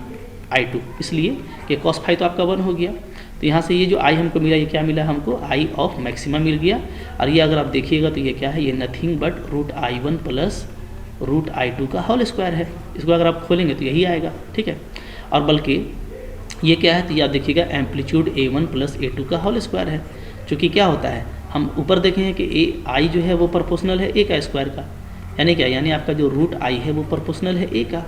I2, इसलिए कि cos फाई तो आपका 1 हो गया। तो यहाँ से ये जो I हमको मिला, ये क्या मिला हमको, I ऑफ मैक्सिमम मिल गया। और ये अगर आप देखिएगा तो ये क्या है, ये nothing but root I1 plus root I2 का होल स्क्वायर है, इसको अगर आप खोलेंगे तो यही आएगा, ठीक है। और बल्कि ये क्या है, तो ये आप देखिएगा एम्पलीट्यूड A1 प्लस A2 का होल स्क्वायर है, चूँकि क्या होता है, हम ऊपर देखें कि I जो है वो प्रोपोर्शनल है A का स्क्वायर का, यानी क्या, यानी आपका जो रूट I है वो प्रोपोर्शनल है A का,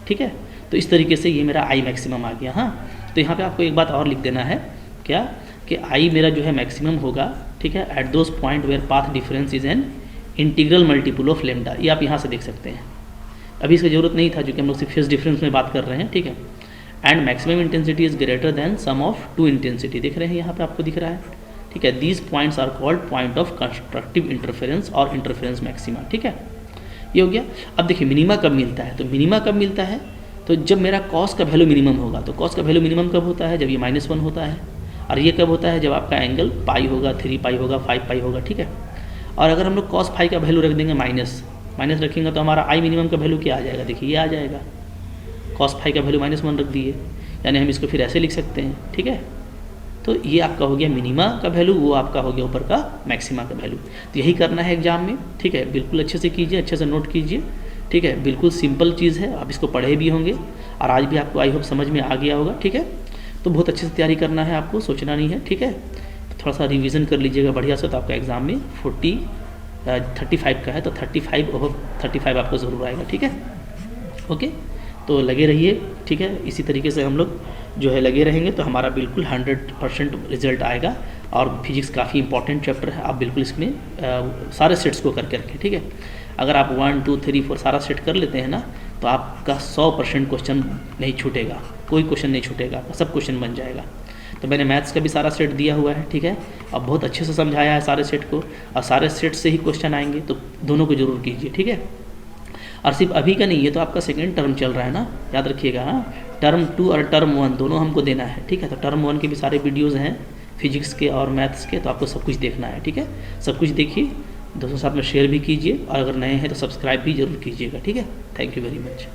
ठीक है। तो इस तरीके से ये मेरा I मैक्सिमम आ गया। हाँ, तो यहाँ पे आपको एक बात और लिख देना है, क्या कि I मेरा जो है मैक्सिमम होगा, ठीक है, at those point where path difference is an integral multiple of lambda, ये आप यहाँ से देख सकते हैं। अभी इसकी ज़रूरत नहीं था क्योंकि हम लोग सिर्फ फेस डिफरेंस में बात कर रहे हैं, ठीक है। And maximum intensity is greater than sum of 2 intensity, देख रहे हैं यहाँ पे आपको दिख रहा है, ठीक है। These points are called point of constructive interference और इंटरफेरेंस मैक्सिमा, ठीक है, ये हो गया। अब देखिए मिनिमा कब मिलता है, तो मिनिमा कब मिलता है, तो जब मेरा कॉस का वैल्यू मिनिमम होगा। तो कॉस का वैल्यू मिनिमम कब होता है, जब ये -1 होता है, और ये कब होता है, जब आपका एंगल पाई होगा, 3 पाई होगा, 5 पाई होगा, ठीक है। और अगर हम लोग cos फाई का वैल्यू रख देंगे माइनस रखेंगे तो हमारा I मिनिमम का वैल्यू क्या आ जाएगा, देखिए ये आ जाएगा, cos फाई का वैल्यू -1 रख दिए, यानी हम इसको फिर ऐसे लिख सकते हैं, ठीक है। तो ये आपका हो गया मिनिमा का वैल्यू, वो आपका हो गया ऊपर का मैक्सिमा का वैल्यू। तो यही करना है एग्जाम में, ठीक है, बिल्कुल अच्छे से कीजिए, अच्छे से नोट कीजिए, ठीक है, बिल्कुल सिंपल चीज़ है, आप इसको पढ़े भी होंगे और आज भी आपको आई होप समझ में आ गया होगा, ठीक है। तो बहुत अच्छे से तैयारी करना है आपको, सोचना नहीं है, ठीक है। तो थोड़ा सा रिवीजन कर लीजिएगा बढ़िया से, तो आपका एग्ज़ाम में 35 का है तो 35 ओवर 35 आपको ज़रूर आएगा, ठीक है, ओके। तो लगे रहिए, ठीक है, इसी तरीके से हम लोग जो है लगे रहेंगे तो हमारा बिल्कुल 100% रिजल्ट आएगा। और फिजिक्स काफ़ी इंपॉर्टेंट चैप्टर है, आप बिल्कुल इसमें सारे सेट्स को करके रखें, ठीक है। अगर आप 1 2 3 4 सारा सेट कर लेते हैं ना, तो आपका 100% क्वेश्चन नहीं छूटेगा, कोई क्वेश्चन नहीं छूटेगा, आपका सब क्वेश्चन बन जाएगा। तो मैंने मैथ्स का भी सारा सेट दिया हुआ है, ठीक है। अब बहुत अच्छे से समझाया है सारे सेट को, और सारे सेट से ही क्वेश्चन आएंगे, तो दोनों को जरूर कीजिए, ठीक है। और सिर्फ अभी का नहीं, ये तो आपका सेकेंड टर्म चल रहा है ना, याद रखिएगा। हाँ, टर्म 2 और टर्म 1 दोनों हमको देना है, ठीक है। तो टर्म 1 के भी सारे वीडियोज़ हैं फिजिक्स के और मैथ्स के, तो आपको सब कुछ देखना है, ठीक है। सब कुछ देखिए, दोस्तों साथ में शेयर भी कीजिए, और अगर नए हैं तो सब्सक्राइब भी जरूर कीजिएगा, ठीक है। Thank you very much.